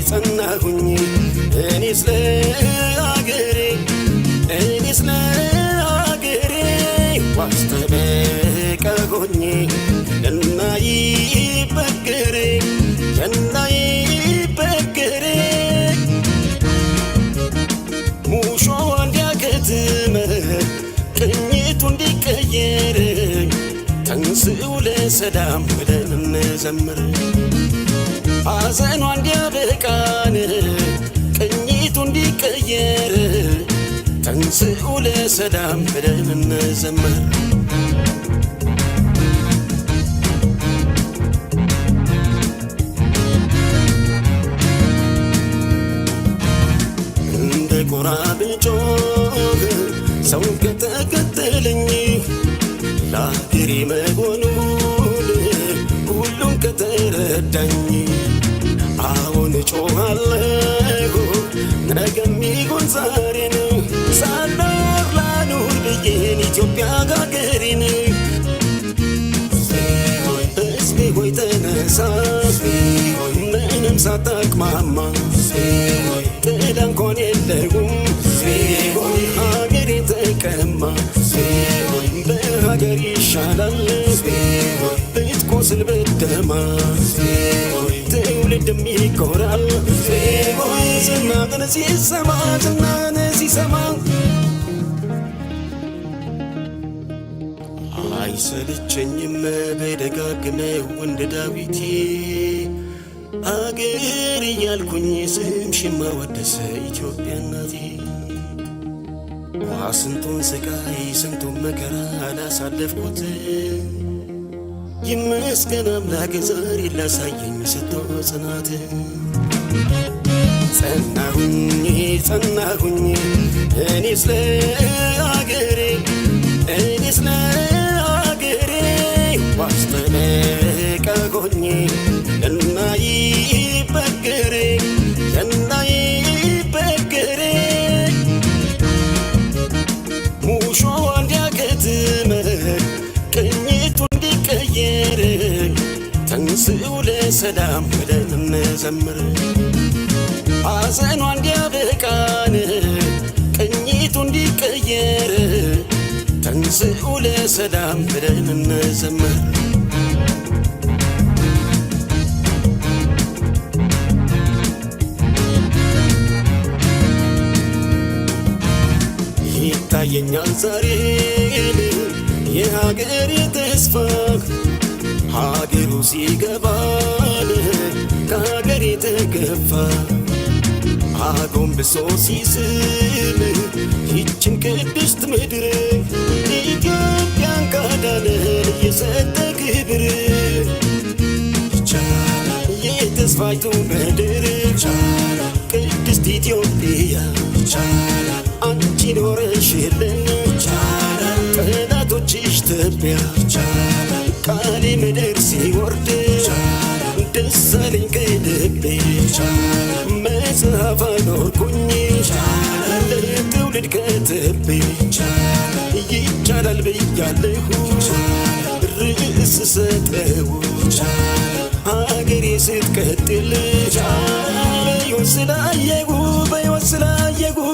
ጸናሁኝ እኔስ ለአገሬ ዋስተበቀ ሆኜ እናይበገሬ ሙሾ እንዲያከትም ቅኝቱ እንዲቀየር ተንሥኡ ለሰላም ብለን እንዘምር ሐዘኗ እንዲያበቃን ቅኝቱ እንዲቀየር ተንሥኡ ለሰላም ብለን እንዘምር እንደ ጎራ ብጮህ ሰው ከተከተለኝ ለአገሬ መሆኑን ሁሉም ከተረዳኝ አሁን እጮኻለሁ ነገም ይሁን ዛሬን ሳልኖር ላኑር ብዬን ኢትዮጵያ አገሬን ሕዝቤ ሆይ ተነሳ ምንም ሳታቅማማ ጥላ እንኳን የለውም ሀገሬ ተቀማ በሀገር ይሻላል ብትቆስል ብትደማ ትውልድም ይኮራል ዝናህን ሲሰማ አይሰለቸኝም በደጋግመው እንደ ዳዊቴ አገር እያልኩኝ ስምሽን ማወደስ ኢትዮጵያ እናቴ ስንቱን ስቃይ ስንቱን መከራ አላሳለፍኩት ይመስገን አምላክ ዛሬ ላሳየኝ ሰጥቶ ጽናት ጸናሁኝ እኔስ ለአገሬ ዋስተበቀ ሆኜ እናይበገሬ ሙሾ እንዲያከትም ቅኝቱ እንዲቀየር ተንሥኡ ለሰላም ብለን እንዘምር ሐዘኗ እንዲያበቃን ቅኝቱ እንዲቀየር ተንሥኡ ለሰላም ብለን እንዘምር ይታየኛል ዛሬ የሀገሬ ተስፋ ሀገሩ ሲገባን ከሀገሬ ተገፋ አጎንብሶ ሲስም ይችን ቅድስት ምድር ኢትዮጵያን ካዳነን የሰጠ ክብር የተስፋይቱ ምድር ቅድስት ኢትዮጵያ አንቺ ኖረሽልን ጠላቶችሽ ትቢያ ቃሌ ምድር ሲወርድ ደስ አለኝ ከልቤ መጽሐፍ አኖርኩኝ ለትውልድ ከትቤ ይቻላል ብያለሁ ርዕስ ሰጠው ሀገሬ ስትቀጥል በሕይወት ስላየሁ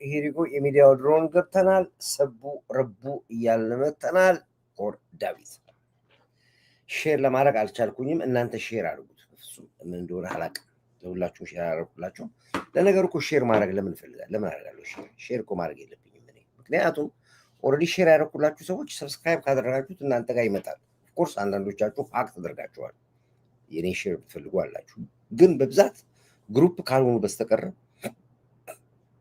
ሂሪጎ የሚዲያው ድሮን ገብተናል ሰቡ ረቡ እያልን መጥተናል ኦር ዳዊት ሼር ለማድረግ አልቻልኩኝም እናንተ ሼር አድርጉት ፍጹም ምን እንደሆነ አላውቅም ለሁላችሁም ሼር አደረኩላችሁ ለነገሩ እኮ ሼር ማድረግ ለምን አደርጋለሁ ሼር እኮ ማድረግ የለብኝም እኔ ምክንያቱም ኦልሬዲ ሼር ያደረኩላችሁ ሰዎች ሰብስክራይብ ካደረጋችሁት እናንተ ጋር ይመጣል ኦፍ ኮርስ አንዳንዶቻችሁ ሀክ ተደርጋችኋል የኔ ሼር ብትፈልጉ አላችሁ ግን በብዛት ግሩፕ ካልሆኑ በስተቀር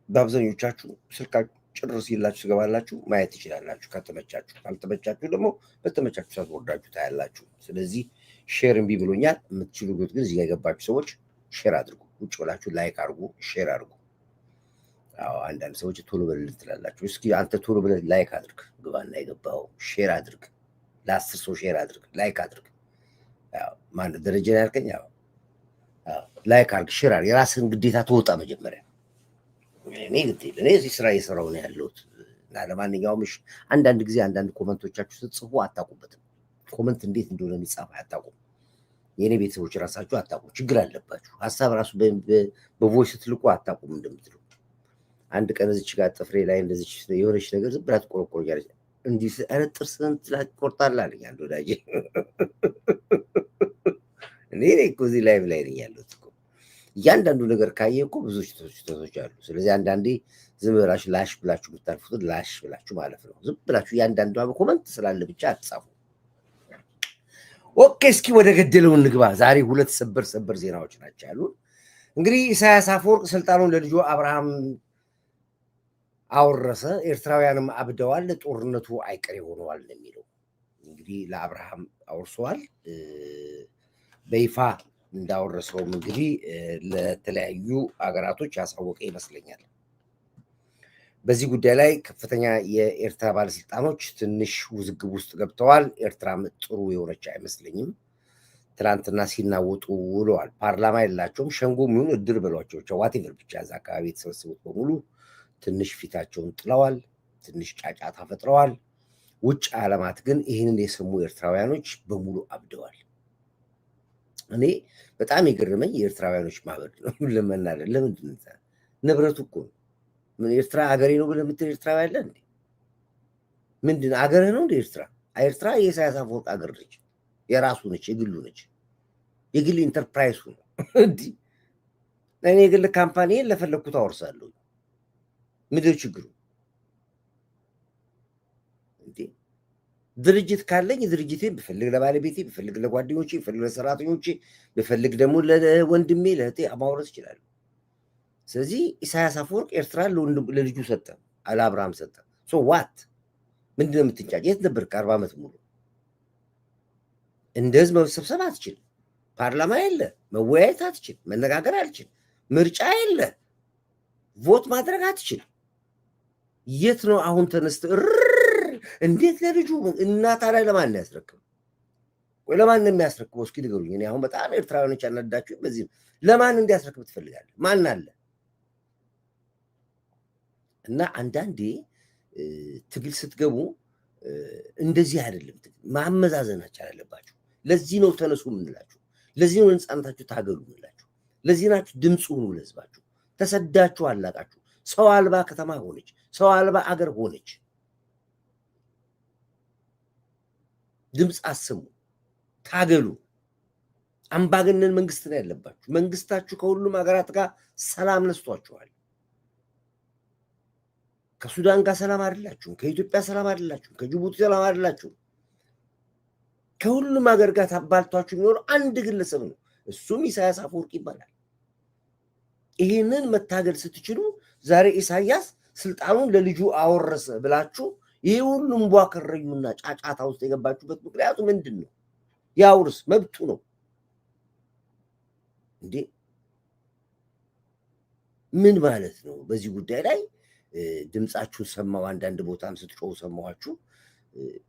በአብዛኞቻችሁ ስልካችሁ ጭር ሲላችሁ ትገባላችሁ ማየት ትችላላችሁ ከተመቻችሁ ካልተመቻችሁ ደግሞ በተመቻችሁ ሰዓት ወርዳችሁ ታያላችሁ ስለዚህ ሼር እምቢ ብሎኛል የምትችሉት ግን እዚህ ጋር የገባችሁ ሰዎች ሼር አድርጉ ውጭ ብላችሁ ላይክ አድርጉ ሼር አድርጉ አንዳንድ ሰዎች ቶሎ በልል ትላላችሁ እስኪ አንተ ቶሎ በልል ላይክ አድርግ ግባና የገባው ሼር አድርግ ለ10 ሰው ሼር አድርግ ላይክ አድርግ ማን ደረጃ ያልከኝ ላይክ አድርግ፣ ሼር አድርግ። የራስህን ግዴታ ተወጣ መጀመሪያ። እኔ እዚህ ስራ እየሰራሁ ነው ያለሁት እና ለማንኛውም አንዳንድ ጊዜ አንዳንድ ኮመንቶቻችሁ ስትጽፉ አታውቁበትም። ኮመንት እንዴት እንደሆነ የሚጻፍ አታውቁም። የእኔ ቤተሰቦች ራሳችሁ አታውቁም። ችግር አለባችሁ። ሀሳብ ራሱ በቮይስ ስትልቁ አታውቁም እንደምትሉ። አንድ ቀን እዚች ጋር ጥፍሬ ላይ እንደዚች የሆነች ነገር ዝም ብላ ትቆረቆረኛለች። እንዲህ ኧረ ጥርስህን ትቆርጣለህ አለኝ አንድ ወዳጄ። እኔ እኮ እዚህ ላይቭ ላይ ነኝ ያለሁት እኮ። እያንዳንዱ ነገር ካየ እኮ ብዙ ስህተቶች አሉ። ስለዚህ አንዳንዴ ዝም ብላችሁ ላሽ ብላችሁ የምታልፉትን ላሽ ብላችሁ ማለፍ ነው። ዝም ብላችሁ እያንዳንዷ ኮመንት ስላለ ብቻ አትጻፉ። ኦኬ፣ እስኪ ወደ ገደለው እንግባ። ዛሬ ሁለት ሰበር ዜናዎች ናቸው ያሉን። እንግዲህ ኢሳያስ አፈወርቅ ስልጣኑን ለልጁ አብርሃም አወረሰ። ኤርትራውያንም አብደዋል፣ ጦርነቱ አይቀሬ ሆነዋል የሚለው እንግዲህ ለአብርሃም አውርሰዋል። በይፋ እንዳወረሰውም እንግዲህ ለተለያዩ አገራቶች ያሳወቀ ይመስለኛል። በዚህ ጉዳይ ላይ ከፍተኛ የኤርትራ ባለስልጣኖች ትንሽ ውዝግብ ውስጥ ገብተዋል። ኤርትራም ጥሩ የሆነች አይመስለኝም። ትናንትና ሲናወጡ ውለዋል። ፓርላማ የላቸውም። ሸንጎ የሚሆን እድር በሏቸው ዋቴቨር ብቻ እዛ አካባቢ የተሰበሰቡት በሙሉ ትንሽ ፊታቸውን ጥለዋል። ትንሽ ጫጫታ ፈጥረዋል። ውጭ ዓለማት ግን ይህንን የሰሙ ኤርትራውያኖች በሙሉ አብደዋል። እኔ በጣም የገረመኝ የኤርትራውያኖች ማበድ ነው። ለመናለ ለምንድን ንብረቱ እኮ ነው። ምን ኤርትራ አገሬ ነው ብለህ የምትል ኤርትራዊ ያለ እንዴ? ምንድን አገርህ ነው እንደ ኤርትራ? ኤርትራ የኢሳያስ አፈወርቅ አገር ነች። የራሱ ነች፣ የግሉ ነች። የግል ኢንተርፕራይሱ ነው። እንዲህ እኔ የግል ካምፓኒን ለፈለግኩት አወርሳለሁ። ምድር ችግሩ እንዴ? ድርጅት ካለኝ ድርጅቴን ብፈልግ ለባለቤቴ፣ ብፈልግ ለጓደኞቼ፣ ብፈልግ ለሰራተኞቼ፣ ብፈልግ ደግሞ ለወንድሜ ለእህቴ ማውረስ ይችላሉ። ስለዚህ ኢሳያስ አፈወርቅ ኤርትራን ለልጁ ሰጠ፣ ለአብርሃም ሰጠ። ዋት ምንድን ነው የምትንጫጭ? የት ነበር ከ40 ዓመት ሙሉ? እንደ ህዝብ መሰብሰብ አትችል፣ ፓርላማ የለ፣ መወያየት አትችል፣ መነጋገር አትችል፣ ምርጫ የለ፣ ቮት ማድረግ አትችል። የት ነው አሁን ተነስተ እንዴት ለልጁ እና ታዲያ ለማን ያስረክብ? ወይ ለማን ነው የሚያስረክበው? እስኪ ንገሩኝ። እኔ አሁን በጣም ኤርትራውያኖች ያናዳችሁ በዚህ ነው። ለማን እንዲያስረክብ ትፈልጋለህ? ማን አለ? እና አንዳንዴ ትግል ስትገቡ እንደዚህ አይደለም። ማመዛዘናቸው አለባችሁ። ለዚህ ነው ተነሱ የምንላችሁ። ለዚህ ነው ነፃነታችሁ ታገሉ የምንላችሁ። ለዚህ ናችሁ ድምፁ ሁኑ ለህዝባችሁ። ተሰዳችሁ አላቃችሁ። ሰው አልባ ከተማ ሆነች፣ ሰው አልባ አገር ሆነች። ድምፅ አሰሙ፣ ታገሉ። አምባገነን መንግስት ነው ያለባችሁ። መንግስታችሁ ከሁሉም ሀገራት ጋር ሰላም ነስቷችኋል። ከሱዳን ጋር ሰላም አይደላችሁም። ከኢትዮጵያ ሰላም አይደላችሁም። ከጅቡቲ ሰላም አይደላችሁም። ከሁሉም ሀገር ጋር ታባልቷችሁ የሚኖረው አንድ ግለሰብ ነው። እሱም ኢሳያስ አፈወርቅ ይባላል። ይህንን መታገል ስትችሉ ዛሬ ኢሳያስ ስልጣኑን ለልጁ አወረሰ ብላችሁ ይሄ ሁሉም ቧከረዩና ጫጫታ ውስጥ የገባችሁበት ምክንያቱ ምንድን ነው? ያውርስ፣ መብቱ ነው እንዴ? ምን ማለት ነው? በዚህ ጉዳይ ላይ ድምፃችሁን ሰማው። አንዳንድ ቦታም ስትጮሁ ሰማኋችሁ።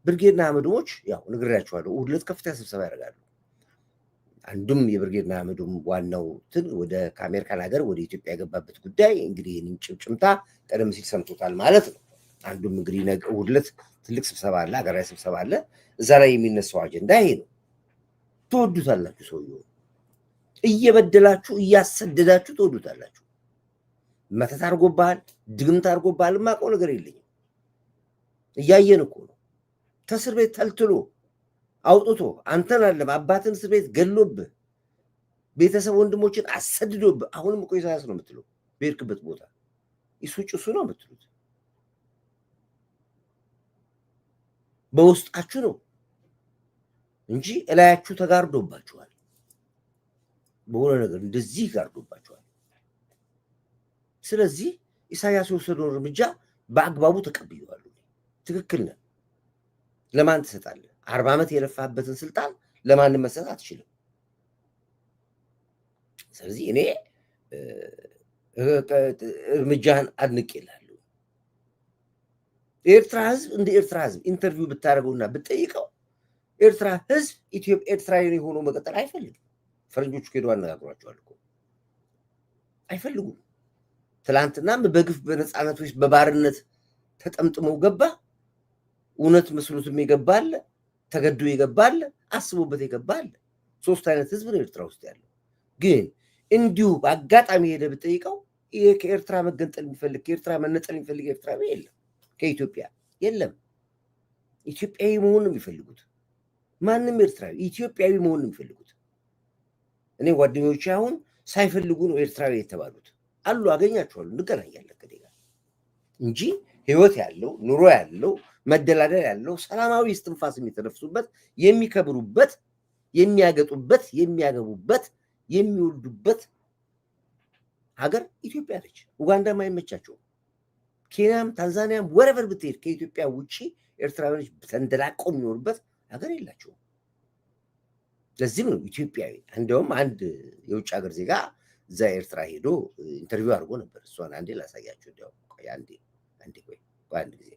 ብርጌድና አህመዶች ያው ነግሬያችኋለሁ፣ እሑድ ዕለት ከፍተኛ ስብሰባ ያደርጋሉ። አንዱም የብርጌድና አህመዶም ዋናው እንትን ወደ ከአሜሪካን ሀገር ወደ ኢትዮጵያ የገባበት ጉዳይ እንግዲህ ይህንን ጭምጭምታ ቀደም ሲል ሰምቶታል ማለት ነው። አንዱም እንግዲህ እሑድ ዕለት ትልቅ ስብሰባ አለ፣ ሀገራዊ ስብሰባ አለ። እዛ ላይ የሚነሳው አጀንዳ ይሄ ነው። ትወዱታላችሁ፣ ሰውየው እየበደላችሁ እያሰደዳችሁ ትወዱታላችሁ። መተት አድርጎብሃል፣ ድግምት አድርጎብሃል። የማውቀው ነገር የለኝም። እያየን እኮ ነው። ከእስር ቤት ተልትሎ አውጥቶ አንተን አለም አባትን እስር ቤት ገሎብህ ቤተሰብ ወንድሞችን አሰድዶብህ አሁንም እኮ ኢሳያስ ነው የምትለው። በሄድክበት ቦታ እሱ ጭሱ ነው የምትሉት። በውስጣችሁ ነው እንጂ እላያችሁ ተጋርዶባችኋል። በሆነ ነገር እንደዚህ ጋርዶባችኋል። ስለዚህ ኢሳያስ የወሰደውን እርምጃ በአግባቡ ተቀብየዋል። ትክክል ነህ። ለማን ትሰጣለህ? 40 ዓመት የለፋበትን ስልጣን ለማንም መስጠት አትችልም። ስለዚህ እኔ እርምጃህን አድንቄልሃለሁ። የኤርትራ ህዝብ እንደ ኤርትራ ህዝብ ኢንተርቪው ብታደርገውና ብትጠይቀው ኤርትራ ህዝብ ኤርትራዊ ሆኖ መቀጠል አይፈልግም። ፈረንጆቹ ሄዶ አነጋግሯቸዋል እኮ አይፈልጉም። ትላንትናም በግፍ በነፃነት ወይስ በባርነት ተጠምጥመው ገባ። እውነት መስሎትም ይገባል፣ ተገዶ ይገባል፣ አስቦበት ይገባል። ሶስት አይነት ህዝብ ነው ኤርትራ ውስጥ ያለው። ግን እንዲሁ በአጋጣሚ ሄደ ብትጠይቀው ከኤርትራ መገንጠል የሚፈልግ ከኤርትራ መነጠል የሚፈልግ ኤርትራዊ የለም፣ ከኢትዮጵያ የለም። ኢትዮጵያዊ መሆን ነው የሚፈልጉት። ማንም ኤርትራዊ ኢትዮጵያዊ መሆን ነው የሚፈልጉት። እኔ ጓደኞቼ አሁን ሳይፈልጉ ነው ኤርትራዊ የተባሉት አሉ። አገኛቸዋለሁ፣ እንገናኛለን ከእኔ ጋር እንጂ ህይወት ያለው ኑሮ ያለው መደላደል ያለው ሰላማዊ እስትንፋስ የሚተነፍሱበት የሚከብሩበት የሚያገጡበት የሚያገቡበት የሚወልዱበት ሀገር ኢትዮጵያ ነች። ኡጋንዳም አይመቻቸውም። ኬንያም ታንዛኒያም ወረቨር ብትሄድ ከኢትዮጵያ ውጭ ኤርትራውያኖች ተንደላቀው የሚኖሩበት ሀገር የላቸውም። ለዚህም ነው ኢትዮጵያዊ። እንደውም አንድ የውጭ ሀገር ዜጋ እዛ ኤርትራ ሄዶ ኢንተርቪው አድርጎ ነበር። እሷን አንዴ ላሳያቸው። እንዲያው አንድ ጊዜ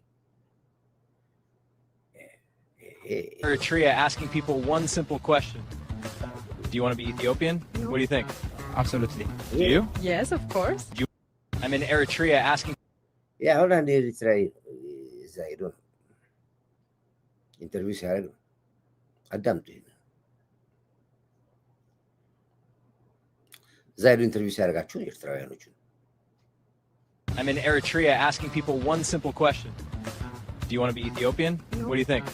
Eritrea asking people one simple question. Do you want to be Ethiopian? No. What do you think? Absolutely. Do you? Yes, of course. I'm in Eritrea asking. Yeah, hold on. Eritrea is I don't interview ሲያደርግ አዳምጡ። እዛ ሄዶ ኢንተርቪው ሲያደርጋችሁ ኤርትራውያኖቹ I'm in Eritrea asking people one simple question. Do you want to be Ethiopian? No. What do you think?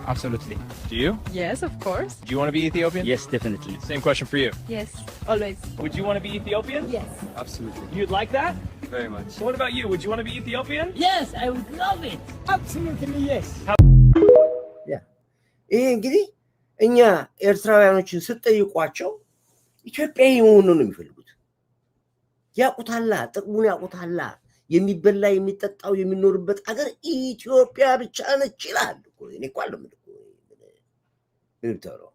Absolutely. Do you? Yes, of course. Do you want to be Ethiopian? Yes, definitely. Same question for you. Yes, always. Would you want to be Ethiopian? Yes. Absolutely. You'd like that? Very much. So what about you? Would you want to be Ethiopian? Yes, I would love it. Absolutely, yes. Yeah. ይሄ እንግዲህ እኛ ኤርትራውያኖችን ስትጠይቋቸው ኢትዮጵያዊ መሆኑን ነው የሚፈልጉት። ያውቁታላ፣ ጥቅሙን ያውቁታላ። የሚበላ የሚጠጣው የሚኖርበት አገር ኢትዮጵያ ብቻ ነች ይላል እኮ። እኔ እኮ አለው ምን ተለው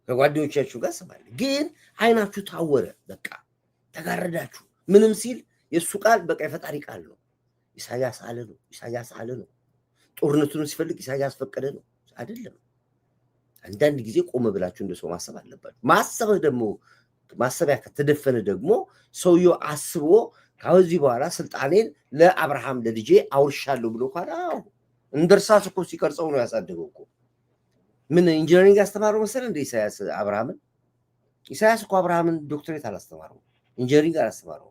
ከጓደኞቻችሁ ጋር ሰማለ። ግን አይናችሁ ታወረ፣ በቃ ተጋረዳችሁ። ምንም ሲል የሱ ቃል በቃ የፈጣሪ ቃል ነው። ኢሳያስ አለ ነው፣ ኢሳያስ አለ ነው። ጦርነቱን ሲፈልግ ኢሳያስ ፈቀደ ነው አይደለም። አንዳንድ ጊዜ ቆም ብላችሁ እንደሰው ማሰብ አለባችሁ። ማሰብህ ደግሞ ማሰቢያ ከተደፈነ ደግሞ ሰውየው አስቦ ከዚህ በኋላ ስልጣኔን ለአብርሃም ለልጄ አውርሻለሁ ብሎ ካላ እንደርሳስ እኮ ሲቀርጸው ነው ያሳደገው እኮ። ምን ኢንጂነሪንግ አስተማረው መሰለ እንደ አብርሃምን? ኢሳያስ እኮ አብርሃምን ዶክተሬት አላስተማረው፣ ኢንጂነሪንግ አላስተማረው።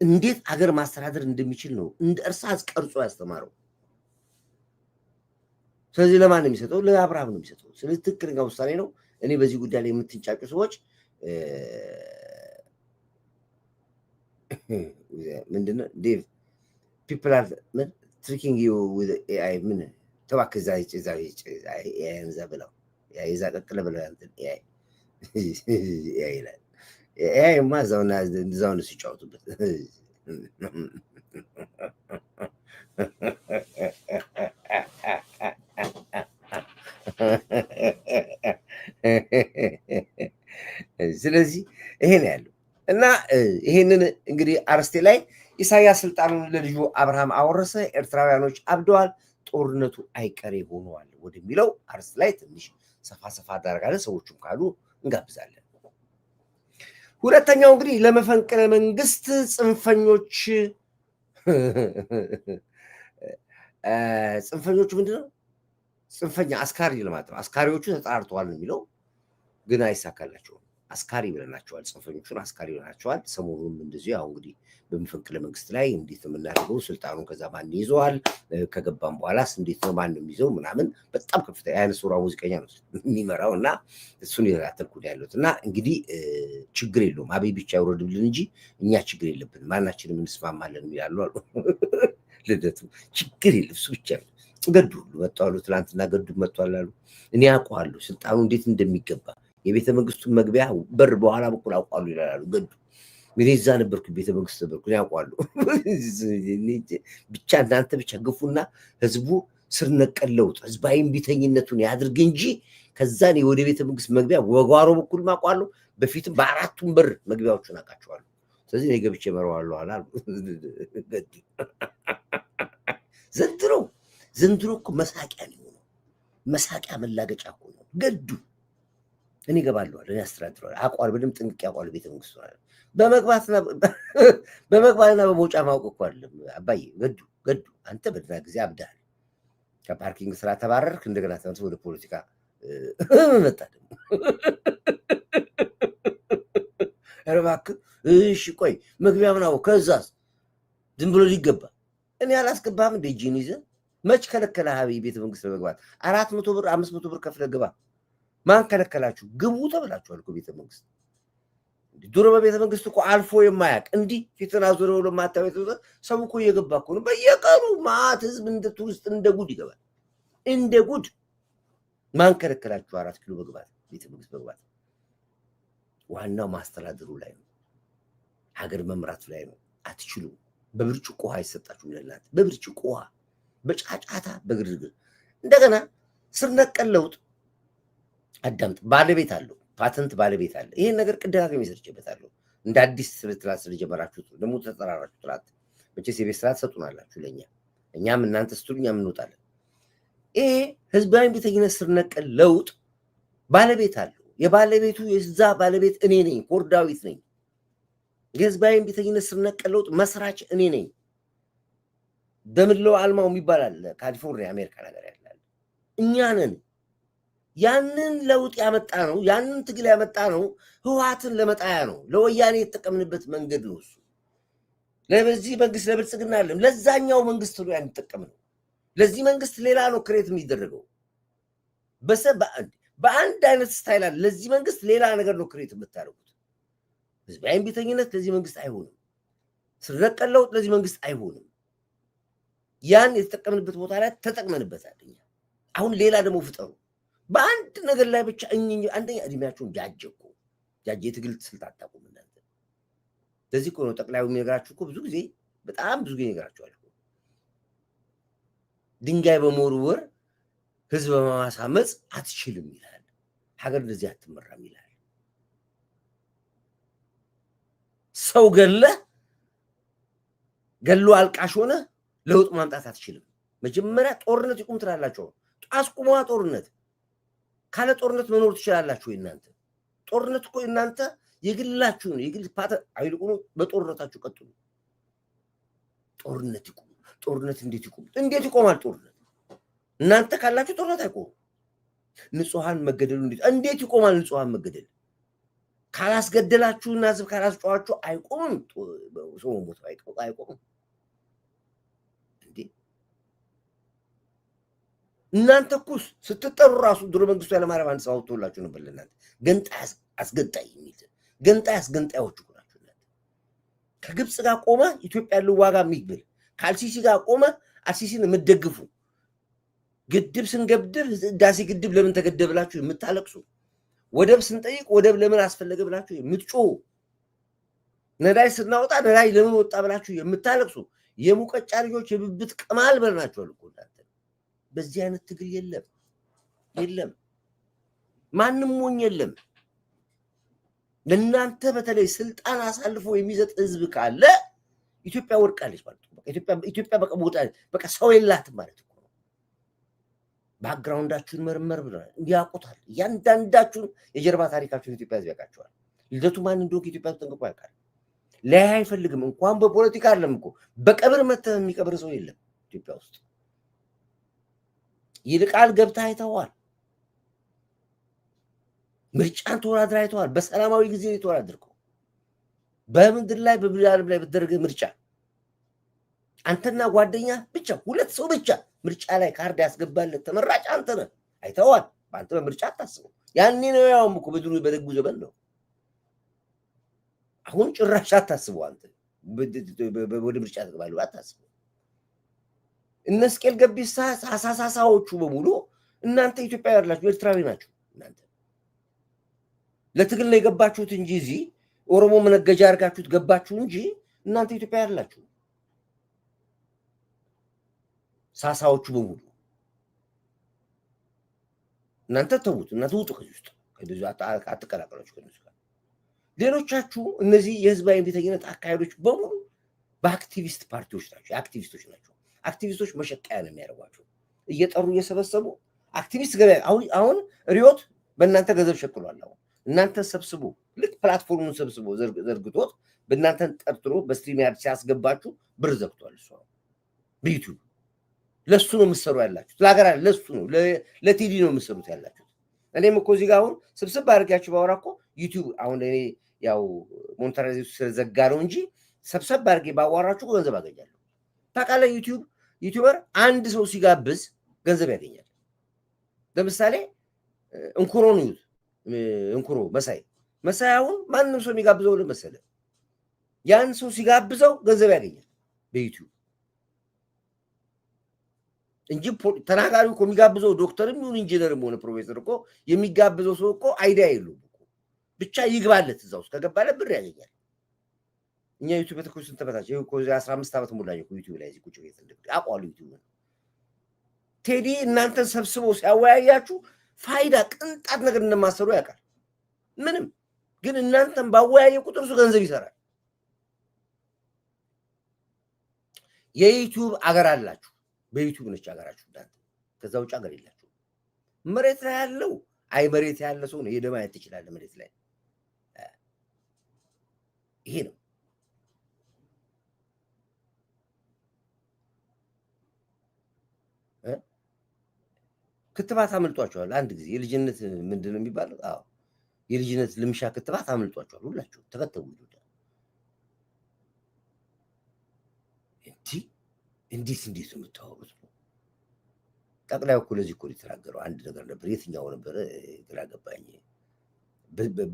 እንዴት አገር ማስተዳደር እንደሚችል ነው እንደ እርሳስ ቀርጾ ያስተማረው። ስለዚህ ለማን ነው የሚሰጠው? ለአብርሃም ነው የሚሰጠው። ስለዚህ ትክክለኛ ውሳኔ ነው። እኔ በዚህ ጉዳይ ላይ የምትንጫጩ ሰዎች ምንድነው ዴቭ people are tricking you with AI ምን ተባከዛ AI ዘብለው AI ዘቀቅለ ብለው እንትን AI ላይ AI ማዛውና እንደዛው ሲጫወቱበት ስለዚህ ይሄ ነው ያለው እና ይሄንን እንግዲህ አርስቴ ላይ ኢሳያስ ስልጣኑን ለልጁ አብርሃም አወረሰ፣ ኤርትራውያኖች አብደዋል፣ ጦርነቱ አይቀሬ ሆኗል ወደሚለው አርስት ላይ ትንሽ ሰፋ አደረጋለን። ሰዎቹም ካሉ እንጋብዛለን። ሁለተኛው እንግዲህ ለመፈንቅለ መንግስት ጽንፈኞቹ ምንድነው? ጽንፈኛ አስካሪ ለማለት ነው። አስካሪዎቹ ተጣርተዋል ነው የሚለው፣ ግን አይሳካላቸውም። አስካሪ ብለናቸዋል፣ ጽንፈኞቹን አስካሪ ብለናቸዋል። ሰሞኑን እንደዚህ ያው እንግዲህ በመፈንቅለ መንግስት ላይ እንዴት ነው የምናደርገው? ስልጣኑን ከዛ ማን ይዘዋል? ከገባም በኋላስ እንዴት ነው ማን ነው የሚይዘው? ምናምን በጣም ከፍተኛ አይነ ሱራ ሙዚቀኛ ነው የሚመራው እና እሱን ይላተኩ ያሉት እና እንግዲህ ችግር የለውም አብይ ብቻ ይወርድልን እንጂ እኛ ችግር የለብንም ማናችንም እንስማማለን ይላሉ አሉ። ልደቱ ችግር የለም እሱ ብቻ ነው። ገዱ መጣሉ ትላንትና ገዱ መጥቷል አሉ። እኔ አውቀዋለሁ ስልጣኑ እንዴት እንደሚገባ የቤተ መንግስቱን መግቢያ በር በኋላ በኩል አውቃሉ ይላሉ ገዱ። ምን እዛ ነበርኩ ቤተ መንግስት ነበርኩ ያውቃሉ። ብቻ እናንተ ብቻ ግፉና ህዝቡ ስር ነቀል ለውጥ ህዝባዊ ቢተኝነቱን ያድርግ እንጂ ከዛን ወደ ቤተ መንግስት መግቢያ ወጓሮ በኩል ማቋሉ በፊትም በአራቱም በር መግቢያዎቹን አውቃቸዋለሁ። ስለዚህ እኔ ገብቼ መረዋለሁ አላሉ። ዘንድሮ እኮ መሳቂያ ነው። መሳቂያ መላገጫ እኮ ነው። ገዱ እኔ እገባለሁ እኔ አስተዳድረዋለሁ አቋል በደምብ ጥንቅቄ አቋል ቤተ መንግስት ነው በመግባትና በመውጫ ማውቅ እኮ አይደለም አባዬ። ገዱ አንተ በድና ጊዜ አብዳል። ከፓርኪንግ ስራ ተባረርክ፣ እንደገና ተመልሰህ ወደ ፖለቲካ መጣ ደግሞ። ኧረ እባክህ እሺ ቆይ መግቢያ ምናው ከዛስ ዝም ብሎ ሊገባ እኔ አላስገባም እንደ ጂን ይዘህ መች ከለከለ ሀቢ ቤተ መንግስት ለመግባት 400 ብር 500 ብር ከፍለህ ግባ። ማን ከለከላችሁ? ግቡ ተብላችኋል እኮ ቤተ መንግስት። ድሮ በቤተ መንግስት እኮ አልፎ የማያውቅ እንዲህ ፊትን አዙረው ለማታወት ሰው እኮ እየገባ እኮ ነው። በየቀኑ ማት ህዝብ እንደ ቱሪስት እንደ ጉድ ይገባል። እንደ ጉድ ማን ከለከላችሁ? 4 ኪሎ መግባት ቤተ መንግስት መግባት። ዋናው ማስተዳደሩ ላይ ነው፣ ሀገር መምራት ላይ ነው። አትችሉም። በብርጭቆ ውሃ አይሰጣችሁም ለእናንተ። በብርጭቆ ውሃ በጫጫታ በግርግር። እንደገና ስር ነቀል ለውጥ አዳምጥ፣ ባለቤት አለው፣ ፓተንት ባለቤት አለ። ይሄን ነገር ቅድም ሰርቼበታለሁ። እንደ አዲስ ስልትላት ስለጀመራችሁት ደግሞ ተጠራራችሁ ትላት መቼስ የቤት ስራ ትሰጡናላችሁ ለኛ። እኛም እናንተ ስትሉ እኛም እንወጣለን። ይሄ ህዝባዊ ቤተኝነት ስር ነቀል ለውጥ ባለቤት አለው። የባለቤቱ የዛ ባለቤት እኔ ነኝ፣ ኮር ዳዊት ነኝ። የህዝባዊ ቤተኝነት ስር ነቀል ለውጥ መስራች እኔ ነኝ። ደምለው አልማው የሚባል አለ ካሊፎርኒያ አሜሪካ ነገር ያላል። እኛ ነን ያንን ለውጥ ያመጣ ነው። ያንን ትግል ያመጣ ነው። ህወሓትን ለመጣያ ነው። ለወያኔ የተጠቀምንበት መንገድ ነው እሱ። ለዚህ መንግስት ለብልጽግና አይደለም፣ ለዛኛው መንግስት ነው ያን ተጠቀም ነው። ለዚህ መንግስት ሌላ ነው ክሬት የሚደረገው በአንድ አይነት ስታይል አለ። ለዚህ መንግስት ሌላ ነገር ነው ክሬት የምታደርጉት። ህዝባዊ ቤተኝነት ለዚህ መንግስት አይሆንም። ስር ነቀል ለውጥ ለዚህ መንግስት አይሆንም። ያን የተጠቀምንበት ቦታ ላይ ተጠቅመንበታል። አሁን ሌላ ደግሞ ፍጠሩ። በአንድ ነገር ላይ ብቻ አንደኛ እድሜያችሁን ጃጀኩ ጃጀ የትግል ስልት አታውቁም እናንተ። ለዚህ እኮ ነው ጠቅላዩ የሚነግራችሁ እኮ ብዙ ጊዜ በጣም ብዙ ጊዜ ይነግራችኋል። ድንጋይ በመወርወር ህዝብ በማሳመጽ አትችልም ይላል። ሀገር እንደዚህ አትመራም ይላል። ሰው ገሎ አልቃሽ ሆነ ለውጥ ማምጣት አትችልም። መጀመሪያ ጦርነት ይቁም ትላላችሁ። አስቁሟ ጦርነት። ካለ ጦርነት መኖር ትችላላችሁ። እናንተ ጦርነት እኮ እናንተ የግላችሁ ነው። የግል ፓተ አይልቁኑ በጦርነታችሁ ቀጥሉ። ጦርነት ይቁም። ጦርነት እንዴት ይቁም? እንዴት ይቆማል ጦርነት? እናንተ ካላችሁ ጦርነት አይቆም። ንጹሃን መገደሉ እንዴት ይቆማል? ንጹሃን መገደል ካላስገደላችሁና ህዝብ ካላስጨዋችሁ አይቆምም። ሰው ሞት አይቆምም። እናንተ እኮ ስትጠሩ ራሱ ድሮ መንግስቱ ኃይለማርያም አንድ ሰው አውጥቶላችሁ ነበር ለእናንተ ገንጣይ አስገንጣይ የሚል ገንጣይ አስገንጣዮች እኮ ናችሁ እናንተ። ከግብፅ ጋር ቆመ ኢትዮጵያ ልዋጋ የሚብል ከአልሲሲ ጋር ቆመ አልሲሲን የምትደግፉ ግድብ ስንገብድብ ህዳሴ ግድብ ለምን ተገደበ ብላችሁ የምታለቅሱ፣ ወደብ ስንጠይቅ ወደብ ለምን አስፈለገ ብላችሁ የምትጮሁ፣ ነዳጅ ስናወጣ ነዳጅ ለምን ወጣ ብላችሁ የምታለቅሱ የሙቀጫ ልጆች የብብት ቅማል በልናችኋል እኮ እናንተ። በዚህ አይነት ትግል የለም ማንም ሞኝ የለም። ለእናንተ በተለይ ስልጣን አሳልፎ የሚሰጥ ህዝብ ካለ ኢትዮጵያ ወድቃለች ማለት ነው። ኢትዮጵያ በቃ ሞታለች፣ በቃ ሰው የላትም ማለት ነው። ባክግራውንዳችሁን መርመር ብለናል፣ እንዲያውቁታል። እያንዳንዳችሁን የጀርባ ታሪካችሁን ኢትዮጵያ ህዝብ ያውቃቸዋል። ልደቱ ማን እንደሆነ ኢትዮጵያ ጠንቅቆ ያውቃል። ለያ አይፈልግም። እንኳን በፖለቲካ አይደለም እኮ በቀብር መተህ የሚቀብር ሰው የለም ኢትዮጵያ ውስጥ። ይልቃል ገብተህ አይተኸዋል። ምርጫን ተወዳድረህ አይተኸዋል። በሰላማዊ ጊዜ የተወዳደርከው በምድር ላይ በብልዓለም ላይ በተደረገ ምርጫ አንተና ጓደኛ ብቻ ሁለት ሰው ብቻ ምርጫ ላይ ካርድ ያስገባለት ተመራጭ አንተ ነህ። አይተኸዋል። በአንተ በምርጫ አታስበው። ያኔ ነው ያውም እኮ በድሩ በደጉ ዘመን ነው። አሁን ጭራሽ አታስበው። አንተ ወደ ምርጫ ትገባለህ አታስበው። እነ እስቄል ገቢሳ ሳሳሳዎቹ በሙሉ እናንተ ኢትዮጵያዊ አይደላችሁ፣ ኤርትራዊ ናችሁ። እናንተ ለትግል ነው የገባችሁት እንጂ እዚህ ኦሮሞ መነገጃ አድርጋችሁት ገባችሁ እንጂ እናንተ ኢትዮጵያዊ አይደላችሁ። ሳሳዎቹ በሙሉ እናንተ ተውት፣ እናንተ ውጡ ከዚህ ውስጥ ከዚህ አትቀላቀሏችሁ ከነሱ ጋር። ሌሎቻችሁ እነዚህ የህዝባዊ ቤተኝነት አካሄዶች በሙሉ በአክቲቪስት ፓርቲዎች ናቸው፣ አክቲቪስቶች ናቸው። አክቲቪስቶች መሸቀያ ነው የሚያደርጓቸው። እየጠሩ እየሰበሰቡ አክቲቪስት ገበያ አሁን ሪዮት በእናንተ ገንዘብ ሸቅሏል። አሁን እናንተ ሰብስቦ ልክ ፕላትፎርሙን ሰብስቦ ዘርግቶት በእናንተን ጠርጥሮ በስትሪም ያርድ ሲያስገባችሁ ብር ዘግቷል። እሱ በዩቲዩብ ለሱ ነው የምትሰሩ ያላችሁት። ለሀገር ለሱ ነው ለቲቪ ነው የምትሰሩት ያላችሁት። እኔም እኮ እዚህ ጋር አሁን ስብስብ አድርጋችሁ ባወራ እኮ ዩቲዩብ አሁን እኔ ያው ሞኔታይዜሽን ስለዘጋ ነው እንጂ ሰብሰብ አድርጌ ባዋራችሁ ገንዘብ አገኛለሁ። ታውቃለህ ዩቲዩበር አንድ ሰው ሲጋብዝ ገንዘብ ያገኛል። ለምሳሌ እንኩሮን ይዩት። እንኩሮ መሳይ አሁን ማንም ሰው የሚጋብዘው ለመሰለ ያን ሰው ሲጋብዘው ገንዘብ ያገኛል በዩቲዩብ እንጂ ተናጋሪው እኮ የሚጋብዘው ዶክተርም ይሁን ኢንጂነርም ሆነ ፕሮፌሰር እኮ የሚጋብዘው ሰው እኮ አይዲያ የለውም እኮ ብቻ ይግባለት እዛው ውስጥ ከገባለት ብር ያገኛል። እኛ ዩቲዩብ በተኮስ ተበታች ይሄ እኮ 15 ዓመት ሙላኝ እኮ ዩቲዩብ ላይ ቁጭ ብዬ አቋሉ ዩቲዩብ ቴዲ እናንተን ሰብስቦ ሲያወያያችሁ ፋይዳ ቅንጣት ነገር እንደማሰሩ ያውቃል። ምንም ግን እናንተን ባወያየ ቁጥር እሱ ገንዘብ ይሰራል። የዩቲዩብ አገር አላችሁ። በዩቲዩብ ነች አገራችሁ እናንተ። ከዛ ውጭ አገር የላችሁ። መሬት ላይ ያለው መሬት ያለ ሰው ነው ሄደህ ማየት ትችላለህ። መሬት ላይ ይሄ ነው። ክትባት አምልጧቸዋል። አንድ ጊዜ የልጅነት ምንድን ነው የሚባለው? አዎ የልጅነት ልምሻ ክትባት አምልጧቸዋል። ሁላችሁ ተከተቡ ይሉታል። እንዴት ነው የምታወሩት? ጠቅላይ እኮ ለዚህ እኮ የተናገረው አንድ ነገር ነበር። የትኛው ነበር? ግራ ገባኝ።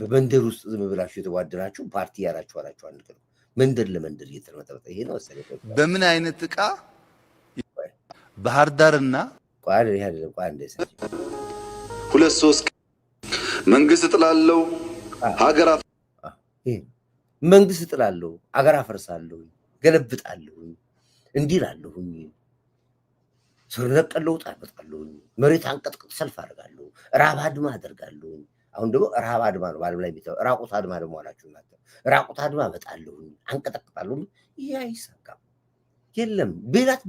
በመንደር ውስጥ ዝም ብላችሁ የተዋደናችሁ ፓርቲ ያላችሁ አላችሁ። አንድ ቀን መንደር ለመንደር እየተመጠመጠ ይሄ ነው መሰለኝ። በምን አይነት ዕቃ ባህር ዳርና ቋል ያለ ቋል እንደሰች 2-3 መንግስት ጥላለው ሀገር መንግስት ጥላለው ሀገር አፈርሳለሁ ገለብጣለሁ እንዲላለሁ ስር ነቀል ለውጥ አመጣለሁ መሬት አንቀጥቅጥ ሰልፍ አደርጋለሁ ራብ አድማ አደርጋለሁ። አሁን ደግሞ ራብ አድማ ነው ባለም ላይ የሚታው ራቁት አድማ ደግሞ አላችሁ እናንተ። ራቁት አድማ አመጣለሁ አንቀጠቅጣለሁ። ይሄ አይሳካም። የለም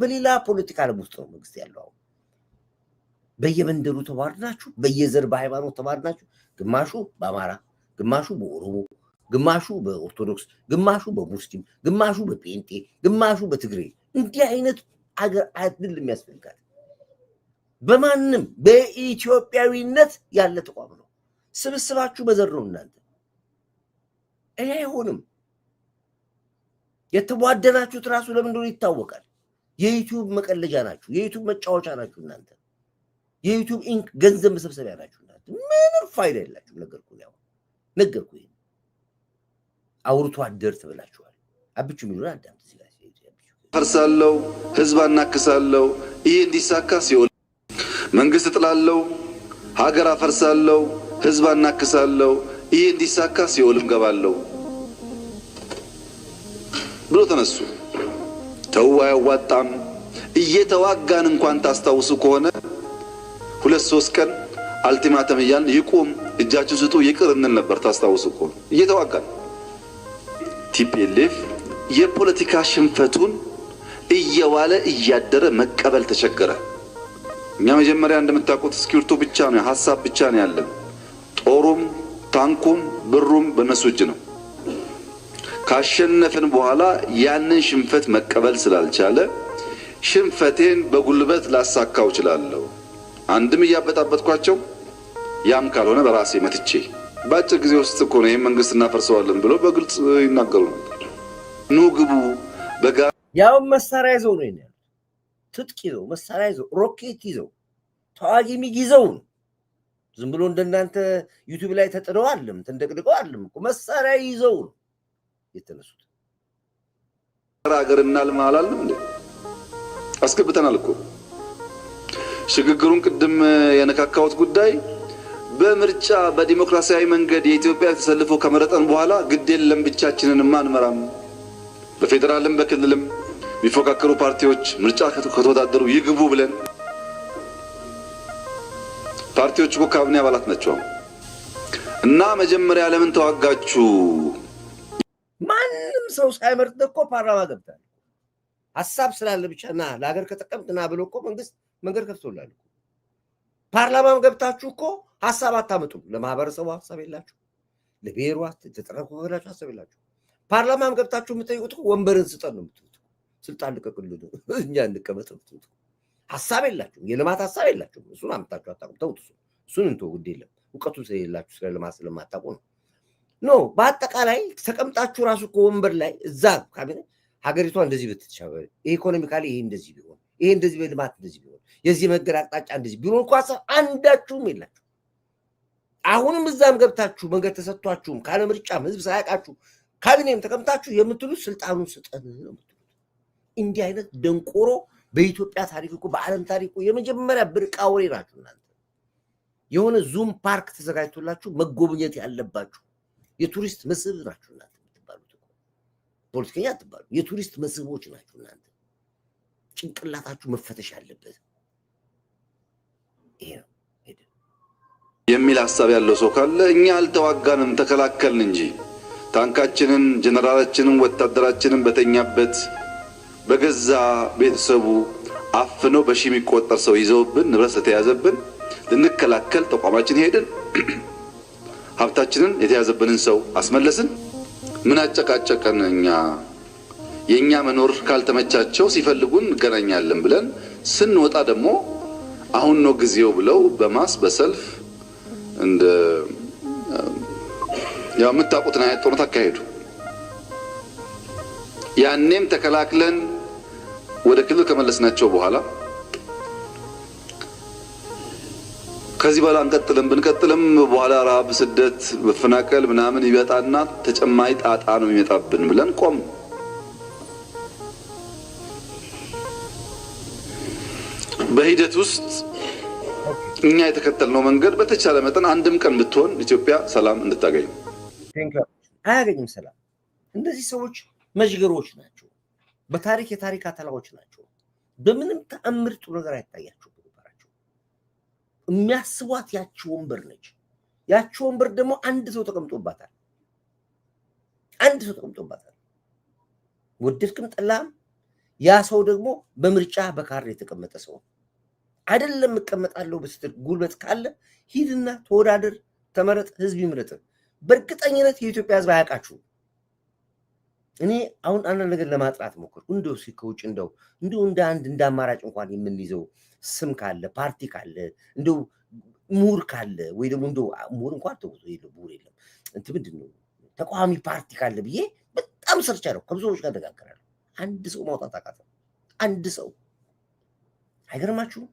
በሌላ ፖለቲካ ዓለም ውስጥ ነው መንግስት ያለው። በየመንደሩ ተባርናችሁ በየዘር በሃይማኖት ተባርናችሁ ግማሹ በአማራ ግማሹ በኦሮሞ ግማሹ በኦርቶዶክስ ግማሹ በሙስሊም ግማሹ በጴንጤ ግማሹ በትግሬ እንዲህ አይነት አገር አይደል የሚያስፈልጋት። በማንም በኢትዮጵያዊነት ያለ ተቋም ነው። ስብስባችሁ በዘር ነው እናንተ። ይሄ አይሆንም። የተዋደናችሁት ራሱ ለምን እንደሆነ ይታወቃል። የዩቲዩብ መቀለጃ ናችሁ። የዩቲዩብ መጫወቻ ናችሁ እናንተ። የዩቲዩብ ኢንክ ገንዘብ መሰብሰቢያ ናችሁ እናንተ። ምንም ፋይዳ የላችሁ። ነገርኩ። ይሄ አውርቶ አደር ተብላችኋል። አብቹ ሚሉን አዳምጥ። ፈርሳለው ህዝብ አናክሳለው። ይሄ እንዲሳካ ሲኦል መንግስት ጥላለው ሀገር አፈርሳለው ህዝብ አናክሳለው። ይሄ እንዲሳካ ሲኦልም ገባለው ብሎ ተነሱ። ተው አያዋጣም። እየተዋጋን እንኳን ታስታውሱ ከሆነ 2-3 ቀን አልቲማተም እያልን ይቁም እጃችሁ ስጡ ይቅር እንል ነበር። ታስታውሱ ከሆነ እየተዋጋን ቲፒኤልኤፍ የፖለቲካ ሽንፈቱን እየዋለ እያደረ መቀበል ተቸገረ። እኛ መጀመሪያ እንደምታውቁት ስኪርቱ ብቻ ነው ሐሳብ ብቻ ነው ያለን። ጦሩም ታንኩም ብሩም በነሱ እጅ ነው። ካሸነፍን በኋላ ያንን ሽንፈት መቀበል ስላልቻለ ሽንፈቴን በጉልበት ላሳካው እችላለሁ፣ አንድም እያበጣበጥኳቸው ያም ካልሆነ በራሴ መትቼ ባጭር ጊዜ ውስጥ እኮ ነው ይሄን መንግስት እናፈርሰዋለን ብሎ በግልጽ ይናገሩ ነበር። ኑ ግቡ በጋ ያው መሳሪያ ይዘው ነው ያለው። ትጥቅ ይዘው መሳሪያ ይዘው ሮኬት ይዘው ተዋጊ ሚግ ይዘው ነው። ዝም ብሎ እንደናንተ ዩቲዩብ ላይ ተጥደው አይደለም ተንደቅድቀው አይደለም እኮ መሳሪያ ይዘው ነው የተነሱት። ሀገርና ልማላልም እንዴ አስገብተናል እኮ። ሽግግሩን ቅድም የነካካውት ጉዳይ በምርጫ በዲሞክራሲያዊ መንገድ የኢትዮጵያ ተሰልፎ ከመረጠን በኋላ ግድ የለም ብቻችንን ማንመራም፣ በፌደራልም በክልልም የሚፎካከሩ ፓርቲዎች ምርጫ ከተወዳደሩ ይግቡ ብለን ፓርቲዎች እኮ ካቢኔ አባላት ናቸው እና መጀመሪያ ለምን ተዋጋችሁ? ማንም ሰው ሳይመርጥ እኮ ፓርላማ ገብታል። ሐሳብ ስላለ ብቻ ና ለሀገር ከተቀምጥና ብሎ እኮ መንግስት መንገድ ከፍቶላል። ፓርላማም ገብታችሁ እኮ ሐሳብ አታመጡም። ለማህበረሰቡ ሐሳብ የላችሁ፣ ለብሔሩ ተጠረቁ ብላችሁ ሐሳብ የላችሁ። ፓርላማም ገብታችሁ የምትጠይቁት ወንበርን ስጠን ነው የምትሉት። ስልጣን ልቀቅልን እኛ እንቀመጥ የምትሉት ሐሳብ የላችሁም። የልማት ሐሳብ የላችሁም። እሱን አምጣችሁ አታውቁም። ተውት፣ እሱን እንተው፣ ግድ የለም። እውቀቱ ስለሌላችሁ ስለ ልማት ስለማታውቁ ነው። ኖ በአጠቃላይ ተቀምጣችሁ ራሱ እኮ ወንበር ላይ እዛ ካቢኔ ሀገሪቷ እንደዚህ ብትሻገር፣ ኢኮኖሚካሊ ይሄ እንደዚህ ቢሆን፣ ይሄ እንደዚህ በልማት እንደዚህ ቢሆን፣ የዚህ መንገድ አቅጣጫ እንደዚህ ቢሆን እንኳ አንዳችሁም የላችሁ። አሁንም እዛም ገብታችሁ መንገድ ተሰጥቷችሁም ካለ ምርጫም ህዝብ ሳያውቃችሁ ካቢኔም ተቀምጣችሁ የምትሉት ስልጣኑን ስጠን ነው የምትሉት። እንዲህ አይነት ደንቆሮ በኢትዮጵያ ታሪክ እኮ በዓለም ታሪክ እኮ የመጀመሪያ ብርቅ አውሬ ናችሁ እናንተ። የሆነ ዙም ፓርክ ተዘጋጅቶላችሁ መጎብኘት ያለባችሁ የቱሪስት መስህብ ናችሁ እናንተ የምትባሉት እኮ። ፖለቲከኛ አትባሉ፣ የቱሪስት መስህቦች ናችሁ እናንተ። ጭንቅላታችሁ መፈተሽ አለበት። ይሄ ነው የሚል ሐሳብ ያለው ሰው ካለ እኛ አልተዋጋንም ተከላከልን እንጂ ታንካችንን፣ ጀነራላችንን፣ ወታደራችንን በተኛበት በገዛ ቤተሰቡ አፍነው በሺህ የሚቆጠር ሰው ይዘውብን ንብረት ተያዘብን ልንከላከል ተቋማችን ሄድን። ሀብታችንን የተያዘብንን ሰው አስመለስን። ምን አጨቃጨቀን? እኛ የኛ መኖር ካልተመቻቸው ሲፈልጉን እንገናኛለን ብለን ስንወጣ ደግሞ አሁን ነው ጊዜው ብለው በማስ በሰልፍ እንደ ያው የምታውቁትን አይነት ጦርነት አካሄዱ። ያኔም ተከላክለን ወደ ክልል ከመለስናቸው በኋላ ከዚህ በኋላ እንቀጥልም ብንቀጥልም በኋላ ራብ፣ ስደት፣ መፈናቀል ምናምን ይመጣና ተጨማሪ ጣጣ ነው የሚመጣብን ብለን ቆም። በሂደት ውስጥ እኛ የተከተልነው መንገድ በተቻለ መጠን አንድም ቀን ብትሆን ኢትዮጵያ ሰላም እንድታገኝ አያገኝም። ሰላም እንደዚህ ሰዎች መዥገሮች ናቸው። በታሪክ የታሪክ አተላዎች ናቸው። በምንም ተአምር ጥሩ ነገር አይታያቸው። የሚያስቧት ያቺ ወንበር ነች። ያቺ ወንበር ደግሞ አንድ ሰው ተቀምጦባታል። አንድ ሰው ተቀምጦባታል። ወደድክም ጠላም ያ ሰው ደግሞ በምርጫ በካርድ የተቀመጠ ሰው አይደለም። እቀመጣለሁ በስትል ጉልበት ካለ ሂድና ተወዳደር፣ ተመረጥ፣ ህዝብ ይምረጥ። በእርግጠኝነት የኢትዮጵያ ህዝብ አያውቃችሁም። እኔ አሁን አንድ ነገር ለማጥራት ሞከርኩ። እንደው ከውጭ እንደው እንደ አንድ እንደ አማራጭ እንኳን የምንይዘው ስም ካለ ፓርቲ ካለ እንደው ምሁር ካለ ወይ ደግሞ እንደው ምሁር እንኳን ተውቶ የለም ምሁር የለም እንትን ምንድን ነው ተቃዋሚ ፓርቲ ካለ ብዬ በጣም ሰርች አደረኩ። ከብዙዎች ጋር ተነጋገራለሁ። አንድ ሰው ማውጣት አቃተው። አንድ ሰው አይገርማችሁም?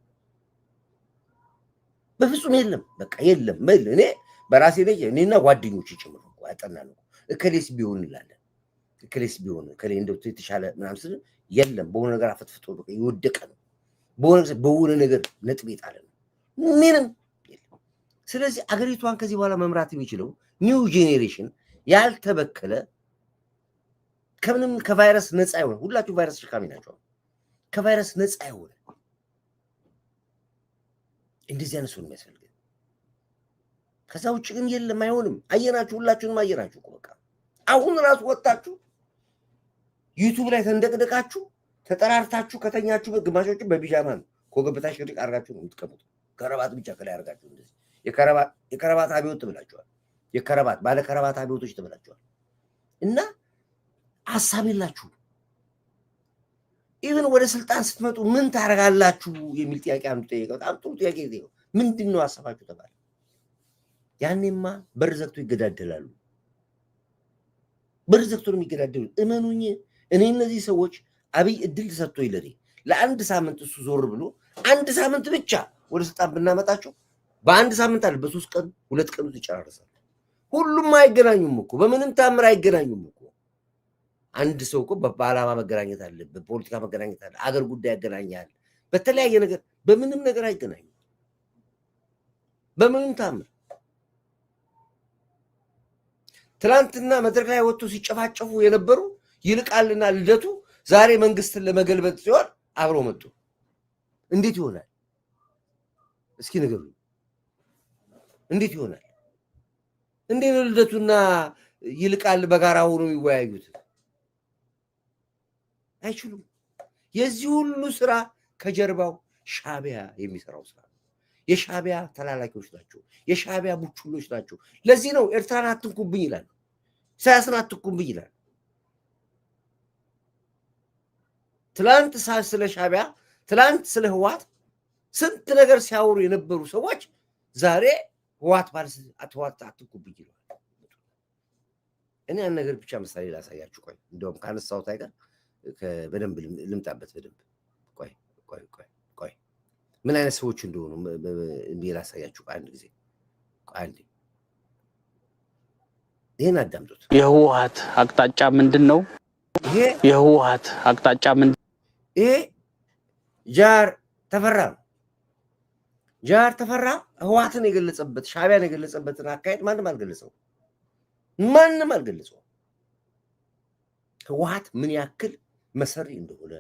በፍጹም የለም። በቃ የለም። እኔ በራሴ ላይ እኔና ጓደኞች ጭምር ያጠናነው እከሌስ ቢሆን እንላለን። እከሌስ ቢሆን እከሌ እንደው የተሻለ ምናምን ስል የለም። በሆነ ነገር አፈትፍቶ በቃ የወደቀ ነው። በሆነ ነገር ነጥብ የጣለ ነው። ምንም የለም። ስለዚህ አገሪቷን ከዚህ በኋላ መምራት የሚችለው ኒው ጄኔሬሽን ያልተበከለ ከምንም ከቫይረስ ነፃ የሆነ ሁላችሁ ቫይረስ ተሸካሚ ናቸው። ከቫይረስ ነፃ የሆነ እንደዚህ አይነት ሰው ነው የሚያስፈልገን። ከዛ ውጭ ግን የለም፣ አይሆንም። አየናችሁ፣ ሁላችሁንም አየናችሁ። በቃ አሁን ራሱ ወጣችሁ ዩቲዩብ ላይ ተንደቅደቃችሁ ተጠራርታችሁ ከተኛችሁ ግማሾቹ በቢጃማ ነው ኮገበታ ሽሪቅ አርጋችሁ ነው የምትቀመጡ። ከረባት ብቻ ከላይ አርጋችሁ እንደዚህ የከረባት አብዮት ትብላችኋል። የከረባት ባለ ከረባት አብዮቶች ትብላችኋል። እና ሐሳብ የላችሁ። ኢቭን ወደ ስልጣን ስትመጡ ምን ታረጋላችሁ የሚል ጥያቄ አንዱ ጠየቀው። በጣም ጥሩ ጥያቄ ነው። ምንድነው ሐሳባችሁ ተባለ። ያኔማ በር ዘግቶ ይገዳደላሉ። በር ዘግቶ ነው የሚገዳደሉ። እመኑኝ እኔ እነዚህ ሰዎች አብይ እድል ተሰጥቶ ይለኔ ለአንድ ሳምንት እሱ ዞር ብሎ አንድ ሳምንት ብቻ ወደ ስልጣን ብናመጣቸው በአንድ ሳምንት አለ በ3 ቀን 2 ቀን ይጨራረሳል። ሁሉም አይገናኙም እኮ በምንም ታምር አይገናኙም እኮ። አንድ ሰው እኮ በዓላማ መገናኘት አለ፣ በፖለቲካ መገናኘት አለ፣ አገር ጉዳይ ያገናኛል። በተለያየ ነገር በምንም ነገር አይገናኙም በምንም ታምር። ትናንትና መድረክ ላይ ወጥቶ ሲጨፋጨፉ የነበሩ ይልቃልና ልደቱ ዛሬ መንግስትን ለመገልበጥ ሲሆን አብረው መጡ። እንዴት ይሆናል? እስኪ ንገሩ። እንዴት ይሆናል? እንዴት ነው ልደቱና ይልቃል በጋራ ሆኖ የሚወያዩት? አይችሉም። የዚህ ሁሉ ስራ ከጀርባው ሻዕቢያ የሚሰራው ስራ፣ የሻቢያ ተላላኪዎች ናቸው። የሻቢያ ቡችሎች ናቸው። ለዚህ ነው ኤርትራን አትንኩብኝ ይላል፣ ኢሳያስን አትንኩብኝ ይላል። ትላንት ስለ ሻቢያ ትላንት ስለ ህዋት ስንት ነገር ሲያወሩ የነበሩ ሰዎች ዛሬ ህዋት አትንኩብኝ ይላል። እኔ ያን ነገር ብቻ ምሳሌ ላሳያችሁ። ቆይ እንደውም ካነሳሁት አይቀር በደንብ ልምጣበት። በደንብ ቆይ ምን አይነት ሰዎች እንደሆኑ ላሳያችሁ። አንድ ጊዜ አንዴ ይሄን አዳምጡት። የህወሓት አቅጣጫ ምንድነው? የህወሓት አቅጣጫ ምንድነው? ይሄ ጃር ተፈራ ጃር ተፈራ ህወሓትን የገለጸበት ሻቢያን የገለጸበትን አካሄድ ማንም አልገለጸው። ህወሓት ምን ያክል መሰሪ እንደሆነ፣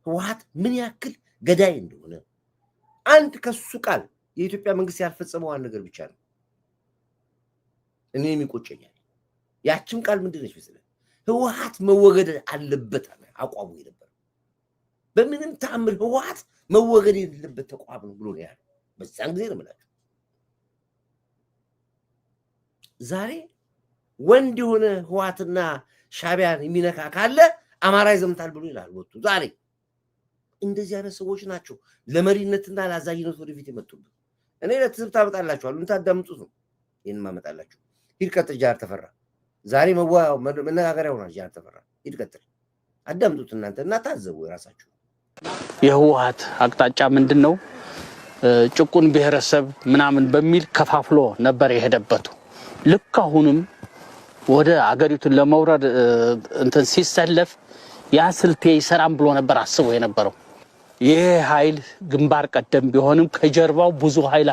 ህወሓት ምን ያክል ገዳይ እንደሆነ አንድ ከሱ ቃል የኢትዮጵያ መንግስት ያልፈጸመው አንድ ነገር ብቻ ነው እኔም ይቆጨኛል። ያቺም ቃል ምንድነች መሰለህ? ህወሓት መወገድ አለበት አቋሙ ነበር። በምንም ተአምር ህወሓት መወገድ የሌለበት ተቋም ነው ብሎ ነው ያለው። በዛን ጊዜ ነው የምላቸው። ዛሬ ወንድ የሆነ ህወሓትና ሻቢያን የሚነካ ካለ አማራ ይዘምታል ብሎ ይላል ወጡ። ዛሬ እንደዚህ አይነት ሰዎች ናቸው ለመሪነትና ለአዛዥነት ወደፊት የመጡበት። እኔ ለትዝብት አመጣላችኋለሁ፣ እንታዳምጡት ነው ይሄን ማመጣላችሁ። ሂድ ቀጥል ጃር ተፈራ ዛሬ መነጋገሪያ ሆኗል። ጃር ተፈራ ሂድ ቀጥል፣ አዳምጡት እናንተ እና ታዘቡ የራሳችሁ። የህወሓት አቅጣጫ ምንድነው? ጭቁን ብሔረሰብ ምናምን በሚል ከፋፍሎ ነበር የሄደበት። ልክ አሁንም ወደ አገሪቱን ለመውረድ እንትን ሲሰለፍ ያ ስልቴ ይሰራም ብሎ ነበር አስቦ የነበረው። ይሄ ኃይል ግንባር ቀደም ቢሆንም ከጀርባው ብዙ ኃይል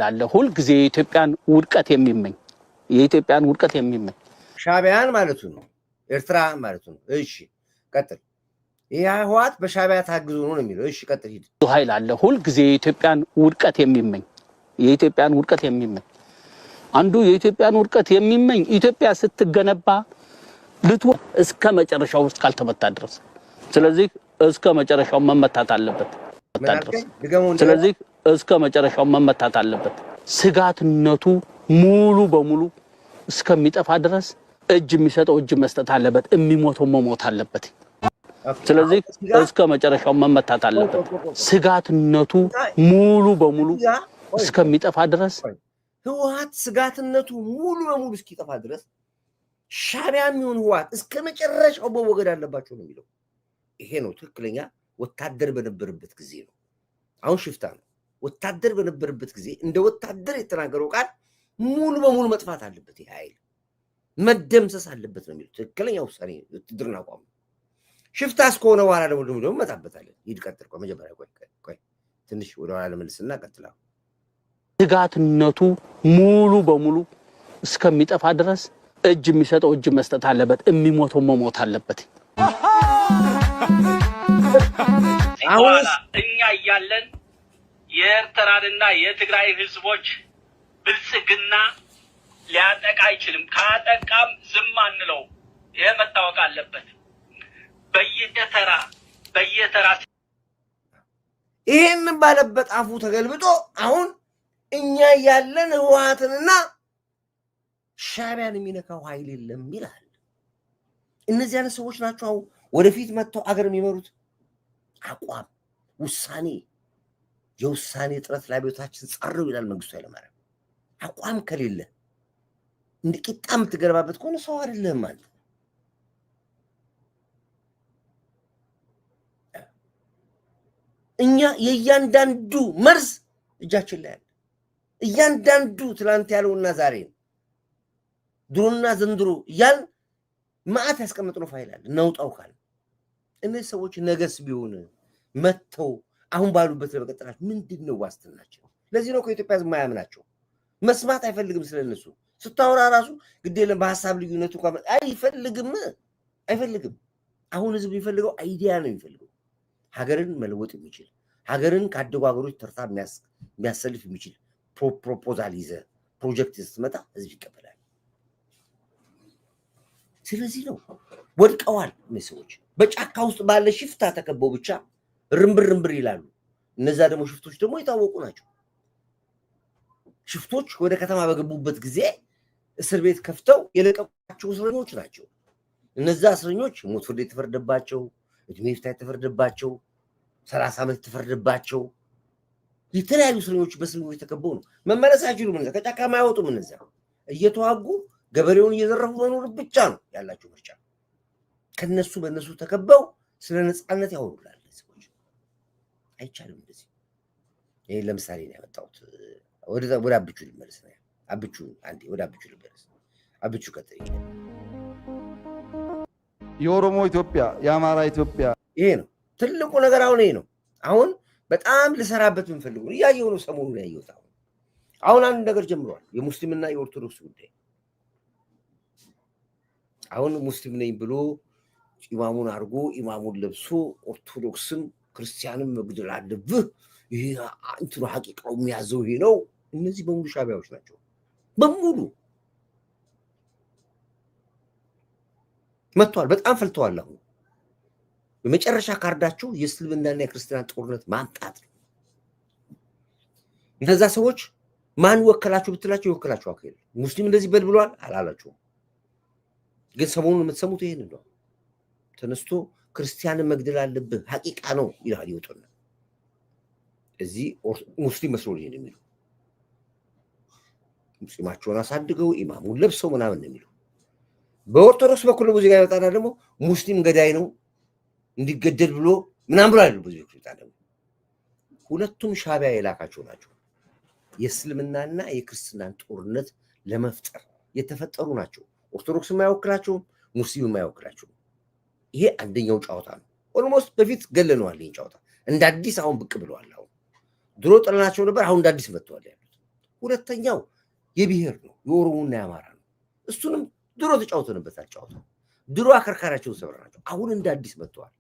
አለ። ሁል ጊዜ የኢትዮጵያን ውድቀት የሚመኝ ሻቢያን ማለቱ ነው፣ ኤርትራ ማለቱ ነው። እሺ ቀጥል። ይሄ ህወሓት በሻቢያ ታግዞ ነው የሚለው። እሺ ቀጥል ሂድ። ብዙ ኃይል አለ፣ ሁል ጊዜ የኢትዮጵያን ውድቀት የሚመኝ አንዱ የኢትዮጵያን ውድቀት የሚመኝ ኢትዮጵያ ስትገነባ እስከ መጨረሻው ውስጥ ካልተመታ ድረስ። ስለዚህ እስከ መጨረሻው መመታት አለበት። ስጋትነቱ ሙሉ በሙሉ እስከሚጠፋ ድረስ እጅ የሚሰጠው እጅ መስጠት አለበት፣ የሚሞተው መሞት አለበት። ስለዚህ እስከ መጨረሻው መመታት አለበት። ስጋትነቱ ሙሉ በሙሉ እስከሚጠፋ ድረስ ህወሓት ስጋትነቱ ሙሉ በሙሉ እስኪጠፋ ድረስ ሻቢያም ይሁን ህወሓት እስከ መጨረሻው መወገድ አለባቸው ነው የሚለው። ይሄ ነው ትክክለኛ ወታደር በነበረበት ጊዜ ነው። አሁን ሽፍታ ነው። ወታደር በነበረበት ጊዜ እንደ ወታደር የተናገረው ቃል ሙሉ በሙሉ መጥፋት አለበት፣ ይሄ ኃይል መደምሰስ አለበት ነው የሚለው። ትክክለኛ ውሳኔ ውትድርና አቋም። ሽፍታ እስከሆነ በኋላ ደግሞ መጣበታለን። ሂድ ቀጥል። መጀመሪያ ቆይ ትንሽ ወደ ኋላ ለመልስና ቀጥላ። ስጋትነቱ ሙሉ በሙሉ እስከሚጠፋ ድረስ እጅ የሚሰጠው እጅ መስጠት አለበት፣ የሚሞተው መሞት አለበት። አሁን እኛ እያለን የኤርትራንና የትግራይ ህዝቦች ብልጽግና ሊያጠቃ አይችልም። ካጠቃም ዝም አንለው። ይሄ መታወቅ አለበት። በየተራ ይሄን ባለበት አፉ ተገልብጦ አሁን እኛ ያለን ህወሓትንና ሻቢያን የሚነካው ኃይል የለም ይላል። እነዚህ አይነት ሰዎች ናቸው ወደፊት መጥተው አገር የሚመሩት። አቋም፣ ውሳኔ፣ የውሳኔ ጥረት ላይ ቤታችን ጸረው ይላል መንግስቱ ኃይለማርያም። አቋም ከሌለ እንደ ቂጣ የምትገለባበት ከሆነ ሰው አይደለም ማለት ነው። እኛ የእያንዳንዱ መርዝ እጃችን ላይ አለ። እያንዳንዱ ትላንት ያለውና ዛሬ ድሮና ዘንድሮ ያን ማዕት ያስቀመጥነው ፋይል አለ። እናውጣው ካለ እነዚህ ሰዎች ነገስ ቢሆን መተው አሁን ባሉበት ለመቀጠላቸው ምንድነው ዋስትናቸው? ለዚህ ነው ከኢትዮጵያ ህዝብ ማያምናቸው። መስማት አይፈልግም ስለነሱ ስታወራ ራሱ ግድ የለም በሐሳብ ልዩነቱ እንኳን አይፈልግም። አሁን ህዝብ የሚፈልገው አይዲያ ነው የሚፈልገው። ሀገርን መለወጥ የሚችል ሀገርን ካደጉ ሀገሮች ተርታ የሚያሰልፍ የሚችል ፕሮፖዛል ይዘ ፕሮጀክት ስትመጣ ህዝብ ይቀበላል። ስለዚህ ነው ወድቀዋል። እነዚህ ሰዎች በጫካ ውስጥ ባለ ሽፍታ ተከበው ብቻ ርምብር ይላሉ። እነዛ ደግሞ ሽፍቶች ደግሞ የታወቁ ናቸው። ሽፍቶች ወደ ከተማ በገቡበት ጊዜ እስር ቤት ከፍተው የለቀቋቸው እስረኞች ናቸው። እነዛ እስረኞች ሞት ፍርድ የተፈረደባቸው፣ እድሜ ፍታ የተፈረደባቸው፣ 30 ዓመት የተፈረደባቸው የተለያዩ እስረኞች በእስር ቤት ተከበው ነው። መመለስ አይችሉም። እነዛ ከጫካ አይወጡም። እነዛ እየተዋጉ ገበሬውን እየዘረፉ መኖር ብቻ ነው ያላቸው ምርጫ። ከነሱ በእነሱ ተከበው ስለ ነፃነት ያወሩላል ሰዎች። አይቻልም እንደዚህ። ይሄ ለምሳሌ ነው ያመጣሁት። ወደ አብቹ ልመለስ ነው። አብቹ አንዴ ወደ አብቹ ልመለስ። አብቹ ቀጥይ። የኦሮሞ ኢትዮጵያ፣ የአማራ ኢትዮጵያ ይሄ ነው ትልቁ ነገር። አሁን ይሄ ነው አሁን በጣም ልሰራበት የምፈልገው። እያየሁ ነው ሰሞኑን ያየሁት። አሁን አንድ ነገር ጀምሯል። የሙስሊምና የኦርቶዶክስ ጉዳይ። አሁን ሙስሊም ነኝ ብሎ ኢማሙን አድርጎ ኢማሙን ለብሶ ኦርቶዶክስም ክርስቲያንም መግደል አለብህ፣ ይሄ እንትኑ ሐቂቃው የሚያዘው ይሄ ነው። እነዚህ በሙሉ ሻቢያዎች ናቸው። በሙሉ መጥተዋል። በጣም ፈልተዋል። አሁን በመጨረሻ ካርዳቸው የእስልምናና የክርስቲያን ጦርነት ማምጣት ነው። እነዛ ሰዎች ማን ወከላቸው ብትላቸው ይወከላቸው አከለ ሙስሊም እንደዚህ በል ብሏል አላላቸውም። ግን ሰሞኑን የምትሰሙት ይሄን ነው። ተነስቶ ክርስቲያንን መግደል አለብህ ሐቂቃ ነው ይላል። ይወጡና እዚህ ሙስሊም መስሎ ነው የሚሉ ሙስሊማቸውን አሳድገው ኢማሙን ለብሰው ምናምን ነው የሚሉ። በኦርቶዶክስ በኩል ብዙ ጋር ይወጣና ደግሞ ሙስሊም ገዳይ ነው እንዲገደል ብሎ ምናምን ብሎ አይደል ብዙ ይወጣ። ሁለቱም ሻቢያ የላካቸው ናቸው። የእስልምናና የክርስትናን ጦርነት ለመፍጠር የተፈጠሩ ናቸው። ኦርቶዶክስ የማይወክላቸውም ሙስሊም የማይወክላቸውም። ይሄ አንደኛው ጨዋታ ነው። ኦልሞስት በፊት ገለነዋል። ይሄን ጨዋታ እንደ አዲስ አሁን ብቅ ብለዋል። አሁን ድሮ ጥለናቸው ነበር፣ አሁን እንደ አዲስ መጥተዋል ያሉት። ሁለተኛው የብሔር ነው፣ የኦሮሞና የአማራ ነው። እሱንም ድሮ ተጫውተንበታል። ጨዋታ ድሮ አከርካሪያቸውን ሰብረናቸው፣ አሁን እንደ አዲስ መጥተዋል።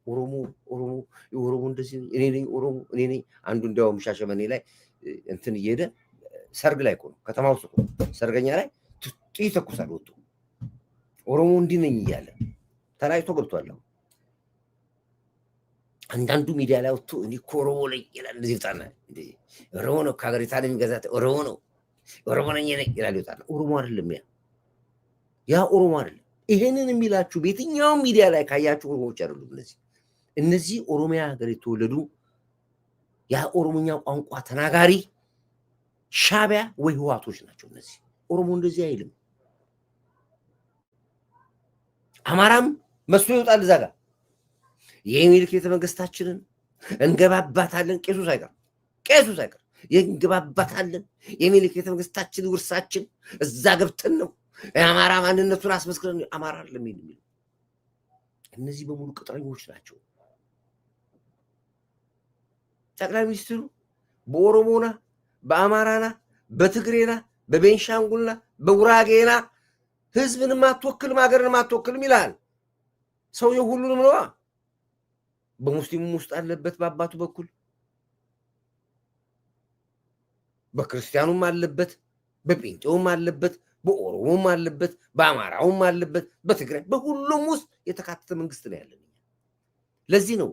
ኦሮሞ እንደዚህ እኔ ነኝ ኦሮሞ እኔ ነኝ። አንዱ እንዲያውም ሻሸመኔ ላይ እንትን እየሄደ ሰርግ ላይ እኮ ነው ከተማ ውስጥ ሰርገኛ ላይ ጥይት ይተኩሳል ወጥቶ ኦሮሞ እንዲህ ነኝ እያለ ተላይቶ ገብቷል። አንዳንዱ ሚዲያ ላይ ወጥቶ እኔ ኦሮሞ ነኝ ይላል። እንደዚህ ይጣና ኦሮሞ ነው ከሀገሪቷን የሚገዛት ኦሮሞ ነው ኦሮሞ ነኝ ይላል ይወጣል። ኦሮሞ አይደለም ያ ኦሮሞ አይደለም። ይሄንን የሚላችሁ በየትኛውም ሚዲያ ላይ ካያችሁ ኦሮሞዎች አይደሉም። እነዚህ ኦሮሚያ ሀገር የተወለዱ ያ ኦሮሞኛ ቋንቋ ተናጋሪ ሻቢያ ወይ ህዋቶች ናቸው። እነዚህ ኦሮሞ እንደዚህ አይልም። አማራም መስሎ ይወጣል እዛ ጋር የሚልክ ቤተመንግስታችንን እንገባባታለን። ቄሱ ሳይቀር እንገባባታለን። የሚልክ ቤተመንግስታችን ውርሳችን እዛ ገብተን ነው የአማራ ማንነቱን አስመስክረን አማራ አይደለም የሚል። እነዚህ በሙሉ ቅጥረኞች ናቸው። ጠቅላይ ሚኒስትሩ በኦሮሞና በአማራና በትግሬና በቤንሻንጉልና በጉራጌና ህዝብንም አትወክልም ሀገርንም አትወክልም ይላል። ሰውየው ሁሉንም ነዋ። በሙስሊሙም ውስጥ አለበት፣ በአባቱ በኩል በክርስቲያኑም አለበት፣ በጴንጤውም አለበት፣ በኦሮሞም አለበት፣ በአማራውም አለበት፣ በትግራይ በሁሉም ውስጥ የተካተተ መንግስት ነው ያለን። ለዚህ ነው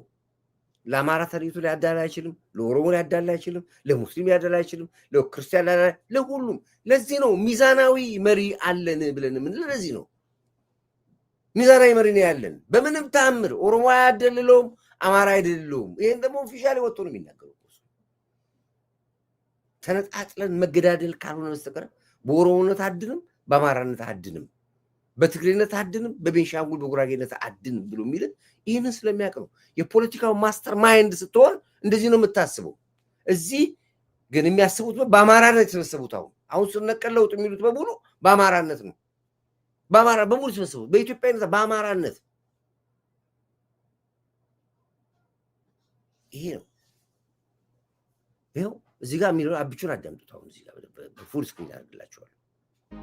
ለአማራ ተሪቱ ሊያዳላ አይችልም፣ ለኦሮሞ ሊያዳላ አይችልም፣ ለሙስሊም ሊያዳላ አይችልም፣ ለክርስቲያን ሊያዳላ ለሁሉም። ለዚህ ነው ሚዛናዊ መሪ አለን ብለን ምን ለዚህ ነው ሚዛናዊ መሪ ነው ያለን። በምንም ተአምር ኦሮሞ አያደልለውም፣ አማራ አይደልለውም። ይሄን ደግሞ ኦፊሻሊ ወጥቶ ነው የሚናገረው። ተነጣጥለን መገዳደል ካልሆነ በስተቀር በኦሮሞነት አድንም፣ በአማራነት አድንም፣ በትግሬነት አድንም፣ በቤንሻንጉል በጉራጌነት አድንም ብሎ የሚልን ይህንን ስለሚያውቅ ነው። የፖለቲካው ማስተር ማይንድ ስትሆን እንደዚህ ነው የምታስበው። እዚህ ግን የሚያስቡት በአማራነት የተሰበሰቡት አሁን ስር ነቀል ለውጥ የሚሉት በሙሉ በአማራነት ነው። በአማራ በሙሉ የተሰበሰቡት በኢትዮጵያነት በአማራነት ይሄ ነው። ይኸው እዚህ ጋር የሚለው አብቹን አዳምጡት። አሁን እዚህ ጋር በፉል ስክሪን አድርግላችኋለሁ።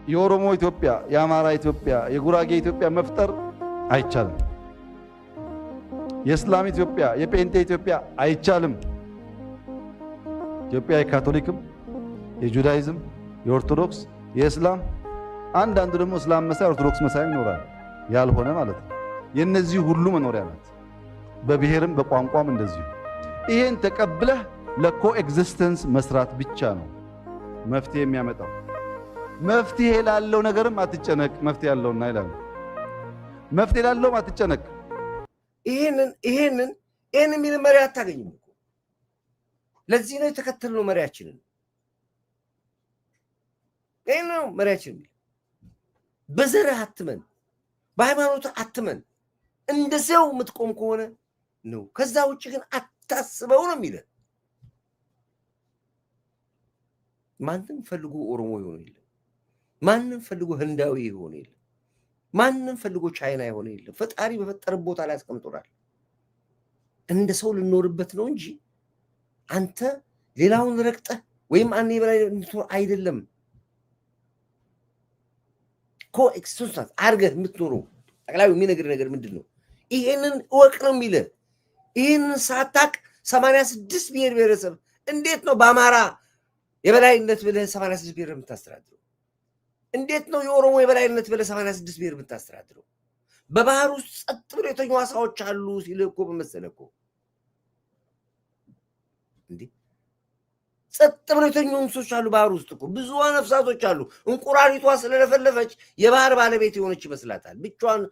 የኦሮሞ ኢትዮጵያ፣ የአማራ ኢትዮጵያ፣ የጉራጌ ኢትዮጵያ መፍጠር አይቻልም። የእስላም ኢትዮጵያ፣ የጴንጤ ኢትዮጵያ አይቻልም። ኢትዮጵያ የካቶሊክም፣ የጁዳይዝም፣ የኦርቶዶክስ፣ የእስላም አንዳንዱ ደግሞ እስላም መሳይ ኦርቶዶክስ መሳይ ይኖራል፣ ያልሆነ ማለት ነው። የነዚህ ሁሉ መኖሪያ ናት። በብሔርም በቋንቋም እንደዚሁ። ይሄን ተቀብለህ ለኮ ኤግዚስተንስ መስራት ብቻ ነው መፍትሄ የሚያመጣው። መፍትሄ ላለው ነገርም አትጨነቅ፣ መፍትሄ ያለውና ይላል። መፍትሄ ላለውም አትጨነቅ። ይሄንን የሚል መሪ አታገኝም እኮ። ለዚህ ነው የተከተልነው መሪያችንን። ይሄ ነው መሪያችን። በዘርህ አትመን፣ በሃይማኖት አትመን፣ እንደዚያው የምትቆም ከሆነ ነው። ከዛ ውጭ ግን አታስበው ነው የሚለው። ማንም ፈልጎ ኦሮሞ ይሆን የለም። ማንም ፈልጎ ህንዳዊ ይሆን የለም። ማንም ፈልጎ ቻይና ይሆን የለም። ፈጣሪ በፈጠረ ቦታ ላይ አስቀምጦናል። እንደ ሰው ልኖርበት ነው እንጂ አንተ ሌላውን ረግጠህ ወይም አንዴ በላይ እንድትኖር አይደለም። ኮኤክስቲንስ አድርገህ የምትኖረው ጠቅላዩ የሚነግር ነገር ምንድን ነው? ይሄንን እወቅ ነው የሚልህ። ይህንን ሳታቅ 86 ብሔር ብሔረሰብ እንዴት ነው በአማራ የበላይነት ብለህ 86 ብሔር የምታስተዳድረው? እንዴት ነው የኦሮሞ የበላይነት ብለህ 86 ብሔር የምታስተዳድረው? በባህር ውስጥ ጸጥ ብሎ የተኙ አሳዎች አሉ ሲልህ እኮ በመሰለህ እኮ እንዴ ጸጥ ብሎ የተኙ እንስሶች አሉ ባህር ውስጥ እኮ ብዙ ነፍሳቶች አሉ። እንቁራሪቷ ስለለፈለፈች የባህር ባለቤት የሆነች ይመስላታል። ብቻዋን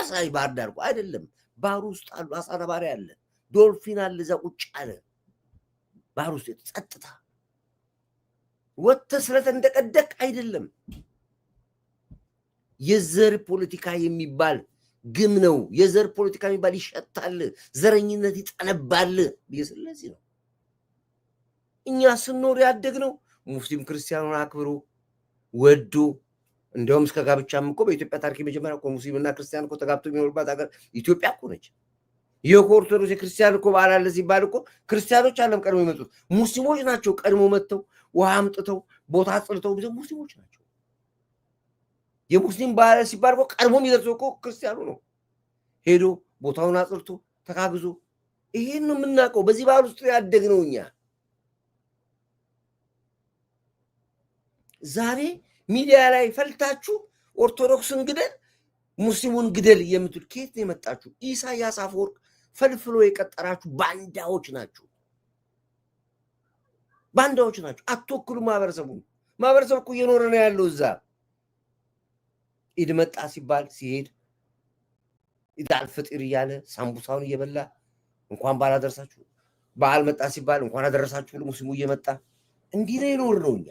ሳይ ባህር ዳር እኮ አይደለም፣ ባህር ውስጥ አሉ። አሳ ነባሪ አለ፣ ዶልፊን አለ፣ እዛ ቁጭ አለ ባህር ውስጥ ጸጥታ። ወጥተህ ስለተንደቀደቅ አይደለም። የዘር ፖለቲካ የሚባል ግም ነው። የዘር ፖለቲካ የሚባል ይሸታል፣ ዘረኝነት ይጠነባል። ስለዚህ ነው እኛ ስንኖር ያደግነው ሙስሊም ክርስቲያኑን አክብሮ ወዶ። እንደውም እስከ ጋብቻም እኮ በኢትዮጵያ ታሪክ የመጀመሪያ እኮ ሙስሊምና ክርስቲያን እኮ ተጋብቶ የሚኖርባት ሀገር ኢትዮጵያ እኮ ነች። የኦርቶዶክስ የክርስቲያን እኮ በዓል አለ ሲባል እኮ ክርስቲያኖች አለም ቀድሞ የመጡት ሙስሊሞች ናቸው። ቀድሞ መጥተው ውሃ አምጥተው ቦታ አጽልተው ሙስሊሞች ናቸው። የሙስሊም በዓል ሲባል እኮ ቀድሞ የሚደርሰው እኮ ክርስቲያኑ ነው። ሄዶ ቦታውን አጽልቶ ተካግዞ። ይሄን ነው የምናውቀው። በዚህ በዓል ውስጥ ያደግነው እኛ። ዛሬ ሚዲያ ላይ ፈልታችሁ ኦርቶዶክስን ግደል ሙስሊሙን ግደል የምትሉ ከየት ነው የመጣችሁ? ኢሳያስ አፈወርቅ ፈልፍሎ የቀጠራችሁ ባንዳዎች ናችሁ። ባንዳዎች ናችሁ። አትወክሉ ማህበረሰቡን። ማህበረሰቡ እኮ እየኖረ ነው ያለው እዛ። ኢድ መጣ ሲባል ሲሄድ ኢድ አልፈጥር እያለ ሳምቡሳውን እየበላ እንኳን ባላደረሳችሁ፣ በዓል መጣ ሲባል እንኳን አደረሳችሁ ሙስሊሙ እየመጣ እንዲህ ነው የኖር ነው እኛ።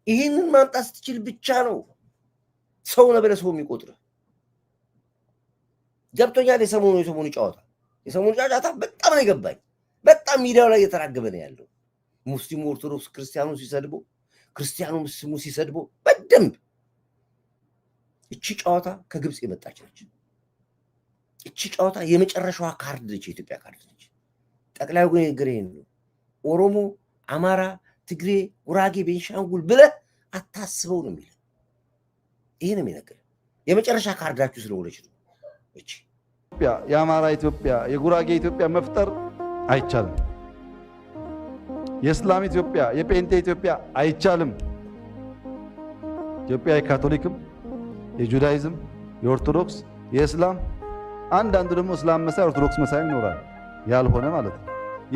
ይህንን ማምጣት ስትችል ብቻ ነው ሰው ነው ብለህ ሰው የሚቆጥርህ። ገብቶኛል። የሰሞኑ ጫወታ በጣም ነው የገባኝ። በጣም ሚዲያው ላይ እየተራገበ ነው ያለው። ሙስሊሙ ኦርቶዶክስ ክርስቲያኑ ሲሰድቦ፣ ክርስቲያኑ ሙስሊሙ ሲሰድቦ በደንብ። እቺ ጨዋታ ከግብፅ የመጣች ነች። እቺ ጨዋታ የመጨረሻዋ ካርድ ነች፣ የኢትዮጵያ ካርድ ነች። ጠቅላዩ ግን የነገረ ይሄን ነው። ኦሮሞ፣ አማራ፣ ትግሬ፣ ጉራጌ፣ ቤንሻንጉል ብለህ አታስበው ነው የሚለው። ይሄ ነው የሚነገር። የመጨረሻ ካርዳችሁ ስለሆነች ነው። እቺ ኢትዮጵያ፣ የአማራ ኢትዮጵያ፣ የጉራጌ ኢትዮጵያ መፍጠር አይቻልም። የእስላም ኢትዮጵያ፣ የጴንጤ ኢትዮጵያ አይቻልም። ኢትዮጵያ የካቶሊክም፣ የጁዳይዝም፣ የኦርቶዶክስ፣ የእስላም አንዳንዱ ደግሞ እስላም መሳይ ኦርቶዶክስ መሳይ ይኖራል፣ ያልሆነ ማለት ነው።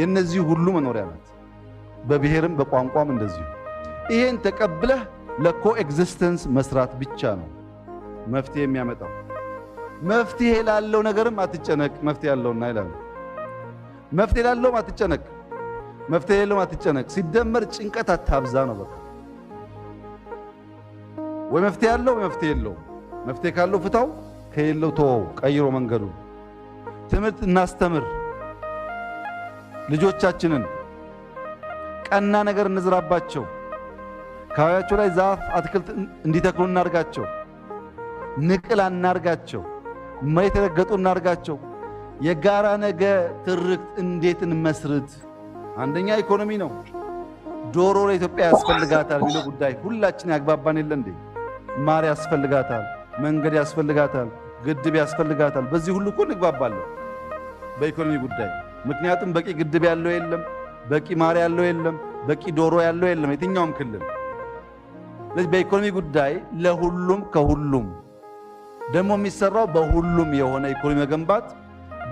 የነዚህ ሁሉ መኖሪያ ናት። በብሔርም በቋንቋም እንደዚሁ። ይሄን ተቀብለህ ለኮ ኤግዚስተንስ መስራት ብቻ ነው መፍትሄ የሚያመጣው። መፍትሄ ላለው ነገርም አትጨነቅ፣ መፍትሄ ያለውና ይላል። መፍትሄ ላለውም አትጨነቅ፣ መፍትሄ የለውም አትጨነቅ። ሲደመር ጭንቀት አታብዛ ነው በቃ። ወይ መፍትሄ ያለው ወይ መፍትሄ የለውም። መፍትሄ ካለው ፍታው፣ ከሌለው ተወው፣ ቀይሮ መንገዱ። ትምህርት እናስተምር፣ ልጆቻችንን ቀና ነገር እንዝራባቸው። አካባቢያቸው ላይ ዛፍ አትክልት እንዲተክሉ እናርጋቸው። ንቅል እናርጋቸው። መሬት የረገጡ እናርጋቸው። የጋራ ነገ ትርክት እንዴት እንመስርት? አንደኛ ኢኮኖሚ ነው። ዶሮ ለኢትዮጵያ ያስፈልጋታል የሚለው ጉዳይ ሁላችን ያግባባን የለ እንዴ? ማር ያስፈልጋታል፣ መንገድ ያስፈልጋታል፣ ግድብ ያስፈልጋታል። በዚህ ሁሉ እኮ እንግባባለን በኢኮኖሚ ጉዳይ። ምክንያቱም በቂ ግድብ ያለው የለም፣ በቂ ማር ያለው የለም፣ በቂ ዶሮ ያለው የለም የትኛውም ክልል። ስለዚህ በኢኮኖሚ ጉዳይ ለሁሉም ከሁሉም ደግሞ የሚሰራው በሁሉም የሆነ ኢኮኖሚ መገንባት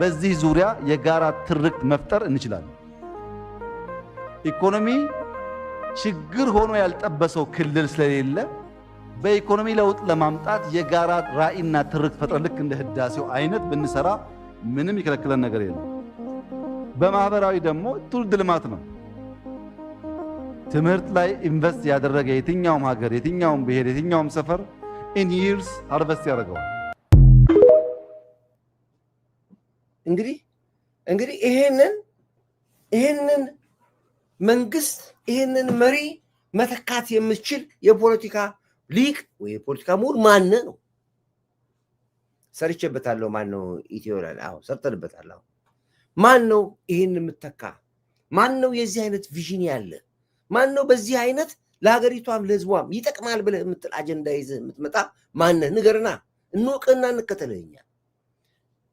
በዚህ ዙሪያ የጋራ ትርክት መፍጠር እንችላለን። ኢኮኖሚ ችግር ሆኖ ያልጠበሰው ክልል ስለሌለ በኢኮኖሚ ለውጥ ለማምጣት የጋራ ራዕይና ትርክት ፈጥረን ልክ እንደ ህዳሴው አይነት ብንሰራ ምንም ይከለክለን ነገር የለም። በማህበራዊ ደግሞ ትውልድ ልማት ነው። ትምህርት ላይ ኢንቨስት ያደረገ የትኛውም ሀገር፣ የትኛውም ብሔር፣ የትኛውም ሰፈር ኢን ይርስ ሃርቨስት ያደርገዋል። እንግዲህ ይሄንን መንግስት ይሄንን መሪ መተካት የምትችል የፖለቲካ ሊቅ ወይ የፖለቲካ ምሁር ማን ነው? ሰርቼበታለሁ። ማን ነው? ኢትዮላል። አዎ ሰርተንበታለሁ። ማን ነው ይሄን የምትተካ? ማን ነው የዚህ አይነት ቪዥን ያለ? ማን ነው በዚህ አይነት ለሀገሪቷም ለህዝቧም ይጠቅማል ብለህ የምትል አጀንዳ ይዘህ የምትመጣ ማን ነህ? ንገርና እንወቅና እንከተለኛ።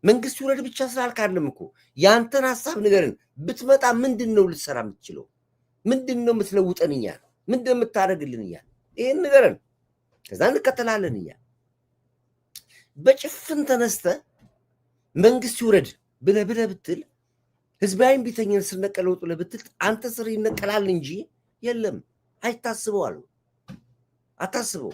መንግስት ይውረድ ብቻ ስላልካለም እኮ ያንተን ሐሳብ ንገርን። ብትመጣ ምንድነው ልትሰራ የምትችለው? ምንድነው የምትለውጠንኛ? ምንድነው የምታደርግልንኛ? ይሄን ንገረን፣ ከዛ እንከተላለንኛ። በጭፍን ተነስተ መንግስት ይውረድ ብለህ ብትል ህዝባዊን ቢተኝን ስር ነቀል ለውጥ ብለህ ብትል አንተ ስር ይነቀላል እንጂ የለም። አይታስበው አሉ። አታስበው።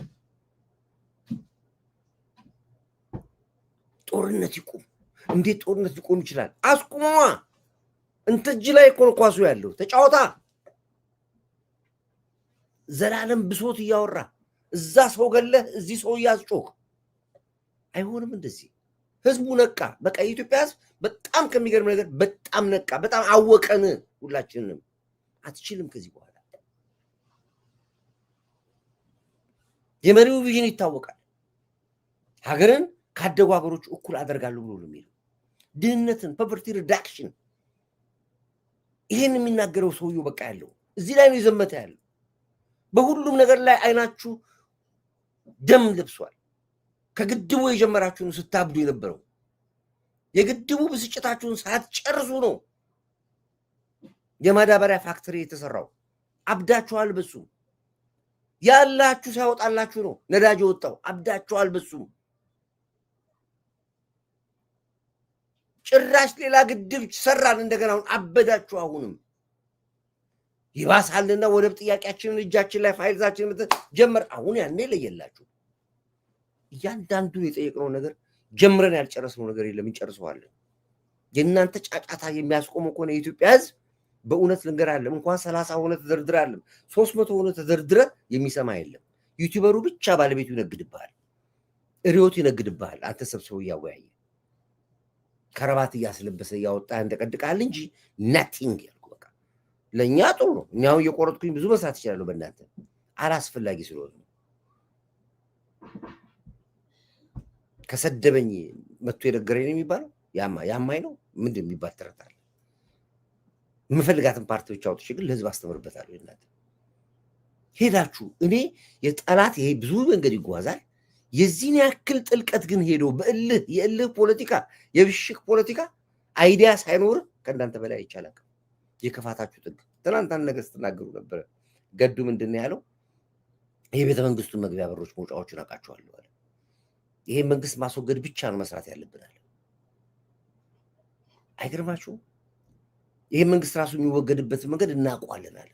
ጦርነት ይቁም። እንዴት ጦርነት ሊቆም ይችላል? አስቁመዋ። እንተ እጅ ላይ እኮ ነው ኳሱ ያለው። ተጫወታ። ዘላለም ብሶት እያወራ እዛ ሰው ገለህ እዚህ ሰው እያስጮህ አይሆንም። እንደዚህ ህዝቡ ነቃ። በቃ የኢትዮጵያ ህዝብ በጣም ከሚገርም ነገር በጣም ነቃ። በጣም አወቀን። ሁላችንም አትችልም ከዚህ በኋላ። የመሪው ቪዥን ይታወቃል። ሀገርን ካደጉ ሀገሮች እኩል አደርጋለሁ ብሎ ነው የሚለው። ድህነትን፣ ፖቨርቲ ሪዳክሽን፣ ይሄን የሚናገረው ሰውየው በቃ ያለው እዚህ ላይ ነው የዘመተ ያለው። በሁሉም ነገር ላይ አይናችሁ ደም ለብሷል። ከግድቡ የጀመራችሁ ነው ስታብዱ የነበረው። የግድቡ ብስጭታችሁን ሳትጨርሱ ነው የማዳበሪያ ፋክተሪ የተሰራው። አብዳችኋል። በሱ ያላችሁ ሳይወጣላችሁ ነው ነዳጅ ወጣው። አብዳችኋል። በሱ ጭራሽ ሌላ ግድብ ሰራን እንደገና። አሁን አበዳችሁ። አሁንም ይባሳልና ወደብ ጥያቄያችንን እጃችን ላይ ፋይልዛችን ጀመር። አሁን ያኔ ለየላችሁ። እያንዳንዱን የጠየቅነው ነገር ጀምረን ያልጨረስነው ነገር የለም፣ እንጨርሰዋለን። የእናንተ ጫጫታ የሚያስቆመው ከሆነ የኢትዮጵያ ህዝብ በእውነት ልንገራለን፣ እንኳን 30 ሆነ ተደርድረ አለም 300 ሆነ ተደርድረ የሚሰማ የለም። ዩቲዩበሩ ብቻ ባለቤቱ ይነግድብሃል፣ ሪዮት ይነግድብሃል። አንተ ሰብስበው እያወያየ ከረባት እያስለበሰ እያወጣ እንደቀድቃል እንጂ ናቲንግ ያልኩ በቃ ለእኛ ጥሩ ነው። እኛው እየቆረጥኩኝ ብዙ መስራት ይችላለሁ። በእናንተ አላስፈላጊ ስለሆነ ከሰደበኝ መጥቶ የነገረኝ ነው የሚባለው። ያማኝ ነው ምንድን የሚባል ተረት አለ። የምፈልጋትን ፓርቲዎች አውጥቼ ግን ለህዝብ አስተምርበታለሁ። እናንተ ሄዳችሁ እኔ የጠላት ይሄ ብዙ መንገድ ይጓዛል። የዚህን ያክል ጥልቀት ግን ሄዶ የእልህ ፖለቲካ፣ የብሽቅ ፖለቲካ አይዲያ ሳይኖር ከእናንተ በላይ አይቻላል። የከፋታችሁ ጥግ። ትናንት አንድ ነገር ስትናገሩ ነበረ። ገዱ ምንድን ነው ያለው? ይሄ ቤተ መንግስቱን መግቢያ በሮች መውጫዎችን አውቃቸዋለሁ አለ። ይሄ መንግስት ማስወገድ ብቻ ነው መስራት ያለብናል። አይገርማችሁም? ይሄ መንግስት ራሱ የሚወገድበት መንገድ እናውቀዋለን አለ።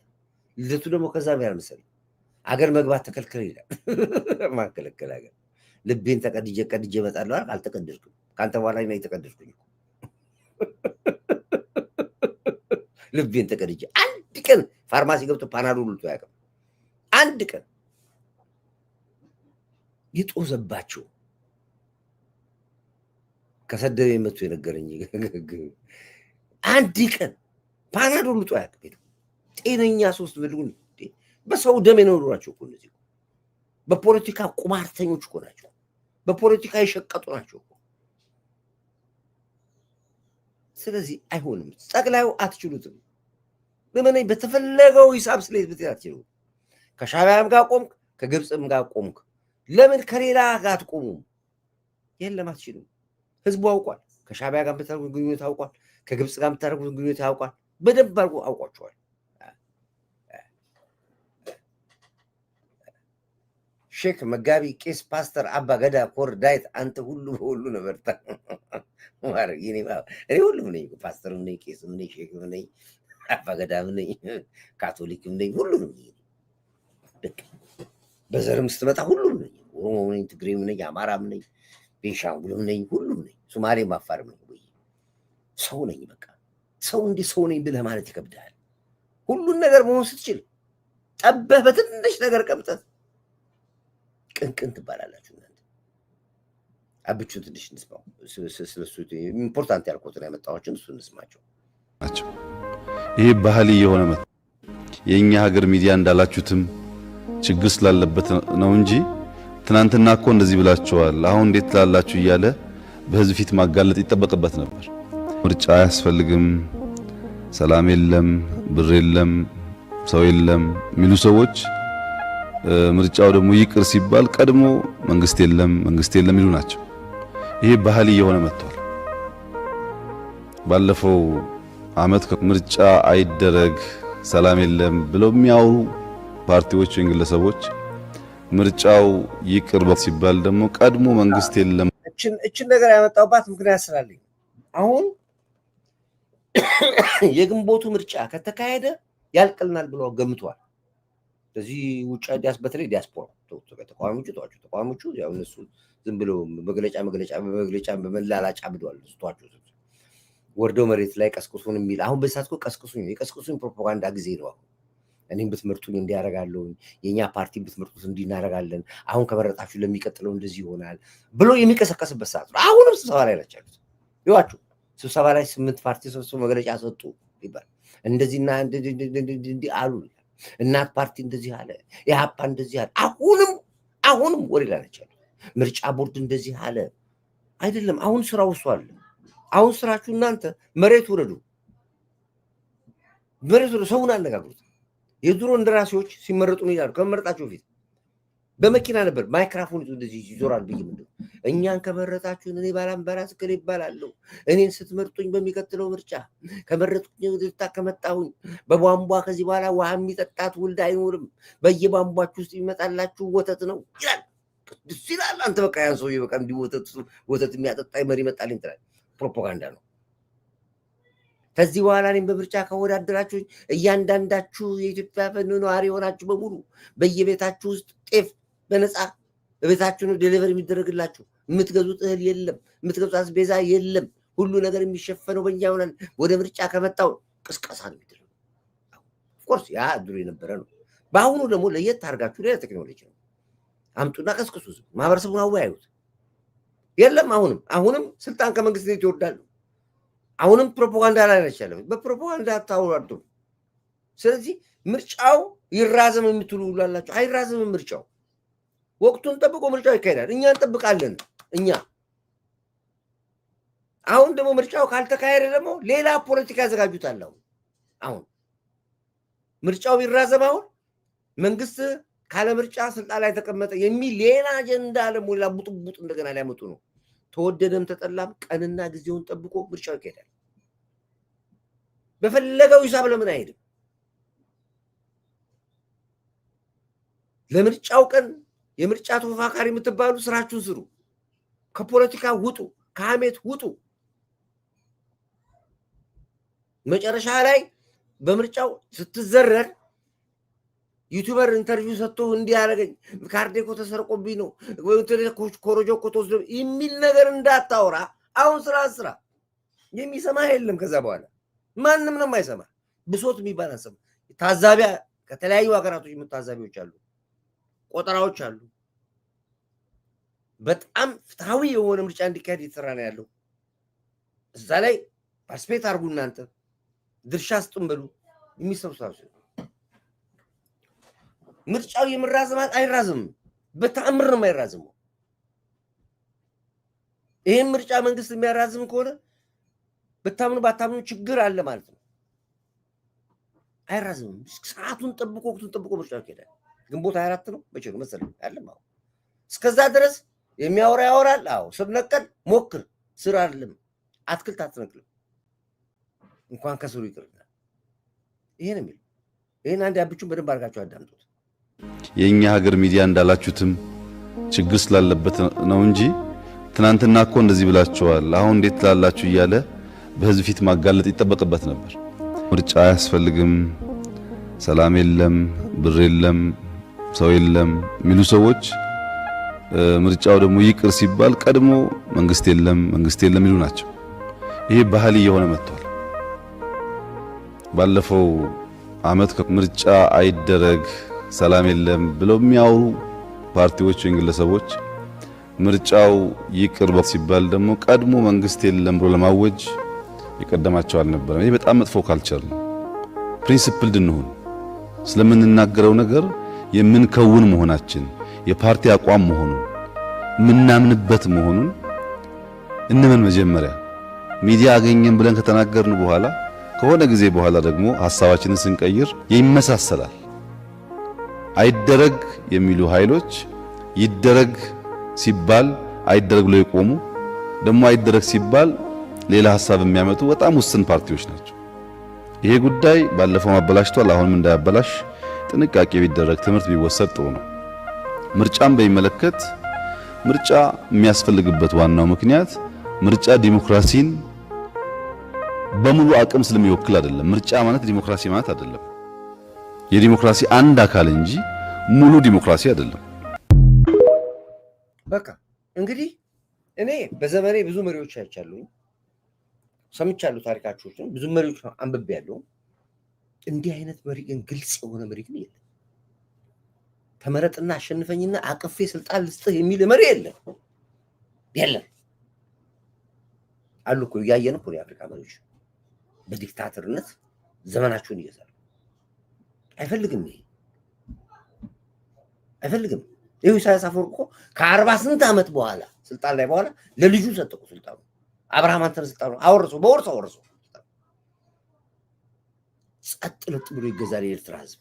ልደቱ ደግሞ ከዛ ነው መሰለኝ አገር መግባት ተከልክለ ይላል። ማከለከል አገር ልቤን ቀድጄ እመጣለሁ አልክ። አልተቀደድኩም። ካንተ በኋላ ነው የተቀደድኩኝ። ልቤን ተቀድጄ አንድ ቀን ፋርማሲ ገብቶ ፓናዶል ልቶ ያውቅም። አንድ ቀን ይጦዘባቸው ከሰደበ መጥቶ የነገረኝ አንድ ቀን ፓናዶል ልቶ ያውቅም። ጤነኛ ሶስት ብልጉን በሰው ደም የኖሯቸው እኮ እነዚህ በፖለቲካ ቁማርተኞች እኮ ናቸው። በፖለቲካ የሸቀጡ ናቸው እኮ። ስለዚህ አይሆንም። ጠቅላዩ አትችሉትም። በመነኝ በተፈለገው ሂሳብ ስሌት ብትይ አትችሉም። ከሻዕቢያም ጋር ቆምክ፣ ከግብፅም ጋር ቆምክ። ለምን ከሌላ ጋር አትቆሙም? የለም አትችሉም። ህዝቡ አውቋል። ከሻዕቢያ ጋር የምታደርጉት ግንኙነት አውቋል። ከግብፅ ጋር የምታደርጉት ግንኙነት ያውቋል። በደንብ አድርጎ አውቋቸዋል። ሼክ መጋቢ ቄስ ፓስተር አባ ገዳ ኮር ዳይት አንተ ሁሉ ነበርታ ማር ይኔ እኔ ሁሉም ነኝ ፓስተርም ነኝ ቄስም ነኝ ሼክም ነኝ አባ ገዳም ነኝ ካቶሊክም ነኝ ሁሉም ነኝ በዘርም ስትመጣ ሁሉም ነኝ ኦሮሞ ነኝ ትግሬም ነኝ አማራም ነኝ ቤንሻንጉልም ነኝ ሁሉም ነኝ ሶማሌም አፋርም ነኝ ወይ ሰው ነኝ በቃ ሰው እንዲህ ሰው ነኝ ብለህ ማለት ይከብዳል ሁሉን ነገር መሆን ስትችል ጠበህ በትንሽ ነገር ቀምጠህ ቅንቅን ትባላላችሁ እናንተ አብቹ ትንሽ እንስማው ስለሱ ኢምፖርታንት ያልኩትን ያመጣኋቸው እሱ እንስማቸው ናቸው ይሄ ባህል የሆነ መት የኛ ሀገር ሚዲያ እንዳላችሁትም ችግር ስላለበት ነው እንጂ ትናንትና እኮ እንደዚህ ብላችኋል አሁን እንዴት ትላላችሁ እያለ በህዝብ ፊት ማጋለጥ ይጠበቅበት ነበር ምርጫ አያስፈልግም ሰላም የለም ብር የለም ሰው የለም ሚሉ ሰዎች ምርጫው ደግሞ ይቅር ሲባል ቀድሞ መንግስት የለም ይሉ ናቸው ይሄ ባህል የሆነ መጥቷል ባለፈው አመት ምርጫ አይደረግ ሰላም የለም ብለው የሚያወሩ ፓርቲዎች ወይ ግለሰቦች ምርጫው ይቅር ሲባል ደግሞ ቀድሞ መንግስት የለም እችን ነገር ያመጣውባት ምክንያት ስላለኝ አሁን የግንቦቱ ምርጫ ከተካሄደ ያልቅልናል ብለው ገምቷል ስለዚህ ውጭ በተለይ ዲያስፖራ ተቋሞቹ ያው እነሱ ዝም ብለው መግለጫ በመላላጫ ብለዋል ስቷቸው ወርደው መሬት ላይ ቀስቅሱን የሚል አሁን በሳትኮ የቀስቅሱኝ ፕሮፓጋንዳ ጊዜ ነው እኔም ብትመርጡኝ እንዲያረጋለሁ የኛ ፓርቲ ብትመርጡት እንዲናረጋለን አሁን ከመረጣችሁ ለሚቀጥለው እንደዚህ ይሆናል ብሎ የሚቀሰቀስበት ሰዓት ነው አሁንም ስብሰባ ላይ ናቸው ይዋችሁ ስብሰባ ላይ 8 ፓርቲ ሰብስቦ መግለጫ ሰጡ ይባል እንደዚህና እንዲ አሉ እናት ፓርቲ እንደዚህ አለ ኢህአፓ እንደዚህ አለ አሁንም ወሬ ላይ ናቸው ምርጫ ቦርድ እንደዚህ አለ አይደለም አሁን ስራው እሱ አለ አሁን ስራችሁ እናንተ መሬት ወረዱ ሰውን አነጋግሩት የድሮ እንደራሴዎች ሲመረጡ ነው ይላሉ ከመረጣቸው ፊት በመኪና ነበር ማይክሮፎን እንደዚህ ይዞራል ብዬ ምንድነው እኛን ከመረጣችሁን እኔ ባላምባራስ ከሌ ይባላል እኔን ስትመርጡኝ በሚቀጥለው ምርጫ ከመረጡኝ ወደታ ከመጣሁኝ በቧንቧ ከዚህ በኋላ ውሃ የሚጠጣት ውልድ አይኖርም በየቧንቧችሁ ውስጥ ይመጣላችሁ ወተት ነው ይላል ቅዱስ ይላል አንተ በቃ ያን ሰውዬ በቃ እንዲህ ወተት የሚያጠጣ መሪ መጣልኝ ትላለህ ፕሮፓጋንዳ ነው ከዚህ በኋላ እኔም በምርጫ ከወዳደራችሁኝ እያንዳንዳችሁ የኢትዮጵያ ነዋሪ ሆናችሁ በሙሉ በየቤታችሁ ውስጥ ጤፍ በነፃ በቤታችሁ ነው ዴሊቨሪ የሚደረግላችሁ የምትገዙት እህል የለም የምትገዙት አስቤዛ የለም ሁሉ ነገር የሚሸፈነው በእኛ ይሆናል ወደ ምርጫ ከመጣው ቅስቀሳ ነው የሚደረገው ኦፍኮርስ ያ ድሮ የነበረ ነው በአሁኑ ደግሞ ለየት አድርጋችሁ ሌላ ቴክኖሎጂ ነው አምጡና ቀስቅሱ ማህበረሰቡን አወያዩት የለም አሁንም ስልጣን ከመንግስት ቤት ይወርዳሉ አሁንም ፕሮፓጋንዳ ላይ ነቻለ በፕሮፓጋንዳ ታውራዱ ስለዚህ ምርጫው ይራዘም የምትሉ ሁላላችሁ አይራዘም ምርጫው ወቅቱን ጠብቆ ምርጫው ይካሄዳል እኛ እንጠብቃለን እኛ አሁን ደግሞ ምርጫው ካልተካሄደ ደግሞ ሌላ ፖለቲካ ያዘጋጁታል አሁን ምርጫው ይራዘም አሁን መንግስት ካለ ምርጫ ስልጣን ላይ ተቀመጠ የሚል ሌላ አጀንዳ ለሞላ ቡጥቡጥ እንደገና ሊያመጡ ነው ተወደደም ተጠላም ቀንና ጊዜውን ጠብቆ ምርጫው ይካሄዳል በፈለገው ሂሳብ ለምን አይሄድም ለምርጫው ቀን የምርጫ ተፎካካሪ የምትባሉ ስራችሁን ስሩ ከፖለቲካ ውጡ ከሐሜት ውጡ መጨረሻ ላይ በምርጫው ስትዘረር ዩቲዩበር ኢንተርቪው ሰጥቶ እንዲያረጋኝ ካርዴኮ ተሰርቆብኝ ነው ኮሮጆኮ ተወስዶ የሚል ነገር እንዳታወራ አሁን ስራ የሚሰማ የለም ከዛ በኋላ ማንም ነው የማይሰማ ብሶት የሚባል አሰብ ታዛቢያ ከተለያዩ ሀገራቶች የምታዛቢዎች አሉ ቆጠራዎች አሉ በጣም ፍትሃዊ የሆነ ምርጫ እንዲካሄድ እየተሰራ ነው ያለው እዛ ላይ ፓርቲሲፔት አድርጉ እናንተ ድርሻ ስጡን በሉ የሚሰብሰቡ ምርጫው የምራዘማት አይራዘምም በተአምር ነው የማይራዘመው ይሄን ምርጫ መንግስት የሚያራዝም ከሆነ ባታምኑ ችግር አለ ማለት ነው አይራዘምም ሰዓቱን ጠብቆ ወቅቱን ጠብቆ ምርጫው ይካሄዳል ግንቦት 24 ነው መቼ ነው መሰለኝ አይደለም እስከዛ ድረስ የሚያወራ ያወራል ስር ነቀል ሞክር ስር አይደለም አትክልት አትነቅልም እንኳን ከስሩ ይቅርና ይሄን አንድ ያብቹን በደንብ አድርጋችሁ አዳምጡት የኛ ሀገር ሚዲያ እንዳላችሁትም ችግር ስላለበት ነው እንጂ ትናንትና እኮ እንደዚህ ብላችኋል አሁን እንዴት ትላላችሁ እያለ በህዝብ ፊት ማጋለጥ ይጠበቅበት ነበር። ምርጫ አያስፈልግም፣ ሰላም የለም፣ ብር የለም፣ ሰው የለም የሚሉ ሰዎች ምርጫው ደግሞ ይቅር ሲባል ቀድሞ መንግስት የለም ይሉ ናቸው። ይሄ ባህል እየሆነ መጥቷል። ባለፈው አመት ምርጫ አይደረግ ሰላም የለም ብለው የሚያወሩ ፓርቲዎች ወይም ግለሰቦች ምርጫው ይቅር ሲባል ደግሞ ቀድሞ መንግስት የለም ብሎ ለማወጅ ይቀደማቸው አልነበረም። ይሄ በጣም መጥፎ ካልቸር ነው። ፕሪንሲፕልድ እንሁን። ስለምንናገረው ነገር የምንከውን መሆናችን የፓርቲ አቋም መሆኑን ምናምንበት መሆኑን እንመን። መጀመሪያ ሚዲያ አገኘን ብለን ከተናገርን በኋላ ከሆነ ጊዜ በኋላ ደግሞ ሐሳባችንን ስንቀይር ይመሳሰላል። አይደረግ የሚሉ ኃይሎች ይደረግ ሲባል አይደረግ ብለው የቆሙ ደግሞ አይደረግ ሲባል ሌላ ሐሳብ የሚያመጡ በጣም ውስን ፓርቲዎች ናቸው። ይሄ ጉዳይ ባለፈው አበላሽቷል። አሁንም እንዳያበላሽ ጥንቃቄ ቢደረግ ትምህርት ቢወሰድ ጥሩ ነው። ምርጫን በሚመለከት ምርጫ የሚያስፈልግበት ዋናው ምክንያት ምርጫ ዲሞክራሲን በሙሉ አቅም ስለሚወክል አይደለም። ምርጫ ማለት ዲሞክራሲ ማለት አይደለም። የዲሞክራሲ አንድ አካል እንጂ ሙሉ ዲሞክራሲ አይደለም። በቃ እንግዲህ እኔ በዘመኔ ብዙ መሪዎች አይቻለሁኝ፣ ሰምቻለሁ ታሪካቸውን፣ ብዙ መሪዎች አንብቤያለሁ። እንዲህ አይነት መሪ ግን ግልጽ የሆነ መሪ ግን የለም። ተመረጥና አሸንፈኝና አቅፌ ስልጣን ልስጥህ የሚል መሪ የለም። አሉ እኮ እያየን እኮ የአፍሪካ መሪዎች በዲክታተርነት ዘመናቸውን ይገዛሉ። አይፈልግም። ይሄ ኢሳያስ አፈወርቂ እኮ ከ48 ዓመት በኋላ ስልጣን ላይ በኋላ ለልጁ ሰጠቁ ስልጣኑ። አብርሃም አንተን ስልጣኑ አወረሰው፣ በወርሶ አወረሰው። ጸጥ ለጥ ብሎ ይገዛል የኤርትራ ህዝብ።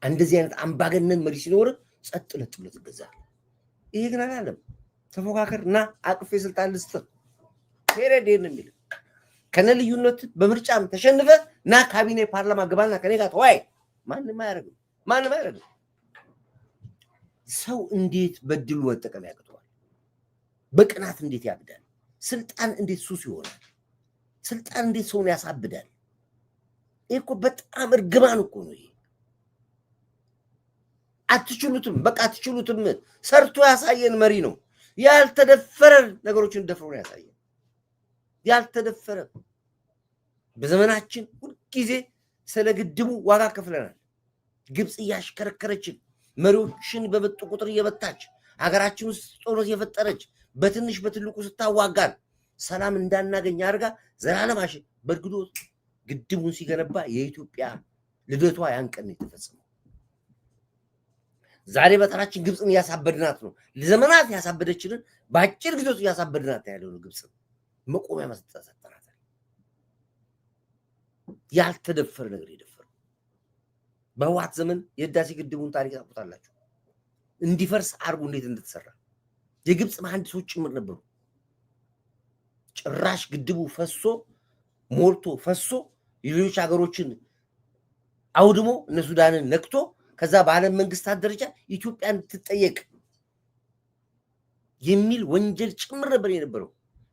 እንደዚህ አይነት አምባገነን መሪ ሲኖር ጸጥ ለጥ ብሎ ይገዛል። ይሄ ግን አላለም። ተፎካከርና አቅፌ ስልጣን ልስጥህ ሄሬድ የሚል ከነ ልዩነት በምርጫም ተሸንፈ ና ካቢኔ ፓርላማ ግባና ከኔ ጋር ተወያይ። ማንም አያደርግም። ሰው እንዴት በድሉ መጠቀም ያቅተዋል? በቅናት እንዴት ያብዳል? ስልጣን እንዴት ሱስ ይሆናል? ስልጣን እንዴት ሰውን ያሳብዳል? ይሄ እኮ በጣም እርግማን እኮ ነው። ይሄ አትችሉትም። ሰርቶ ያሳየን መሪ ነው። ያልተደፈረ ነገሮችን ደፍሮ ነው ያሳየን። ያልተደፈረ በዘመናችን ሁልጊዜ ስለ ግድቡ ዋጋ ከፍለናል። ግብጽ እያሽከረከረችን መሪዎችን በመጡ ቁጥር እየበታች ሀገራችን ውስጥ ጦርነት የፈጠረች በትንሽ በትልቁ ስታዋጋን ሰላም እንዳናገኝ አድርጋ ዘላለማሽ በርግዶ ግድቡን ሲገነባ የኢትዮጵያ ልደቷ ያን ቀን የተፈጸመው። ዛሬ በተራችን ግብጽን ያሳበድናት ነው። ለዘመናት ያሳበደችንን በአጭር ጊዜ ውስጥ ያሳበድናት ያለው ግብጽ መቆሚያ መስጠት ሰጠናታል። ያልተደፈረ ነገር የደፈረው በህወሓት ዘመን የህዳሴ ግድቡን ታሪክ ታውቁታላችሁ። እንዲፈርስ አርጉ እንዴት እንደተሰራ የግብጽ መሐንዲሶች ጭምር ነበሩ። ጭራሽ ግድቡ ሞልቶ ፈሶ የሌሎች ሀገሮችን አውድሞ እነ ሱዳንን ነክቶ ከዛ በዓለም መንግስታት ደረጃ ኢትዮጵያ እንድትጠየቅ የሚል ወንጀል ጭምር ነበር የነበረው።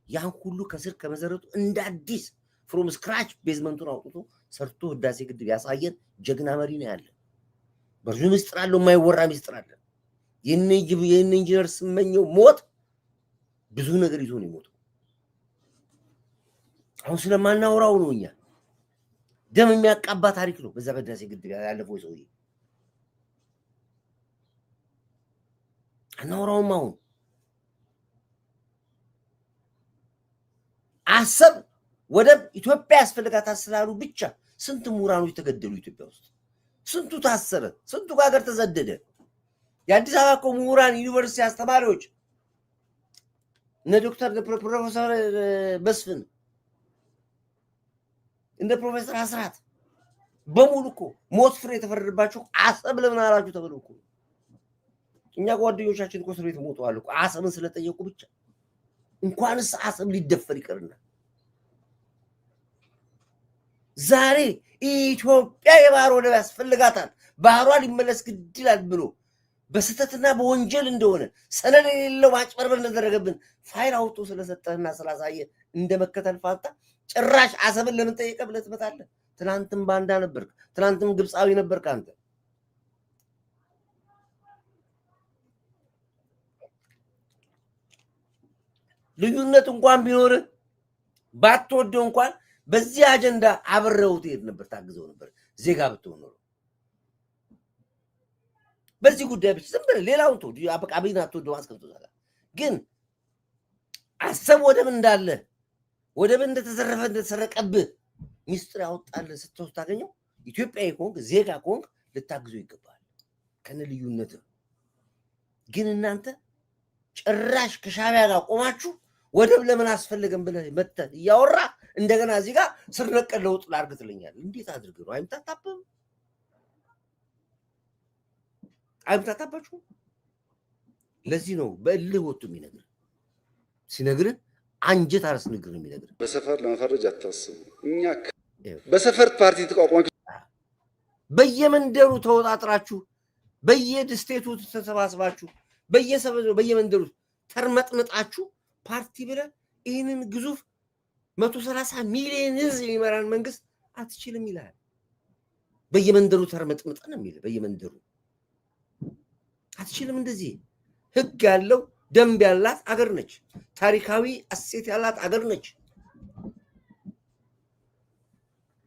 ያን ሁሉ ከስር ከመሰረቱ እንደ አዲስ ፍሮም ስክራች ቤዝመንቱን አውጥቶ ሰርቶ ህዳሴ ግድብ ያሳየን ጀግና መሪ ነው ያለ። ብዙ ምስጥር አለው፣ የማይወራ ምስጥር አለ። የነ ኢንጂነር ስመኘው ሞት ብዙ ነገር ይዞ ነው የሞተው። አሁን ስለማናወራው ነው። እኛ ደም የሚያቃባ ታሪክ ነው በዛ በህዳሴ ግድብ ያለፈው ሰውዬ አናወራውም። አሁን አሰብ ወደብ ኢትዮጵያ ያስፈልጋታል ስላሉ ብቻ ስንት ምሁራኖች ተገደሉ ኢትዮጵያ ውስጥ። ስንቱ ታሰረ፣ ስንቱ ከሀገር ተሰደደ። የአዲስ አበባ እኮ ምሁራን ዩኒቨርሲቲ አስተማሪዎች እነ ዶክተር ፕሮፌሰር መስፍን እንደ ፕሮፌሰር አስራት በሙሉ እኮ ሞት ፍሬ የተፈረደባቸው አሰብ ለምን አላችሁ ተብለው እኮ እኛ ጓደኞቻችን እኮ እስር ቤት ሞተዋል እኮ አሰብን ስለጠየቁ ብቻ። እንኳንስ አሰብ ሊደፈር ይቀርና ዛሬ ኢትዮጵያ የባህር ወደብ ያስፈልጋታል፣ ባህሯ ሊመለስ ግድ ይላል ብሎ በስተትና በወንጀል እንደሆነ ሰነድ የሌለው ማጭበርበር እንደተደረገብን ፋይል አውጥቶ ስለሰጠህና ስላሳየ እንደመከተል ፋንታ ጭራሽ አሰብን ለምን ጠየቀ ብለህ ትመጣለህ? ትናንትም ባንዳ ነበርክ፣ ትናንትም ግብፃዊ ነበርክ አንተ። ልዩነት እንኳን ቢኖር ባትወደው እንኳን በዚህ አጀንዳ አብረው ትሄድ ነበር፣ ታግዘው ነበር ዜጋ ብትሆን ኖሮ። በዚህ ጉዳይ ብቻ ዝም ብለህ ሌላውን ተው፣ አበቃ አብይን አትወደው አስቀምጦታል። ግን አሰብ ወደብ እንዳለ ወደብ እንደተዘረፈ እንደተሰረቀብህ ሚስጥር ያወጣልህ ስትወስድ ታገኘው። ኢትዮጵያዊ ከሆንክ ዜጋ ከሆንክ ልታግዘው ይገባል ከነ ልዩነት። ግን እናንተ ጭራሽ ከሻዕቢያ ጋር ቆማችሁ ወደብ ለምን አስፈልገን ብለህ መተህ እያወራ እንደገና እዚህ ጋር ስር ነቀል ለውጥ ላድርግ ትለኛለህ። እንዴት አድርገህ ነው? አይምታታብህም? አይምታታባችሁ? ለዚህ ነው በእልህ ወጥቶ የሚነግርህ። ሲነግርህ አንጀት አረስ ንግር ነው የሚነግርህ። በሰፈር ለመፈረጅ አታስቡ። እኛ በሰፈር ፓርቲ ተቋቋማችሁ በየመንደሩ ተወጣጥራችሁ በየስቴቱ ተሰባስባችሁ በየመንደሩ ተርመጥመጣችሁ ፓርቲ ብለህ ይህንን ግዙፍ 130 ሚሊዮን ህዝብ የሚመራን መንግስት አትችልም ይላል። በየመንደሩ ተርመጥመጠን ነው የሚል። በየመንደሩ አትችልም። እንደዚህ ህግ ያለው ደንብ ያላት አገር ነች። ታሪካዊ እሴት ያላት አገር ነች።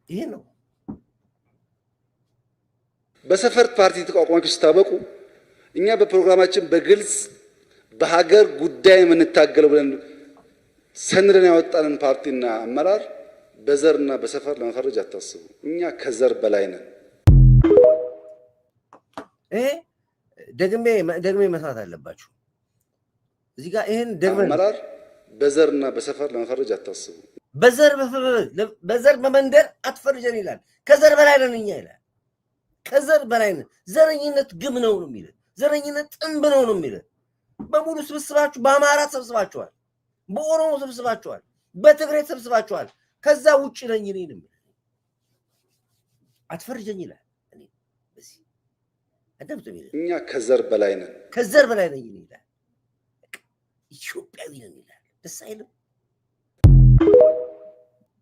ይሄ ነው። በሰፈር ፓርቲ ተቋቋማችሁ ስታበቁ እኛ በፕሮግራማችን በግልጽ በሀገር ጉዳይ የምንታገለው ብለን ሰንደን ያወጣንን ፓርቲና አመራር በዘርና በሰፈር ለመፈረጅ አታስቡ። እኛ ከዘር በላይ ነን። ደግሜ መስራት አለባችሁ እዚህ ጋር። ይሄን ደግመን አመራር በዘርና በሰፈር ለመፈረጅ አታስቡ። በዘር በመንደር አትፈርጀን ይላል። ከዘር በላይ ነን እኛ ይላል። ከዘር በላይ ነን። ዘረኝነት ግም ነው የሚል፣ ዘረኝነት ጥንብ ነው የሚል። በሙሉ ስብስባችሁ በአማራ ተሰብስባችኋል፣ በኦሮሞ ተሰብስባችኋል፣ በትግሬ ተሰብስባችኋል። ከዛ ውጭ ነኝ እኔ ነው የሚል። አትፈርጀኝ ይላል። እኔ በዚህ አዳምጡ የሚል እኛ ከዘር በላይ ነን፣ ከዘር በላይ ነኝ ይላል። ኢትዮጵያዊ ነን ይላል። ደስ አይልም?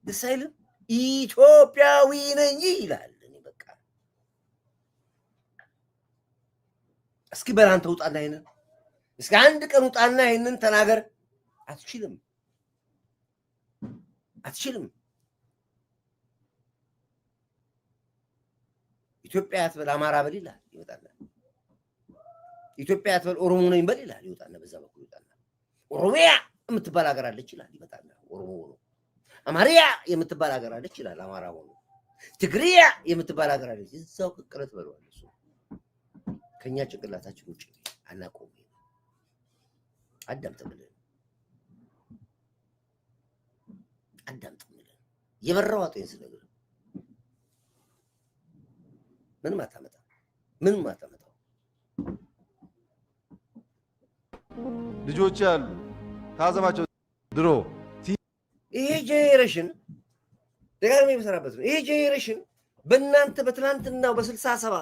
ደስ አይልም? ኢትዮጵያዊ ነኝ ይላል። እኔ በቃ እስኪ በላንተ ውጣና ይሄንን እስኪ አንድ ቀን ውጣና ይሄንን ተናገር። አትችልም፣ አትችልም። ኢትዮጵያ አትበል አማራ በል ይላል፣ ይወጣና። ኢትዮጵያ አትበል ኦሮሞ ነኝ በል ይላል፣ ይወጣና። በዛ በኩል ይወጣና ኦሮሚያ የምትባል ሀገር አለች ይላል፣ ይመጣና ኦሮሞ ሆኖ። አማርያ የምትባል ሀገር አለች ይላል፣ አማራ ሆኖ። ትግሪያ የምትባል ሀገር አለች፣ እዛው ቅቅለት በለዋል። እሱ ከኛ ጭንቅላታችን ውጭ አናቆም። አዳምጥ ብለን አዳምጥ ብለን የበራው አጥንት ነገር ምንም አታመጣም፣ ምንም አታመጣም። ልጆች ያሉ ታዘባቸው። ድሮ ይሄ ጄኔሬሽን ደጋግሜ የምሰራበት ነው። ይሄ ጄኔሬሽን በእናንተ በትናንትናው በ67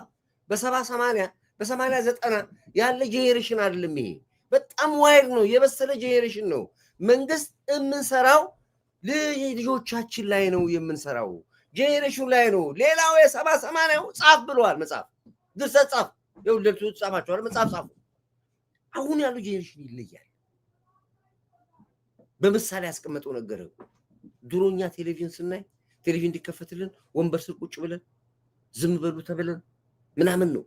በ70 በ80 90 ያለ ጄኔሬሽን አይደለም። ይሄ በጣም ዋይድ ነው፣ የበሰለ ጄኔሬሽን ነው። መንግስት የምንሰራው ልጆቻችን ላይ ነው የምንሰራው፣ ጄኔሬሽን ላይ ነው። ሌላው የ70 80 ጻፍ ብለዋል። መጽሐፍ ድርሰት ጻፍ፣ የውልደቱ ጻፋቸዋል። መጽሐፍ ጻፉ። አሁን ያለው ጄኔሬሽን ይለያል። በምሳሌ ያስቀመጠው ነገር ድሮኛ ቴሌቪዥን ስናይ ቴሌቪዥን እንዲከፈትልን ወንበር ስር ቁጭ ብለን ዝም በሉ ተብለን ምናምን ነው።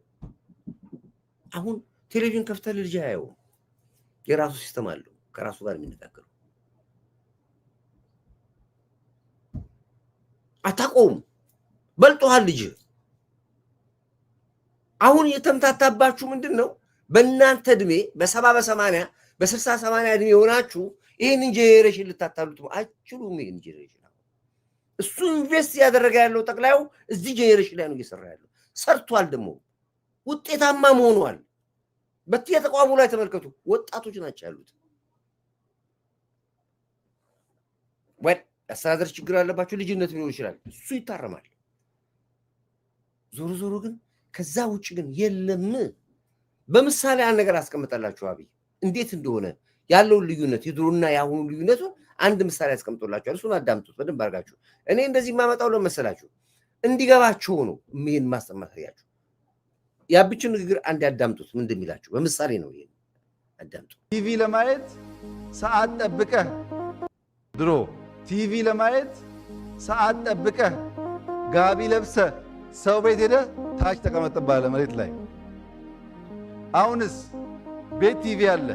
አሁን ቴሌቪዥን ከፍተህ ልጅ ያየው የራሱ ሲስተም አለው፣ ከራሱ ጋር የሚነጋገረው አታቆም። በልጦሃል ልጅ። አሁን የተምታታባችሁ ምንድን ነው? በእናንተ እድሜ በ70 በ80 በ60 80 እድሜ የሆናችሁ ይህንን ጄኔሬሽን ልታታሉት አችሉም። ይህን ጄኔሬሽን እሱ ኢንቨስት ያደረገ ያለው ጠቅላዩ እዚህ ጄኔሬሽን ላይ ነው እየሰራ ያለው። ሰርቷል፣ ደግሞ ውጤታማ መሆኗል። በየተቋሙ ላይ ተመልከቱ፣ ወጣቶች ናቸው ያሉት። ወይ አስተዳደር ችግር አለባቸው፣ ልጅነት ሊሆን ይችላል፣ እሱ ይታረማል። ዞሮ ዞሮ ግን ከዛ ውጭ ግን የለም። በምሳሌ አንድ ነገር አስቀምጣላችሁ አብይ እንዴት እንደሆነ ያለው ልዩነት የድሮና ያሁኑ ልዩነቱ አንድ ምሳሌ አስቀምጦላችሁ እሱን አዳምጡት በደንብ አድርጋችሁ እኔ እንደዚህ ማመጣው ለመሰላችሁ እንዲገባችሁ ነው ይሄን ማስተማሪያችሁ ያብችን ንግግር አንድ ያዳምጡት ምን እንደሚላችሁ በምሳሌ ነው ይሄን አዳምጡ ቲቪ ለማየት ሰዓት ጠብቀህ ድሮ ቲቪ ለማየት ሰዓት ጠብቀህ ጋቢ ለብሰ ሰው ቤት ሄደ ታች ተቀመጥባለ መሬት ላይ አሁንስ ቤት ቲቪ አለ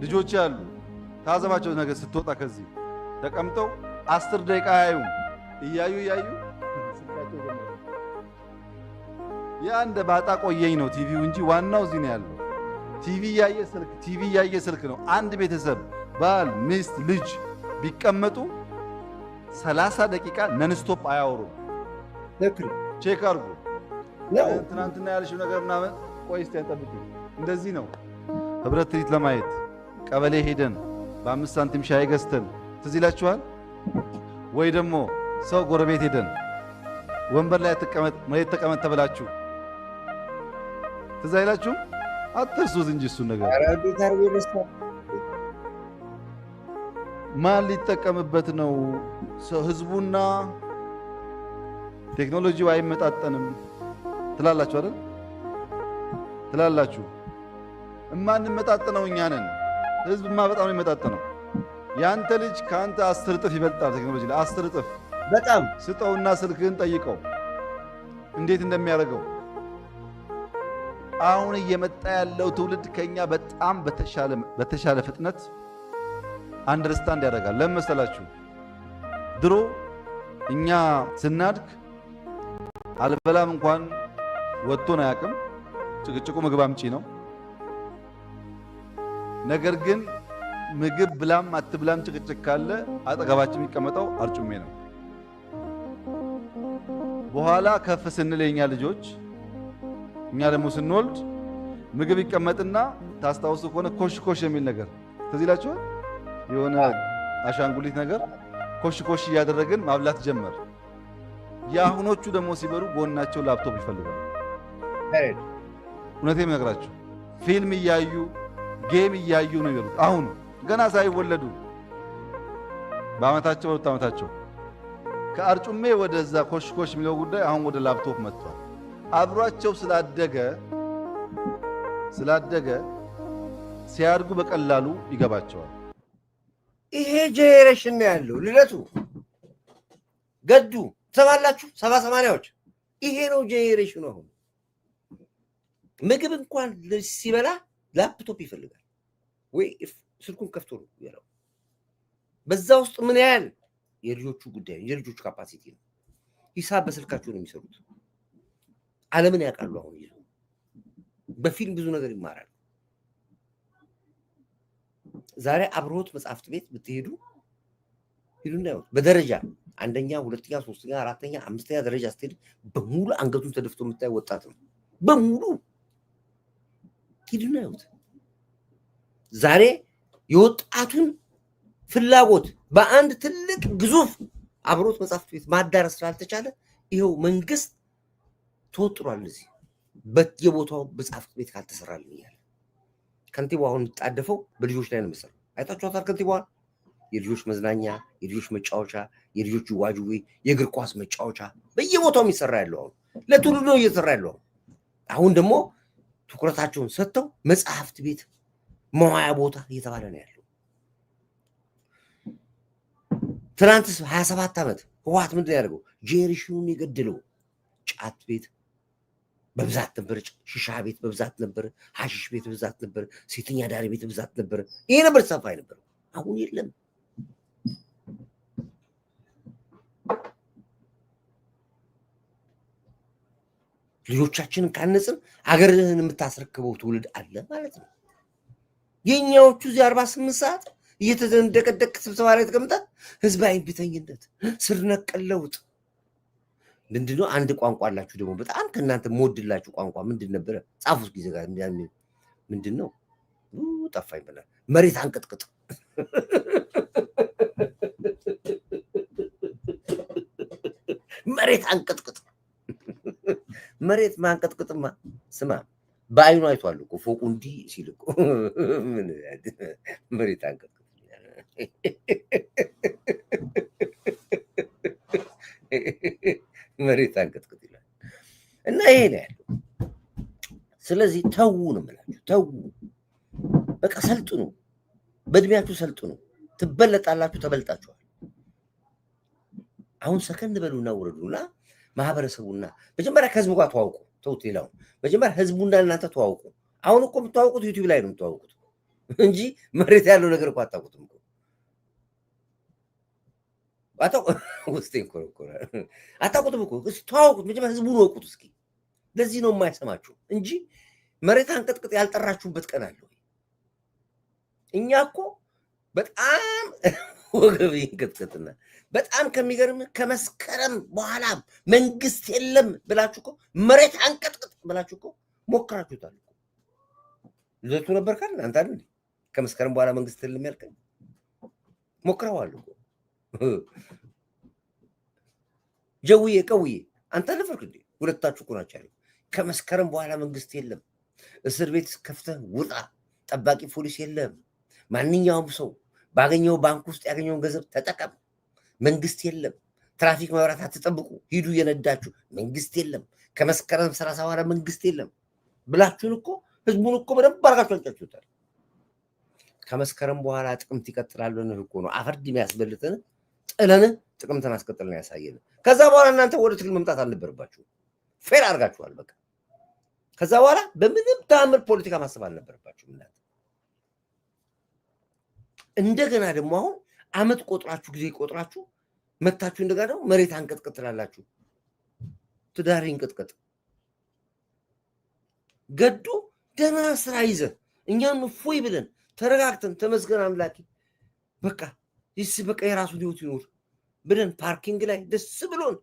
ልጆች ያሉ ታዘባቸው ነገር ስትወጣ ከዚህ ተቀምጠው 10 ደቂቃ ያዩም እያዩ ያ እንደ ባጣ ቆየኝ ነው ቲቪው እንጂ ዋናው እዚህ ነው ያለው ቲቪ ያየ ስልክ ነው አንድ ቤተሰብ ባል ሚስት ልጅ ቢቀመጡ 30 ደቂቃ ነንስቶፕ አያወሩም ቼክ አርጉ ትናንትና ያልሽው ነገርና ቆይ እስቲ አንጠብቂ እንደዚህ ነው ህብረት ትርኢት ለማየት ቀበሌ ሄደን በ5 ሳንቲም ሻይ ገዝተን ትዝ ይላችኋል ወይ ደግሞ ሰው ጎረቤት ሄደን ወንበር ላይ ተቀመጥ መሬት ተቀመጥ ተብላችሁ ትዝ አይላችሁም አትርሱት እንጂ እሱን ነገር ማን ሊጠቀምበት ነው ህዝቡና ቴክኖሎጂው አይመጣጠንም ትላላችሁ አይደል ትላላችሁ እማንመጣጠነው እኛ ነን ህዝብማ በጣም ይመጣጠነው ያንተ ልጅ ካንተ 10 እጥፍ ይበልጣል ቴክኖሎጂ ላይ 10 እጥፍ በጣም ስጠውና ስልክህን ጠይቀው እንዴት እንደሚያደርገው አሁን እየመጣ ያለው ትውልድ ከኛ በጣም በተሻለ ፍጥነት አንደርስታንድ ያደርጋል ለምን መሰላችሁ ድሮ እኛ ስናድግ አልበላም እንኳን ወጥቶን አያውቅም ጭቅጭቁ ምግብ አምጪ ነው ነገር ግን ምግብ ብላም አትብላም ጭቅጭቅ ካለ አጠገባችን የሚቀመጠው አርጩሜ ነው በኋላ ከፍ ስንል የኛ ልጆች እኛ ደግሞ ስንወልድ ምግብ ይቀመጥና ታስታውሱ ከሆነ ኮሽ የሚል ነገር ትዝ ይላችኋል የሆነ አሻንጉሊት ነገር ኮሽ እያደረግን ማብላት ጀመር የአሁኖቹ ደግሞ ሲበሉ ጎናቸው ላፕቶፕ ይፈልጋሉ እውነቴን ነግራችሁ ፊልም እያዩ ጌም እያዩ ነው ይሉት አሁን ገና ሳይወለዱ በአመታቸው ወጣ አመታቸው ከአርጩሜ ወደዛ ኮሽ የሚለው ጉዳይ አሁን ወደ ላፕቶፕ መጥቷል አብሯቸው ስላደገ ሲያድጉ በቀላሉ ይገባቸዋል ይሄ ጄኔሬሽን ነው ያለው ልደቱ ገዱ ተባላችሁ 70-80ዎች ይሄ ነው ጄኔሬሽኑ አሁን ምግብ እንኳን ሲበላ ላፕቶፕ ይፈልጋል ወይ ስልኩን ከፍቶ ነው ያለው በዛ ውስጥ ምን ያህል የልጆቹ ጉዳይ የልጆቹ ካፓሲቲ ነው ሂሳብ በስልካቸው ነው የሚሰሩት ዓለምን ያውቃሉ አሁን ይዞ በፊልም ብዙ ነገር ይማራሉ ዛሬ አብሮት መጽሐፍት ቤት ብትሄዱ ሄዱና ያው በደረጃ አንደኛ ሁለተኛ ሶስተኛ አራተኛ አምስተኛ ደረጃ ስትሄድ በሙሉ አንገቱን ተደፍቶ የምታይ ወጣት ነው በሙሉ ሄዱና ያው ዛሬ የወጣቱን ፍላጎት በአንድ ትልቅ ግዙፍ አብሮት መጽሐፍት ቤት ማዳረስ ስላልተቻለ ይሄው መንግስት ተወጥሯል እዚህ በየቦታው መጽሐፍት ቤት ካልተሰራልኝ ያለ ከንቲባው አሁን ተጣደፈው በልጆች ላይ ነው መሰለው አይታችኋታል ከንቲባው የልጆች መዝናኛ የልጆች መጫወቻ የልጆች ዋጅዌ የእግር ኳስ መጫወቻ በየቦታው የሚሰራ ያለው አሁን ለትውልድ ነው እየሰራ ያለው አሁን ደግሞ ትኩረታቸውን ሰጥተው መጽሐፍት ቤት መዋያ ቦታ እየተባለ ነው ያለው ትናንትስ 27 ዓመት ህወሓት ምንድን ያደርገው ጄኔሬሽኑን የገደለው ጫት ቤት በብዛት ነበር ሽሻ ቤት በብዛት ነበር ሐሺሽ ቤት በብዛት ነበር ሴተኛ ዳሪ ቤት በብዛት ነበር ይሄ ነበር ሰፋይ ነበር አሁን የለም ልጆቻችንን ካነጽን አገርህን የምታስረክበው ትውልድ አለ ማለት ነው የኛዎቹ እዚህ 48 ሰዓት እየተደቀደቅ ስብሰባ ላይ ተቀምጠ ህዝባዊ ቢተኝነት ስር ነቀል ለውጥ ምንድነው አንድ ቋንቋ አላችሁ ደግሞ በጣም ከናንተ ሞድላችሁ ቋንቋ ምንድን ነበር ጻፉት ጊዜ ጋር ምንድነው ጠፋኝ በላ መሬት አንቀጥቅጥ መሬት አንቀጥቅጥ መሬት ማንቀጥቅጥማ ስማ በአይኑ አይቷል እኮ ፎቁ እንዲህ ሲል እኮ ምን መሬት አንቀጥቅጥ መሬት አንቀጥቅጥ ይላል እና ይሄ ነው ያለው። ስለዚህ ተው ነው የምላችሁ፣ ተው በቃ ሰልጥኑ፣ በእድሜያችሁ ሰልጥኑ። ትበለጣላችሁ፣ ተበልጣችኋል። አሁን ሰከንድ በሉና ውረዱና ማህበረሰቡና መጀመሪያ ከህዝቡ ጋር ተዋውቁ። ተውት ሌላው መጀመሪያ ህዝቡና እናንተ ተዋውቁ። አሁን እኮ የምትዋውቁት ዩቲዩብ ላይ ነው የምትዋውቁት እንጂ መሬት ያለው ነገር እኮ አታውቁትም እኮ አታውቁትም እኮ ተዋውቁት። መጀመሪያ ህዝቡን ወቁት እስኪ። ለዚህ ነው የማይሰማችሁ እንጂ መሬት አንቀጥቅጥ ያልጠራችሁበት ቀን አለ። እኛ እኮ በጣም ወገብ ይንቀጥቀጥና በጣም ከሚገርም ከመስከረም በኋላ መንግስት የለም ብላችሁ እኮ መሬት አንቀጥቅጥ ብላችሁ እኮ ሞክራችሁታል እኮ። ልደቱ ነበር ካል አንተ አይደል ከመስከረም በኋላ መንግስት የለም ያልከኝ? ሞክረዋል እኮ ጀውዬ ቀውዬ አንተ ነበር እንዴ? ሁለታችሁ እኮ ናችሁ አይደል? ከመስከረም በኋላ መንግስት የለም፣ እስር ቤት ከፍተህ ውጣ፣ ጠባቂ ፖሊስ የለም፣ ማንኛውም ሰው ባገኘው ባንክ ውስጥ ያገኘውን ገንዘብ ተጠቀም፣ መንግስት የለም፣ ትራፊክ መብራት አትጠብቁ፣ ሂዱ እየነዳችሁ፣ መንግስት የለም፣ ከመስከረም 30 በኋላ መንግስት የለም ብላችሁን እኮ ህዝቡን እኮ በደንብ አድርጋችሁ አንጫችሁታል። ከመስከረም በኋላ ጥቅምት ይቀጥላል ነው እኮ ነው አፈርድ የሚያስበልተን ጥለን ጥቅምትን አስቀጥለን ያሳየን። ከዛ በኋላ እናንተ ወደ ትግል መምጣት አልነበረባችሁ፣ ፌል አድርጋችኋል በቃ። ከዛ በኋላ በምንም ተአምር ፖለቲካ ማሰብ አልነበረባችሁ እናንተ። እንደገና ደግሞ አሁን አመት ቆጥራችሁ ጊዜ ቆጥራችሁ መታችሁ እንደገና ደግሞ መሬት አንቀጥቅጥ ትላላችሁ። ትዳር ይንቀጥቀጥ ገዱ ደህና ስራ ይዘህ እኛም እፎይ ብለን ተረጋግተን ተመስገን አምላኪ በቃ ይስ በቃ የራሱ ህይወት ይኖር ብለን ፓርኪንግ ላይ ደስ ብሎን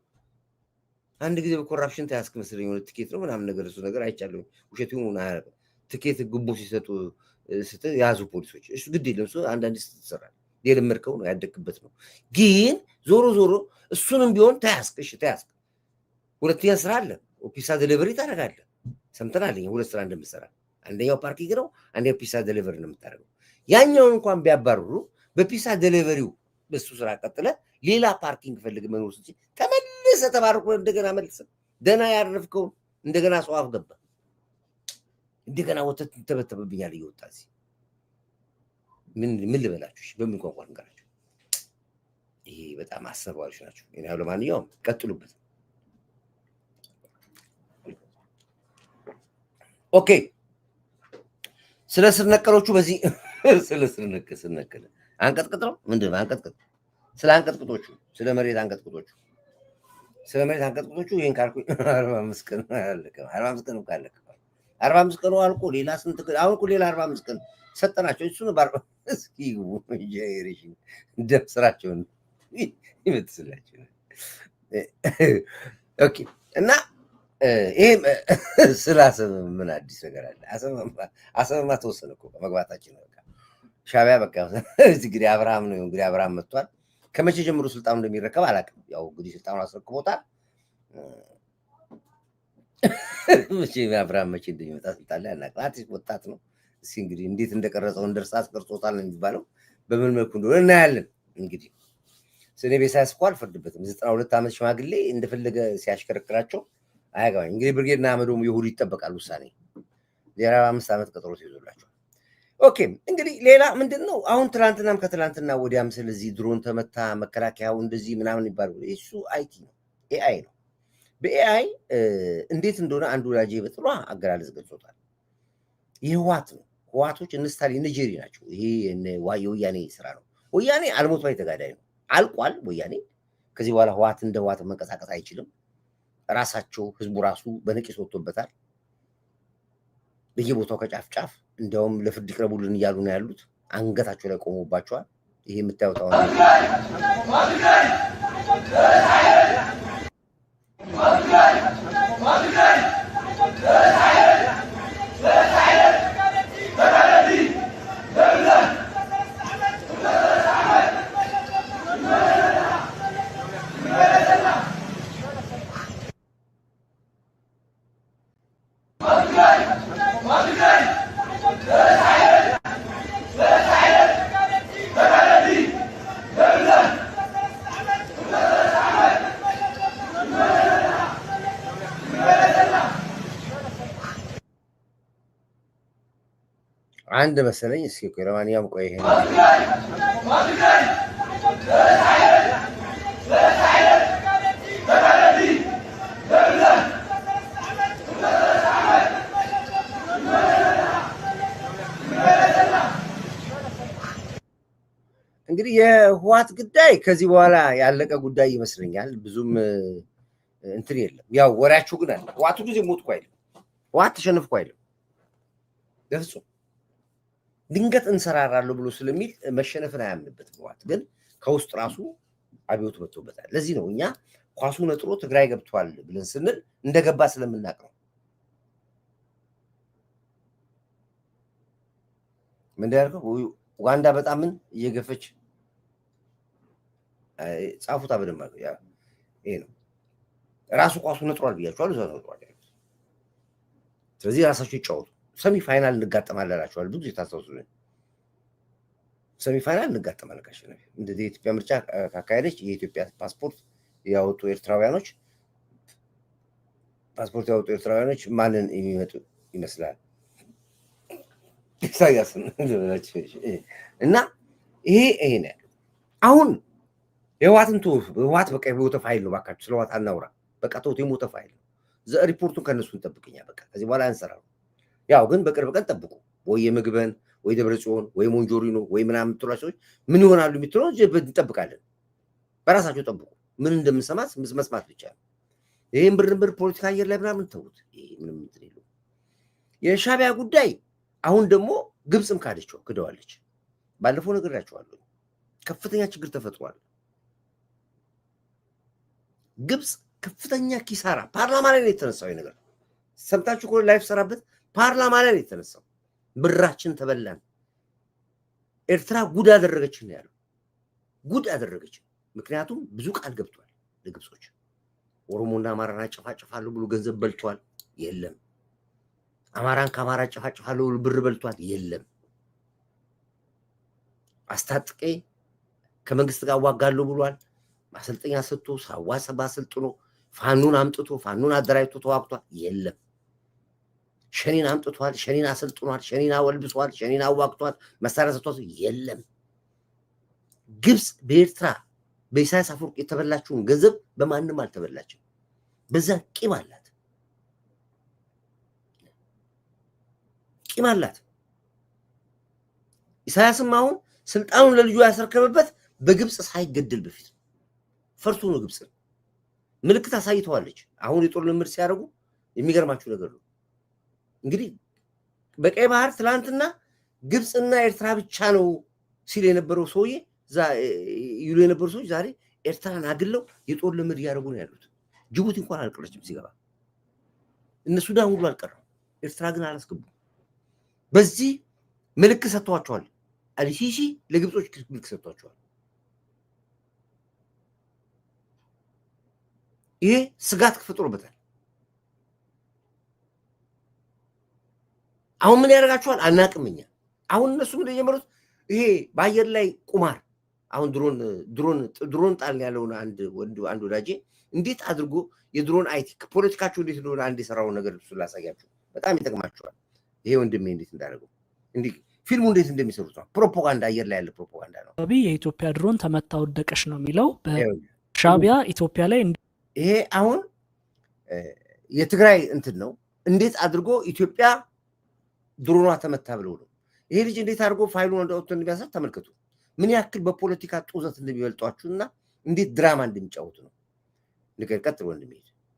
አንድ ጊዜ በኮራፕሽን ታያስክ መስለኝ ወደ ትኬት ነው ምናምን ነገር እሱ ነገር አይቻለሁ። ውሸት ይሁን አያረም ትኬት ጉቦ ሲሰጡ ያዙ ፖሊሶች። እሱ ግድ የለም እሱ አንዳንድ ስትሰራል የለመድከው ነው ያደግበት ነው። ግን ዞሮ ዞሮ እሱንም ቢሆን ታያስክ። እሺ ታያስክ። ሁለተኛ ስራ አለ፣ ፒሳ ዴሊቨሪ ታደርጋለህ። ሰምተናል ሁለት ስራ እንደምትሰራ። አንደኛው ፓርኪንግ ነው፣ አንደኛው ፒሳ ዴሊቨሪ ነው የምታደርገው። ያኛውን እንኳን ቢያባርሩ በፒሳ ዴሊቨሪው በሱ ስራ ቀጥለ ሌላ ፓርኪንግ ፈልግ መኖር እንጂ ተመልሰ ተባርኮ እንደገና መልሰ ደና ያረፍከው እንደገና ሷፍ ገባ እንደገና ወተት ተበተበብኛል እየወጣ እዚህ ምን ልበላችሁ? እሺ በምን ቋንቋ ልንገራችሁ? ይሄ በጣም አሰባዎች ናቸው። እኔ ያው ለማንኛውም ቀጥሉበት። ኦኬ ስለ ስር ነቀሎቹ በዚህ ስለ ስር ነቀል አንቀጥቅጥ ነው ምንድነው? አንቀጥቅጥ ስለ አንቀጥቅጦቹ ስለ መሬት አንቀጥቅጦቹ ስለ መሬት አንቀጥቅጦቹ ይሄን ካልኩኝ 45 ቀን አለቀ። 45 ቀን ካለቀ 45 ቀን አልቆ ሌላ ስንት አሁን እኮ ሌላ 45 ቀን ሰጠናቸው። እሱ ነው ባርባ እስኪ ጄሪሽን ደም ስራቸውን ይመትስላቸው። ኦኬ እና ይሄ ስላሰብ ምን አዲስ ነገር አለ? አሰብማ ተወሰነ እኮ መግባታችን ነው። ሻዕቢያ በቃ እዚህ እንግዲህ አብርሃም ነው እንግዲህ አብርሃም መጥቷል። ከመቼ ጀምሮ ስልጣኑ እንደሚረከብ አላውቅም። ያው እንግዲህ ስልጣኑን አስረክቦታል። መቼ አብርሃም መቼ እንደሚመጣ ስልጣን ላይ አናውቅም። አዲስ ወጣት ነው። እስኪ እንግዲህ እንዴት እንደቀረጸው እንደርሳስ ቀርጾታል ነው የሚባለው። በምን መልኩ እንደሆነ እናያለን። እንግዲህ ስለ ቤሳስ እኮ አልፈርድበትም። 92 ዓመት ሽማግሌ እንደፈለገ ሲያሽከረክራቸው አያገባኝ። እንግዲህ ብርጌድና አመዶም የሁሉ ይጠበቃል ውሳኔ 45 ዓመት ቀጠሮ ሲይዙላቸው። ኦኬ እንግዲህ ሌላ ምንድነው? አሁን ትላንትናም ከትላንትና ወዲያም ስለዚህ ድሮን ተመታ መከላከያው እንደዚህ ምናምን ይባላል። እሱ አይቲ ነው፣ ኤአይ ነው። በኤአይ እንዴት እንደሆነ አንዱ ወዳጄ በጥሩ አገላለጽ ገልጾታል። የህዋት ነው። ህዋቶች እንስታሊ ንጀሪ ናቸው። ይሄ የወያኔ ስራ ነው። ወያኔ አልሞት ባይ ተጋዳይ ነው። አልቋል ወያኔ። ከዚህ በኋላ ህዋት እንደ ህዋት መንቀሳቀስ አይችልም። ራሳቸው ህዝቡ ራሱ በነቂስ ወጥቶበታል። በየቦታው ከጫፍ ጫፍ እንደውም ለፍርድ ይቅረቡልን እያሉ ነው ያሉት። አንገታቸው ላይ ቆሞባቸዋል። ይሄ የምታዩት አሁን አንድ መሰለኝ። እስኪ ቆይ ለማንኛውም ቆይ ይሄ እንግዲህ የህወሓት ጉዳይ ከዚህ በኋላ ያለቀ ጉዳይ ይመስለኛል። ብዙም እንትን የለም። ያው ወሬያችሁ ግን አለ። ህወሓት ጊዜ ሞትኩ አይደለም፣ ህወሓት ተሸነፍኩ አይደለም። በፍጹም ድንገት እንሰራራለሁ ብሎ ስለሚል መሸነፍን አያምንበትም። ህወሓት ግን ከውስጥ ራሱ አብዮት መጥቶበታል። ለዚህ ነው እኛ ኳሱ ነጥሮ ትግራይ ገብቷል ብለን ስንል እንደገባ ስለምናውቅ ነው። ምን ያልከው ኡጋንዳ በጣም ምን እየገፈች ጻፉታ በደንብ ያ ይሄ ነው ራሱ ኳሱ ነጥሯል ብያችኋል። እዛው ነጥሯል። ስለዚህ ራሳቸው ይጫወቱ። ሰሚ ፋይናል እንጋጠማለን አላችኋል። ብዙ የታሰሱ ሰሚ ፋይናል እንጋጠማለን ካሸነፈ። እንደዚህ የኢትዮጵያ ምርጫ ካካሄደች የኢትዮጵያ ፓስፖርት ያወጡ ኤርትራውያኖች ማንን የሚመጡ ይመስላል? ኢሳያስ እና ይሄ ነው አሁን የህወሓትን ህወሓት በቃ የሞተ ፋይል ነው። ባካችሁ ስለ ህወሓት አናውራ። በቃ ተውት፣ የሞተ ፋይል ነው። ሪፖርቱን ከነሱ እንጠብቅኛ። በቃ ከዚህ በኋላ አንሰራም። ያው ግን በቅርብ ቀን ጠብቁ። ወይ የምግበን ወይ ደብረጽዮን ወይ ሞንጆሪኖ ወይ ምናምን የምትሏቸው ሰዎች ምን ይሆናሉ የሚትለው እንጠብቃለን። በራሳቸው ጠብቁ። ምን እንደምንሰማት መስማት ብቻ ነው። ይሄን ብር ፖለቲካ አየር ላይ ምናምን ተውት። ይሄ ምንም እንትን የለውም። የሻዕቢያ ጉዳይ አሁን ደግሞ ግብፅም ክደዋለች። ባለፈው ነግሬያቸዋለሁ። ከፍተኛ ችግር ተፈጥሯል። ግብፅ ከፍተኛ ኪሳራ ፓርላማ ላይ ነው የተነሳው። ነገር ሰምታችሁ እኮ ላይፍ ሰራበት ፓርላማ ላይ ነው የተነሳው። ብራችን ተበላን፣ ኤርትራ ጉድ አደረገችን ነው ያለው። ጉድ አደረገችን። ምክንያቱም ብዙ ቃል ገብቷል ለግብጾች። ኦሮሞና አማራን አጨፋጭፋለሁ ብሎ ገንዘብ በልቷል፣ የለም። አማራን ከአማራ አጨፋጭፋለሁ ብሎ ብር በልቷል፣ የለም። አስታጥቄ ከመንግስት ጋር ዋጋለሁ ብሏል። ማሰልጠኛ ሰጥቶ ሳዋሰባ አሰልጥኖ ፋኑን አምጥቶ ፋኑን አደራጅቶ ተዋግቷል፣ የለም። ሸኒን አምጥቷል፣ ሸኒን አሰልጥኗል፣ ሸኒን አወልብሷል፣ ሸኒን አዋግቷል፣ መሳሪያ ሰጥቷል፣ የለም። ግብፅ በኤርትራ በኢሳያስ አፈወርቂ የተበላችውን ገንዘብ በማንም አልተበላችም። በዛ ቂም አላት፣ ቂም አላት። ኢሳያስም አሁን ስልጣኑን ለልጁ ያስረከበበት በግብፅ ሳይገደል በፊት ፈርቶ ነው። ግብፅ ምልክት አሳይተዋለች። አሁን የጦር ልምምድ ሲያደርጉ የሚገርማችሁ ነገር ነው። እንግዲህ በቀይ ባህር ትላንትና ግብፅና ኤርትራ ብቻ ነው ሲል የነበረው ሰውዬ ይሉ የነበሩ ሰዎች ዛሬ ኤርትራን አግለው የጦር ልምምድ እያደረጉ ነው ያሉት። ጅቡቲ እንኳን አልቀረችም ሲገባ፣ እነ ሱዳን ሁሉ አልቀረም። ኤርትራ ግን አላስገቡም። በዚህ ምልክት ሰጥተዋቸዋል። አልሲሲ ለግብጾች ምልክት ሰጥተዋቸዋል። ይሄ ስጋት ፈጥሮበታል። አሁን ምን ያደርጋቸዋል አናቅም እኛ። አሁን እነሱ ምን የጀመሩት ይሄ በአየር ላይ ቁማር። አሁን ድሮን ጣል ያለውን አንድ ወዳጄ እንዴት አድርጎ የድሮን አይቲ ፖለቲካቸው እንዴት እንደሆነ አንድ የሰራውን ነገር እሱ ላሳያችሁ፣ በጣም ይጠቅማቸዋል። ይሄ ወንድሜ እንዴት እንዳደረገው እንዲህ ፊልሙ እንዴት እንደሚሰሩት ነው። ፕሮፓጋንዳ፣ አየር ላይ ያለ ፕሮፓጋንዳ ነው። የኢትዮጵያ ድሮን ተመታ ወደቀች ነው የሚለው በሻዕቢያ ኢትዮጵያ ላይ። ይሄ አሁን የትግራይ እንትን ነው። እንዴት አድርጎ ኢትዮጵያ ድሮኗ ተመታ ብለው ነው። ይሄ ልጅ እንዴት አድርጎ ፋይሉን እንደወጥቶ እንደሚያሳይ ተመልከቱ። ምን ያክል በፖለቲካ ጡዘት እንደሚበልጧችሁና እንዴት ድራማ እንደሚጫወቱ ነው። ንገር፣ ቀጥል ወንድሜ።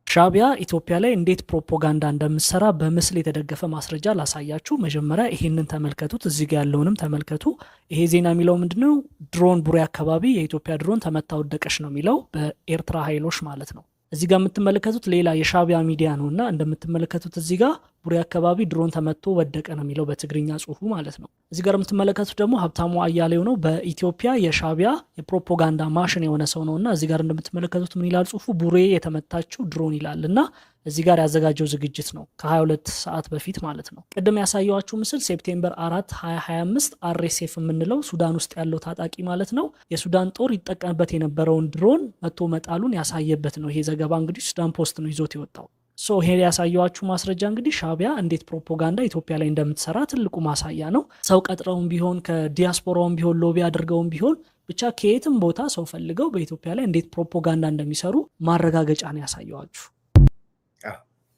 ሻዕቢያ ኢትዮጵያ ላይ እንዴት ፕሮፓጋንዳ እንደምትሰራ በምስል የተደገፈ ማስረጃ ላሳያችሁ። መጀመሪያ ይሄንን ተመልከቱት፣ እዚህ ጋር ያለውንም ተመልከቱ። ይሄ ዜና የሚለው ምንድነው? ድሮን ቡሬ አካባቢ የኢትዮጵያ ድሮን ተመታ ወደቀች ነው የሚለው፣ በኤርትራ ኃይሎች ማለት ነው። እዚህ ጋር የምትመለከቱት ሌላ የሻዕቢያ ሚዲያ ነውና እንደምትመለከቱት እዚህ ጋር ቡሬ አካባቢ ድሮን ተመቶ ወደቀ ነው የሚለው በትግርኛ ጽሁፉ ማለት ነው። እዚህ ጋር የምትመለከቱት ደግሞ ሀብታሙ አያሌው ነው፣ በኢትዮጵያ የሻዕቢያ የፕሮፓጋንዳ ማሽን የሆነ ሰው ነውና እዚህ ጋር እንደምትመለከቱት ምን ይላል ጽሁፉ? ቡሬ የተመታችው ድሮን ይላልና እዚህ ጋር ያዘጋጀው ዝግጅት ነው ከ22 ሰዓት በፊት ማለት ነው። ቅድም ያሳየዋችሁ ምስል ሴፕቴምበር 4 2025 አርኤስኤፍ የምንለው ሱዳን ውስጥ ያለው ታጣቂ ማለት ነው የሱዳን ጦር ይጠቀምበት የነበረውን ድሮን መቶ መጣሉን ያሳየበት ነው። ይሄ ዘገባ እንግዲህ ሱዳን ፖስት ነው ይዞት የወጣው። ሶ ይሄ ያሳየዋችሁ ማስረጃ እንግዲህ ሻቢያ እንዴት ፕሮፓጋንዳ ኢትዮጵያ ላይ እንደምትሰራ ትልቁ ማሳያ ነው። ሰው ቀጥረውም ቢሆን ከዲያስፖራውም ቢሆን ሎቢ አድርገውም ቢሆን ብቻ ከየትም ቦታ ሰው ፈልገው በኢትዮጵያ ላይ እንዴት ፕሮፓጋንዳ እንደሚሰሩ ማረጋገጫ ነው ያሳየዋችሁ።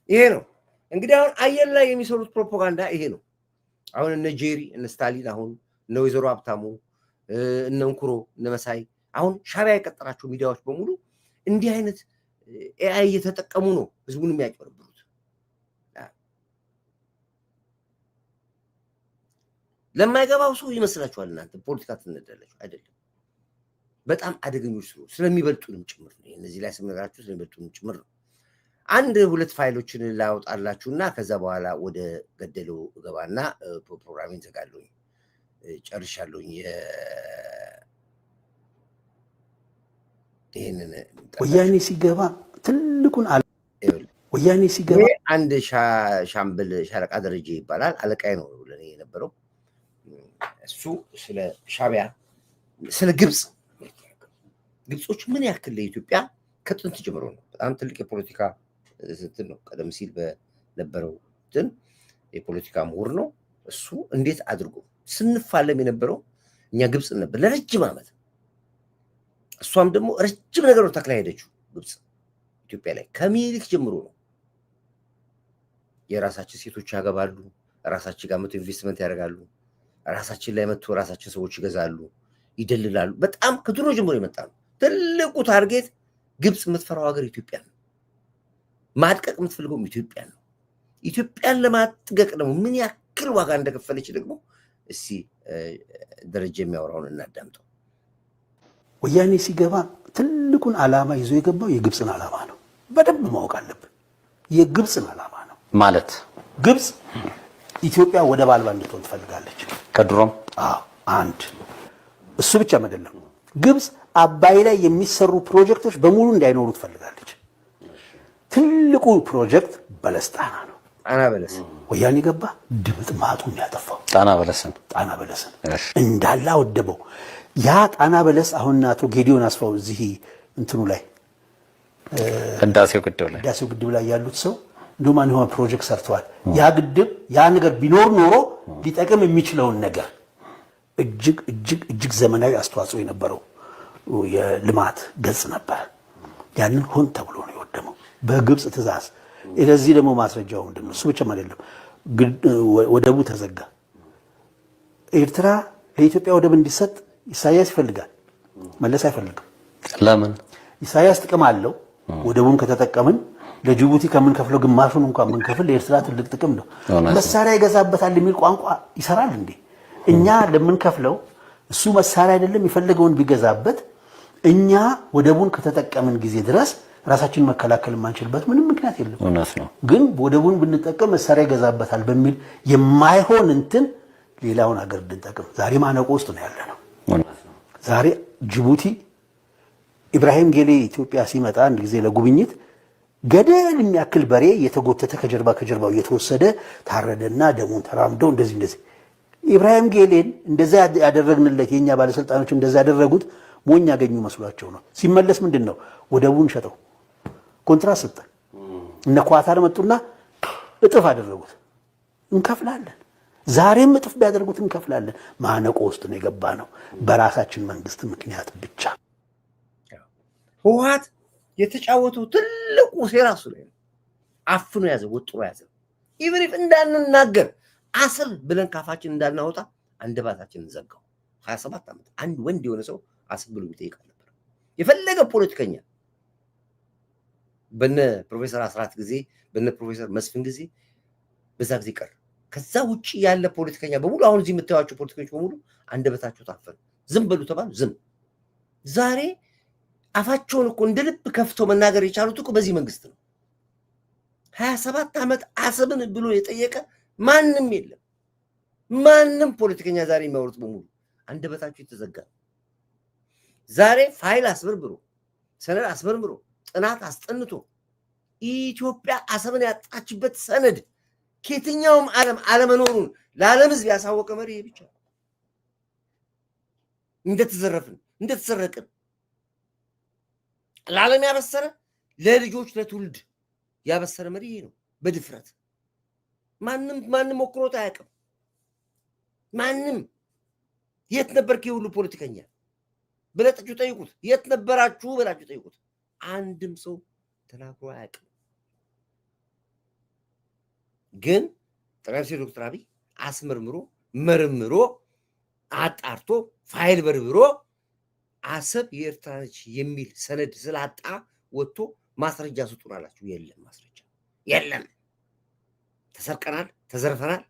ይሄ ነው እንግዲህ አሁን አየር ላይ የሚሰሩት ፕሮፓጋንዳ ይሄ ነው። አሁን እነ ጄሪ እነ ስታሊን አሁን እነ ወይዘሮ ሀብታሙ እነ እንኩሮ እነ መሳይ አሁን ሻቢያ የቀጠራቸው ሚዲያዎች በሙሉ እንዲህ አይነት ኤአይ እየተጠቀሙ ነው ህዝቡን የሚያጭበረብሩት። ለማይገባው ሰው ይመስላችኋል እናንተ ፖለቲካ ትነዳላችሁ አይደለም። በጣም አደገኞች ስለሚበልጡንም ጭምር ነው። እነዚህ ላይ ስምራችሁ ስለሚበልጡንም ጭምር ነው። አንድ ሁለት ፋይሎችን ላውጣላችሁና ከዛ በኋላ ወደ ገደለው ገባና ፕሮግራሚንግ ዘጋለሁኝ። ጨርሻለሁኝ። ይሄንን ወያኔ ሲገባ ትልቁን ወያኔ ሲገባ አንድ ሻምበል ሻለቃ ደረጃ ይባላል አለቃዬ ነው ለኔ የነበረው። እሱ ስለ ሻቢያ ስለ ግብጾች ምን ያክል ለኢትዮጵያ ከጥንት ጀምሮ ነው በጣም ትልቅ የፖለቲካ እንትን ነው። ቀደም ሲል በነበረው እንትን የፖለቲካ ምሁር ነው። እሱ እንዴት አድርጎ ስንፋለም የነበረው እኛ ግብጽ ነበር ለረጅም ዓመት። እሷም ደግሞ ረጅም ነገር ተክላ ሄደችው ግብጽ ኢትዮጵያ ላይ ከሚኒሊክ ጀምሮ ነው። የራሳችን ሴቶች ያገባሉ፣ ራሳችን ጋር መቶ ኢንቨስትመንት ያደርጋሉ፣ ራሳችን ላይ መቶ ራሳችን ሰዎች ይገዛሉ፣ ይደልላሉ። በጣም ከድሮ ጀምሮ የመጣ ነው። ትልቁ ታርጌት ግብጽ የምትፈራው ሀገር ኢትዮጵያ ነው። ማጥቀቅ የምትፈልገው ኢትዮጵያ ነው። ኢትዮጵያን ለማጥቀቅ ደግሞ ምን ያክል ዋጋ እንደከፈለች ደግሞ እስቲ ደረጃ የሚያወራውን እናዳምጠው። ወያኔ ሲገባ ትልቁን ዓላማ ይዞ የገባው የግብጽን ዓላማ ነው። በደንብ ማወቅ አለብን። የግብጽን ዓላማ ነው ማለት ግብጽ ኢትዮጵያ ወደብ አልባ እንድትሆን ትፈልጋለች ከድሮም። አንድ እሱ ብቻ አይደለም። ግብጽ አባይ ላይ የሚሰሩ ፕሮጀክቶች በሙሉ እንዳይኖሩ ትፈልጋለች። ትልቁ ፕሮጀክት በለስጣና ነው። ጣና በለስ ወያኔ ገባ ድምጥ ማጡን ያጠፋው ጣና በለስን እንዳላ ወደበው። ያ ጣና በለስ አሁን አቶ ጌዲዮን አስፋው እዚህ እንትኑ ላይ ህዳሴው ግድብ ላይ ያሉት ሰው እንደውም አንድ ፕሮጀክት ሰርተዋል። ያ ግድብ ያ ነገር ቢኖር ኖሮ ሊጠቅም የሚችለውን ነገር እጅግ ዘመናዊ አስተዋጽኦ የነበረው የልማት ገጽ ነበር። ያንን ሆን ተብሎ ነው የወደመው በግብጽ ትእዛዝ። ለዚህ ደግሞ ማስረጃው ምንድነው? እሱ ብቻም አይደለም፣ ወደቡ ተዘጋ። ኤርትራ ለኢትዮጵያ ወደብ እንዲሰጥ ኢሳያስ ይፈልጋል፣ መለስ አይፈልግም። ለምን? ኢሳያስ ጥቅም አለው። ወደቡን ከተጠቀምን ለጅቡቲ ከምንከፍለው ግማሹን እንኳን ምንከፍል ለኤርትራ ትልቅ ጥቅም ነው። መሳሪያ ይገዛበታል የሚል ቋንቋ ይሰራል እንዴ? እኛ ለምንከፍለው እሱ መሳሪያ አይደለም የፈለገውን ቢገዛበት እኛ ወደቡን ከተጠቀምን ጊዜ ድረስ ራሳችን መከላከል የማንችልበት ምንም ምክንያት የለም። ግን ወደቡን ብንጠቀም መሳሪያ ይገዛበታል በሚል የማይሆን እንትን ሌላውን ሀገር እንድንጠቅም ዛሬ ማነቆ ውስጥ ነው ያለነው። ዛሬ ጅቡቲ ኢብራሂም ጌሌ ኢትዮጵያ ሲመጣ አንድ ጊዜ ለጉብኝት ገደል የሚያክል በሬ የተጎተተ ከጀርባው እየተወሰደ ታረደና ደሙን ተራምደው እንደዚህ ኢብራሂም ጌሌን እንደዛ ያደረግንለት የኛ ባለስልጣኖች እንደዛ ያደረጉት ሞኝ ያገኙ መስሏቸው ነው። ሲመለስ ምንድነው ወደቡን ሸጠው ኮንትራት ሰጠ። እነ ኳታር መጡና እጥፍ አደረጉት። እንከፍላለን። ዛሬም እጥፍ ቢያደርጉት እንከፍላለን። ማነቆ ውስጥ ነው የገባ ነው በራሳችን መንግስት ምክንያት ብቻ። ህወሓት የተጫወተው ትልቁ ሴራ እሱ ላይ ነው። አፍኖ ያዘ፣ ወጥሮ ያዘ። ኢቭን ኢፍ እንዳንናገር አስር ብለን ካፋችን እንዳናወጣ አንደባታችንን ዘጋው። 27 ዓመት አንድ ወንድ የሆነ ሰው አስር ብሎ ይጠይቃል ነበር። የፈለገ ፖለቲከኛ በነ ፕሮፌሰር አስራት ጊዜ በነ ፕሮፌሰር መስፍን ጊዜ በዛ ጊዜ ቀር። ከዛ ውጪ ያለ ፖለቲከኛ በሙሉ አሁን እዚህ የምታዩዋቸው ፖለቲከኞች በሙሉ አንደበታቸው ታፈነ። ዝም በሉ ተባሉ፣ ዝም። ዛሬ አፋቸውን እኮ እንደ ልብ ከፍተው መናገር የቻሉት እኮ በዚህ መንግስት ነው። 27 ዓመት አሰብን ብሎ የጠየቀ ማንም የለም። ማንም ፖለቲከኛ ዛሬ የሚያወሩት በሙሉ አንደበታቸው የተዘጋ። ዛሬ ፋይል አስመርምሮ ሰነድ አስመርምሮ ጥናት አስጠንቶ ኢትዮጵያ አሰብን ያጣችበት ሰነድ ከየትኛውም ዓለም አለመኖሩን ለዓለም ሕዝብ ያሳወቀ መሪ ብቻ። እንደተዘረፍን እንደተሰረቅን ለዓለም ያበሰረ ለልጆች ለትውልድ ያበሰረ መሪ ነው። በድፍረት ማንም ሞክሮት አያውቅም። ማንም የት ነበርክ ሁሉ ፖለቲከኛ ብላችሁ ጠይቁት። የት ነበራችሁ ብላችሁ ጠይቁት። አንድም ሰው ተናግሮ አያውቅም። ግን ጠቅላይ ሚኒስትር ዶክተር አብይ አስመርምሮ መርምሮ አጣርቶ ፋይል በርብሮ አሰብ የኤርትራ ነች የሚል ሰነድ ስላጣ ወጥቶ ማስረጃ ስጡን አላችሁ። የለም ማስረጃ የለም። ተሰርቀናል፣ ተዘርፈናል።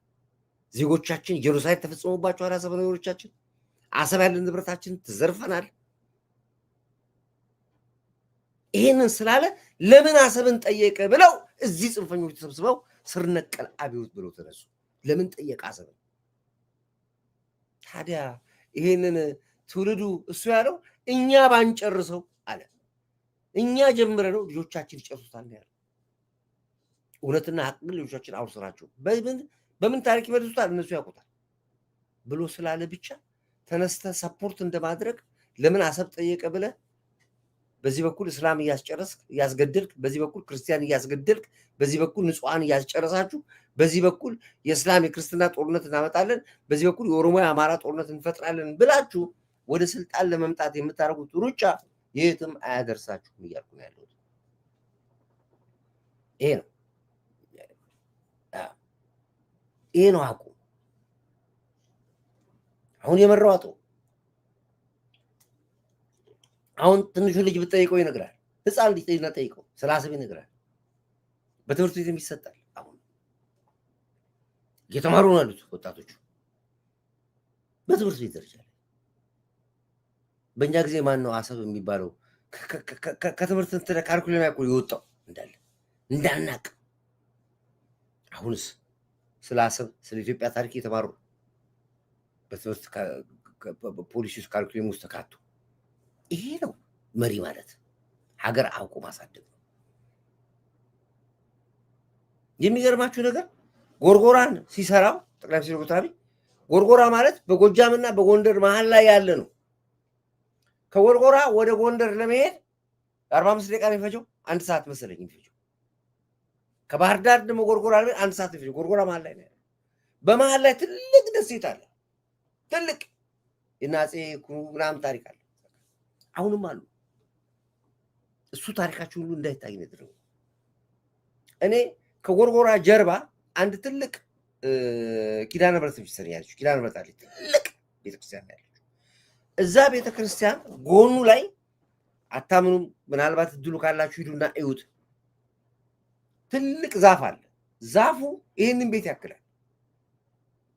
ዜጎቻችን ጄኖሳይድ ተፈጽሞባቸዋል። አሰብ ነዋሪዎቻችን አሰብ ያለን ንብረታችን ተዘርፈናል። ይሄንን ስላለ ለምን አሰብን ጠየቀ ብለው እዚህ ጽንፈኞች ተሰብስበው ስር ነቀል አብዮት ብለው ተነሱ። ለምን ጠየቀ አሰብን? ታዲያ ይሄንን ትውልዱ እሱ ያለው እኛ ባንጨርሰው አለ። እኛ ጀምረነው ልጆቻችን ይጨርሱታል ያለው። እውነትና ሀቅ ግን ልጆቻችን አውርሰናቸው በምን ታሪክ ይመልሱታል እነሱ ያውቁታል ብሎ ስላለ ብቻ ተነስተ ሰፖርት እንደማድረግ ለምን አሰብ ጠየቀ ብለ በዚህ በኩል እስላም እያስጨረስክ እያስገደልክ፣ በዚህ በኩል ክርስቲያን እያስገደልክ፣ በዚህ በኩል ንጹሃን እያስጨረሳችሁ፣ በዚህ በኩል የእስላም የክርስትና ጦርነት እናመጣለን፣ በዚህ በኩል የኦሮሞ የአማራ ጦርነት እንፈጥራለን ብላችሁ ወደ ስልጣን ለመምጣት የምታደርጉት ሩጫ የትም አያደርሳችሁም እያልኩ ነው ያለሁት። ይሄ ነው አቁ። አሁን የመራዋጡ አሁን ትንሹ ልጅ ብትጠይቀው ይነግራል። ህፃን ልጅ ጠይቀው ስለ አሰብ ይነግራል። በትምህርት ቤት ይሰጣል። አሁን እየተማሩ ነው ያሉት ወጣቶቹ በትምህርት ቤት ደረጃ። በእኛ ጊዜ ማን ነው አሰብ የሚባለው ከትምህርት እንትን ካሪኩለም ያቆ የወጣው እንዳናቅ። አሁንስ ስለ አሰብ ስለ ኢትዮጵያ ታሪክ የተማሩ በትምህርት ፖሊሲ ውስጥ ካሪኩለም ውስጥ ተካቱ። ይሄ ነው መሪ ማለት፣ ሀገር አውቆ ማሳደግ ነው። የሚገርማችሁ ነገር ጎርጎራን ሲሰራው ጠቅላይ ሚኒስትር ዶክተር አብይ ጎርጎራ ማለት በጎጃምና በጎንደር መሀል ላይ ያለ ነው። ከጎርጎራ ወደ ጎንደር ለመሄድ 45 ደቂቃ ነው የሚፈጀው፣ 1 ሰዓት መሰለኝ የሚፈጀው። ከባህር ዳር ደግሞ ጎርጎራ ላይ 1 ሰዓት የሚፈጀው። ጎርጎራ መሀል ላይ ነው። በመሀል ላይ ትልቅ ደሴት አለ። ትልቅ የአፄ ይኩኖ ምናምን ታሪክ አለ። አሁንም አሉ። እሱ ታሪካቸው ሁሉ እንዳይታይ ነው ያደረገው። እኔ ከጎርጎራ ጀርባ አንድ ትልቅ ኪዳነ ምሕረት ቤተክርስቲያን ያለችው ኪዳነ ምሕረት አለች። ትልቅ ቤተክርስቲያን ያለችው እዛ ቤተክርስቲያን ጎኑ ላይ አታምኑም፣ ምናልባት እድሉ ካላችሁ ሂዱና እዩት። ትልቅ ዛፍ አለ። ዛፉ ይሄንን ቤት ያክላል።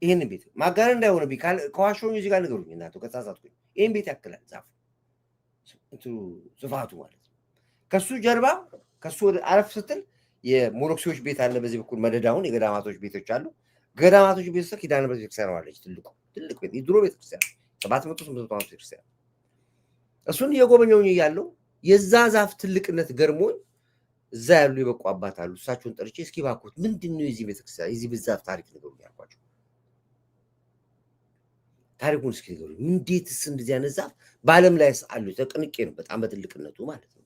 ይሄንን ቤት ማጋነን እንዳይሆንብኝ ከዋሾኝ እዚህ ጋር ንገሩኝ እናንተ ከተሳሳትኩኝ። ይሄን ቤት ያክላል ዛፉ ስፋቱ ማለት ነው። ከሱ ጀርባ ከሱ ወደ አረፍ ስትል የሞሮክሲዎች ቤት አለ። በዚህ በኩል መደዳውን የገዳማቶች ቤቶች አሉ። ገዳማቶች ቤት ውስጥ ኪዳነ ምሕረት ቤተክርስቲያን አለች። ትልቅ ቤት የድሮ ቤተክርስቲያን 700 ዓመት ቤተክርስቲያን። እሱን እየጎበኘሁኝ እያለሁ የዛ ዛፍ ትልቅነት ገርሞኝ እዛ ያሉ የበቁ አባት አሉ። እሳቸውን ጠርቼ እስኪ እባክዎት ምንድን ነው የዚህ ቤተክርስቲያን የዚህ ዛፍ ታሪክ ንገሩኝ ያልኳቸው። ታሪኩን እስኪ ንገሩኝ፣ እንዴትስ እንደዚህ አይነት ዛፍ በዓለም ላይ አሉ? ተቀንቄ ነው በጣም በትልቅነቱ ማለት ነው።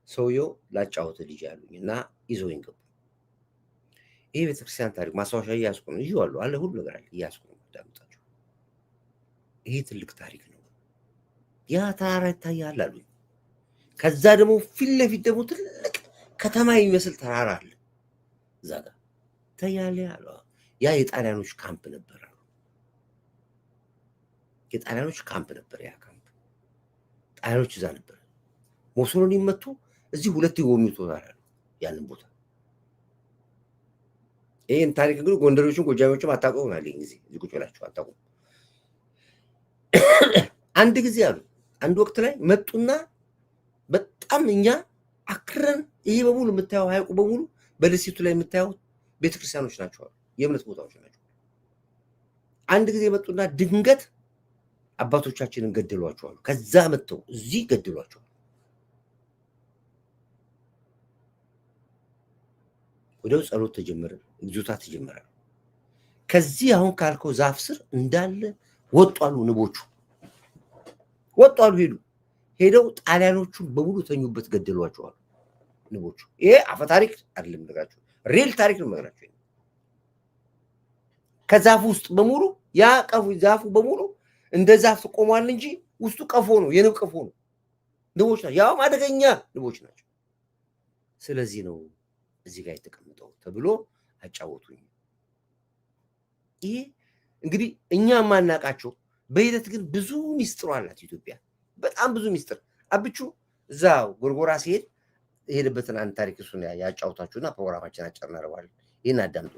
ሰውየው ላጫወተ ልጅ ያሉኝ እና ይዘውኝ ገቡ። ይሄ ቤተክርስቲያን ታሪክ ማስታወሻ እያስኩ ነው ይዤዋለሁ አለ። ሁሉ ነገር አለ እያስኩ ነው አዳምጣችሁ። ይሄ ትልቅ ታሪክ ነው። ያ ተራራ ይታያል አሉኝ። ከዛ ደግሞ ፊት ለፊት ደግሞ ትልቅ ከተማ የሚመስል ተራራ አለ እዛ ጋር ይታያል አሉ። ያ የጣሊያኖች ካምፕ ነበር። የጣሊያኖች ካምፕ ነበር። ያ ካምፕ ጣሊያኖች እዛ ነበር። ሞሶሎኒ መጥቶ እዚህ ሁለት ይጎብኙታል ያንን ቦታ። ይሄን ታሪክ እንግዲህ ጎንደሮችም ጎጃሚዎችም አታውቁም አለ ጊዜ እዚህ ቁጭ ብላችሁ አታውቁም። አንድ ጊዜ አሉ አንድ ወቅት ላይ መጡና በጣም እኛ አክረን ይሄ በሙሉ የምታየው ሀይቁ በሙሉ በደሴቱ ላይ የምታየው ቤተክርስቲያኖች ናቸው አሉ፣ የእምነት ቦታዎች ናቸው። አንድ ጊዜ መጡና ድንገት አባቶቻችንን ገደሏቸዋል። ከዛ መጥተው እዚህ ገደሏቸዋል። ወዲያው ጸሎት ተጀመረ፣ ግዙታ ተጀመረ። ከዚህ አሁን ካልከው ዛፍ ስር እንዳለ ወጣሉ፣ ንቦቹ ወጣሉ። ሄደው ጣሊያኖቹን በሙሉ ተኙበት፣ ገደሏቸዋል። ንቦቹ። ይሄ አፈ ታሪክ አይደለም ነገራችሁ፣ ሪል ታሪክ ነው ነገራችሁ። ከዛፉ ውስጥ በሙሉ ያ ዛፉ በሙሉ እንደ ዛፍ ቆሟል እንጂ ውስጡ ቀፎ ነው፣ የንብ ቀፎ ነው። ንቦች ናቸው፣ ያው አደገኛ ንቦች ናቸው። ስለዚህ ነው እዚህ ጋር የተቀመጠው ተብሎ አጫወቱኝ። ይሄ እንግዲህ እኛ ማናቃቸው በሂደት ግን ብዙ ሚስጥር አላት ኢትዮጵያ፣ በጣም ብዙ ሚስጥር። አብቹ እዛ ጎርጎራ ሲሄድ የሄደበትን አንድ ታሪክ እሱን ያጫውታችሁና ፕሮግራማችን አጨርናረዋል። ይህን አዳምጡ።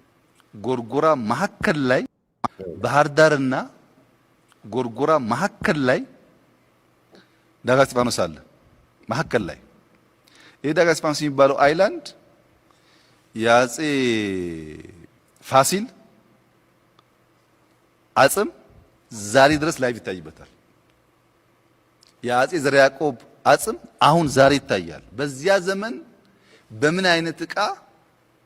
ጎርጎራ መሀከል ላይ ባህር ዳርና ጎርጎራ መሀከል ላይ ዳጋ እስጢፋኖስ አለ። መሀከል ላይ ይሄ ዳጋ እስጢፋኖስ የሚባለው አይላንድ የአፄ ፋሲል አጽም ዛሬ ድረስ ላይቭ ይታይበታል። የአፄ ዘርዓ ያዕቆብ አጽም አሁን ዛሬ ይታያል። በዚያ ዘመን በምን አይነት ዕቃ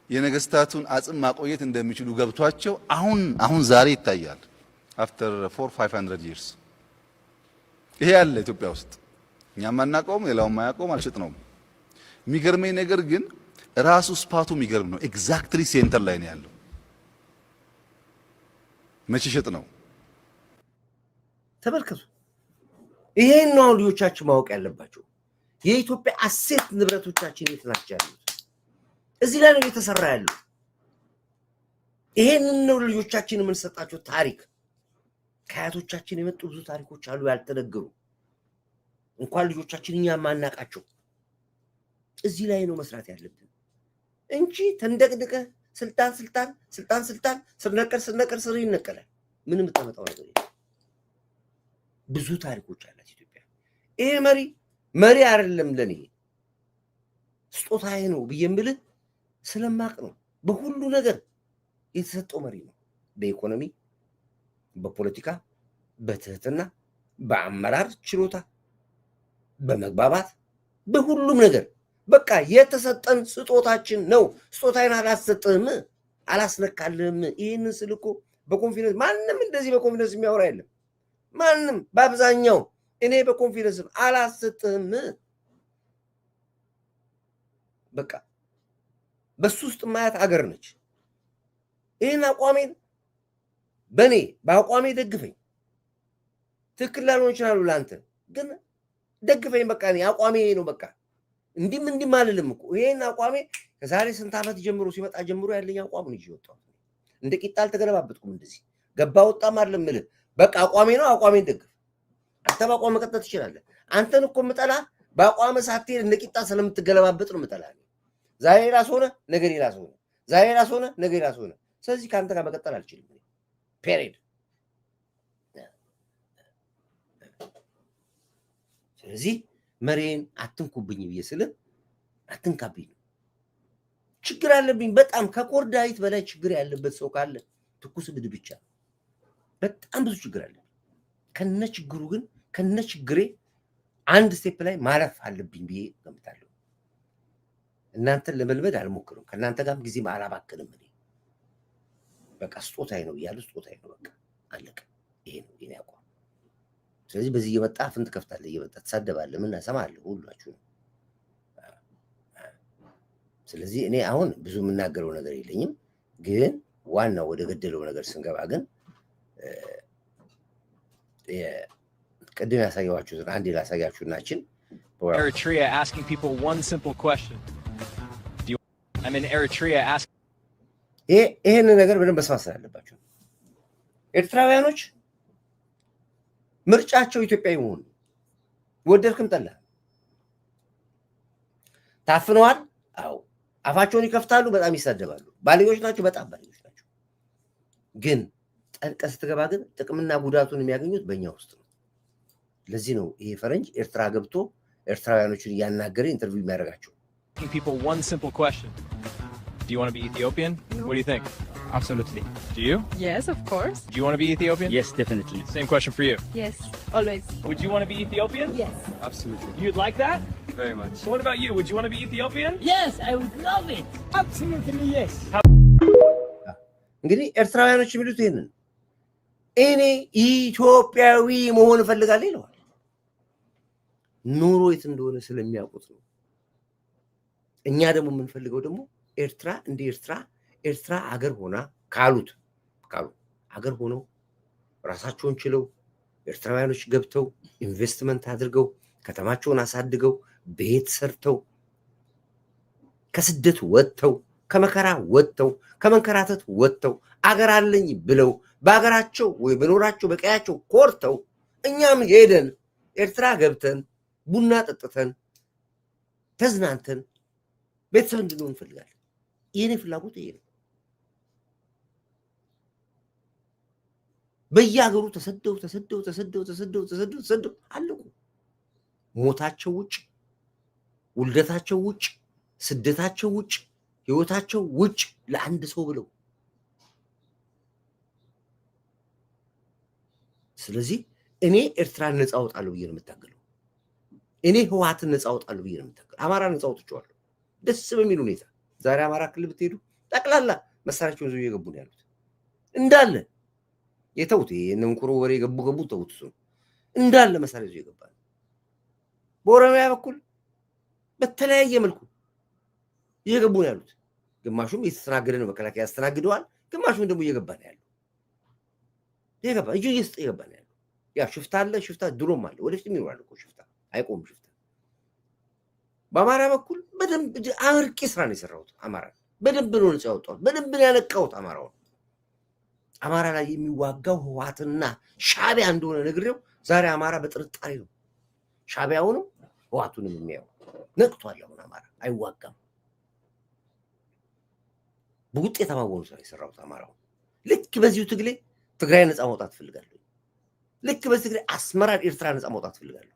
የነገስታቱን አጽም ማቆየት እንደሚችሉ ገብቷቸው አሁን ዛሬ ይታያል። after 400-500 years ይሄ ያለ ኢትዮጵያ ውስጥ እኛም አናውቀውም፣ ሌላውም አያውቀውም፣ አልሸጥነውም። የሚገርመኝ ነገር ግን ራሱ ስፓቱ የሚገርም ነው። ኤግዛክትሊ ሴንተር ላይ ነው ያለው። መቼ ሸጥ ነው? ተመልከቱ። ይሄን ነው ልጆቻችን ማወቅ ያለባቸው። የኢትዮጵያ አሴት ንብረቶቻችን የት ናቸው ያሉት? እዚህ ላይ ነው እየተሰራ ያለው። ይሄን ነው ልጆቻችን የምንሰጣቸው ታሪክ። ከአያቶቻችን የመጡ ብዙ ታሪኮች አሉ ያልተነገሩ፣ እንኳን ልጆቻችን እኛ ማናቃቸው። እዚህ ላይ ነው መስራት ያለብን እንጂ ተንደቅድቀ ስልጣን ስር ይነቀላል። ምንም ተመጣጣው ነገር የለም። ብዙ ታሪኮች አላት ኢትዮጵያ። ይሄ መሪ አይደለም ለኔ ስጦታዬ ነው ብዬ የምልህ ስለማቅ ነው። በሁሉ ነገር የተሰጠው መሪ ነው። በኢኮኖሚ፣ በፖለቲካ፣ በትህትና፣ በአመራር ችሎታ፣ በመግባባት፣ በሁሉም ነገር በቃ የተሰጠን ስጦታችን ነው። ስጦታዬን አላሰጥህም፣ አላስነካልህም። ይህንን ስል እኮ በኮንፊደንስ ማንም እንደዚህ በኮንፊደንስ የሚያወራ የለም። ማንም በአብዛኛው እኔ በኮንፊደንስ አላሰጥህም። በቃ በሱ ውስጥ ማያት አገር ነች። ይህን አቋሜን በአቋሜ ደግፈኝ። ትክክል ላልሆን ይችላሉ ለአንተ ግን ደግፈኝ። በቃ እኔ አቋሜ ነው። በቃ እንዲህም አልልም እኮ ይሄን አቋሜ ከዛሬ ስንት ዓመት ጀምሮ ሲመጣ ጀምሮ ያለኝ አቋም ነው። ይወጣው እንደ ቂጣ አልተገለባበጥኩም። እንደዚህ ገባ ወጣም አይደለም እልህ። በቃ አቋሜ ነው። አቋሜን ደግፍ። አንተ በአቋም መቀጠል ትችላለህ። አንተን እኮ የምጠላ በአቋም ሳትሄድ እንደ ቂጣ ስለምትገለባበጥ ነው የምጠላ። ዛሬ ራስ ሆነ ነገ ራስ ሆነ፣ ዛሬ ራስ ሆነ ነገ ራስ ሆነ። ስለዚህ ከአንተ ጋር መቀጠል አልችልም። ፔሬድ። ስለዚህ መሪን አትንኩብኝ ብዬ ስለ አትንካብኝ። ችግር አለብኝ በጣም ከኮር ዳዊት በላይ ችግር ያለበት ሰው ካለ ትኩስ ብድ ብቻ። በጣም ብዙ ችግር አለ። ከነችግሩ ግን ከነችግሬ አንድ ስቴፕ ላይ ማለፍ አለብኝ ብዬ ገምታለሁ። እናንተን ለመልመድ አልሞክርም። ከእናንተ ጋርም ጊዜ አላባክንም። እኔ በቃ ስጦታዬ ነው እያሉ ስጦታዬ ነው በቃ አለቀ። ይሄ ነው የኔ አቋም። ስለዚህ በዚህ እየመጣ አፍን ትከፍታለህ፣ እየመጣ ትሳደባለህ፣ ምን እሰማለሁ ሁላችሁ። ስለዚህ እኔ አሁን ብዙ የምናገረው ነገር የለኝም። ግን ዋናው ወደ ገደለው ነገር ስንገባ ግን ቅድም ያሳየኋችሁትን አንዴ ላሳያችሁ ናችን። Eritrea asking people one simple question. I'm in Eritrea asking ይሄን ነገር በደንብ መስማት አለባችሁ። ኤርትራውያኖች ምርጫቸው ኢትዮጵያዊ መሆን ወደድክም ጠላ ታፍነዋል። አዎ አፋቸውን ይከፍታሉ፣ በጣም ይሳደባሉ። ባለጌዎች ናቸው፣ በጣም ባለጌዎች ናቸው። ግን ጠልቀህ ስትገባ ግን ጥቅምና ጉዳቱን የሚያገኙት በእኛ ውስጥ ነው። ለዚህ ነው ይሄ ፈረንጅ ኤርትራ ገብቶ ኤርትራውያኖችን እያናገረ ኢንተርቪው የሚያደርጋቸው። people one simple question. Do you want to be Ethiopian? No. What do you think? Absolutely. Do you? Yes, of course. Do you want to be Ethiopian? Yes, definitely. Same question for you. Yes, always. Would you want to be Ethiopian? Yes. Absolutely. You'd like that? Very much. So what about you? Would you want to be Ethiopian? Yes, I would love it. Absolutely, yes. እንግዲህ ኤርትራውያኖች የሚሉት ይሄንን እኔ ኢትዮጵያዊ መሆን እፈልጋለሁ ይለዋል። ኑሮ የት እንደሆነ ስለሚያውቁት ነው። እኛ ደግሞ የምንፈልገው ደግሞ ኤርትራ እንደ ኤርትራ አገር ሆና ካሉ አገር ሆነው ራሳቸውን ችለው ኤርትራውያኖች ገብተው ኢንቨስትመንት አድርገው ከተማቸውን አሳድገው ቤት ሰርተው ከስደት ወጥተው ከመከራ ወጥተው ከመንከራተት ወጥተው አገር አለኝ ብለው በአገራቸው ወይ በኖራቸው በቀያቸው ኮርተው እኛም ሄደን ኤርትራ ገብተን ቡና ጠጥተን ተዝናንተን ቤተሰብ እንድንሆን እንፈልጋለን። የኔ ፍላጎት ይሄ ነው። በየሀገሩ ተሰደው አለቁ። ሞታቸው ውጭ፣ ውልደታቸው ውጭ፣ ስደታቸው ውጭ፣ ህይወታቸው ውጭ ለአንድ ሰው ብለው። ስለዚህ እኔ ኤርትራን ነፃ አወጣለሁ ብዬ ነው የምታገለው። እኔ ህወሓትን ነፃ አወጣለሁ ብዬ ነው የምታገለው። አማራ ነፃ አውጥቼዋለሁ ደስ በሚል ሁኔታ። ዛሬ አማራ ክልል ብትሄዱ ጠቅላላ መሳሪያቸውን ይዘው እየገቡ ነው ያሉት እንዳለ የተውት የነንቁሮ ወሬ ገቡ ተውት። እሱ እንዳለ መሳሪያ ይዘው ይገባል። በኦሮሚያ በኩል በተለያየ መልኩ እየገቡ ነው ያሉት። ግማሹም እየተስተናገደ ነው፣ መከላከያ ያስተናግደዋል። ግማሹም ደግሞ እየገባ ነው ያለው። እጁ እየሰጠ እየገባ ነው ያለው። ያ ሽፍታ አለ፣ ሽፍታ ድሮም አለ፣ ወደፊትም ይኖራል እኮ ሽፍታ፣ አይቆምም ሽፍታ። በአማራ በኩል በደንብ አመርቂ ስራ ነው የሰራሁት። አማራ በደንብ ነው ነፃ ያወጣሁት፣ በደንብ ነው ያነቃሁት አማራውን። አማራ ላይ የሚዋጋው ህወሓትና ሻዕቢያ እንደሆነ ነግሬው ዛሬ አማራ በጥርጣሬ ነው ሻዕቢያውንም ህወሓቱንም የሚያየው። ነቅቷል። አሁን አማራ አይዋጋም። በውጤታማ ሆኖ ስራ የሰራሁት አማራው። ልክ በዚሁ ትግሌ ትግራይ ነፃ ማውጣት ፈልጋለሁ። ልክ በዚህ ትግሌ አስመራ ኤርትራ ነፃ ማውጣት ፈልጋለሁ።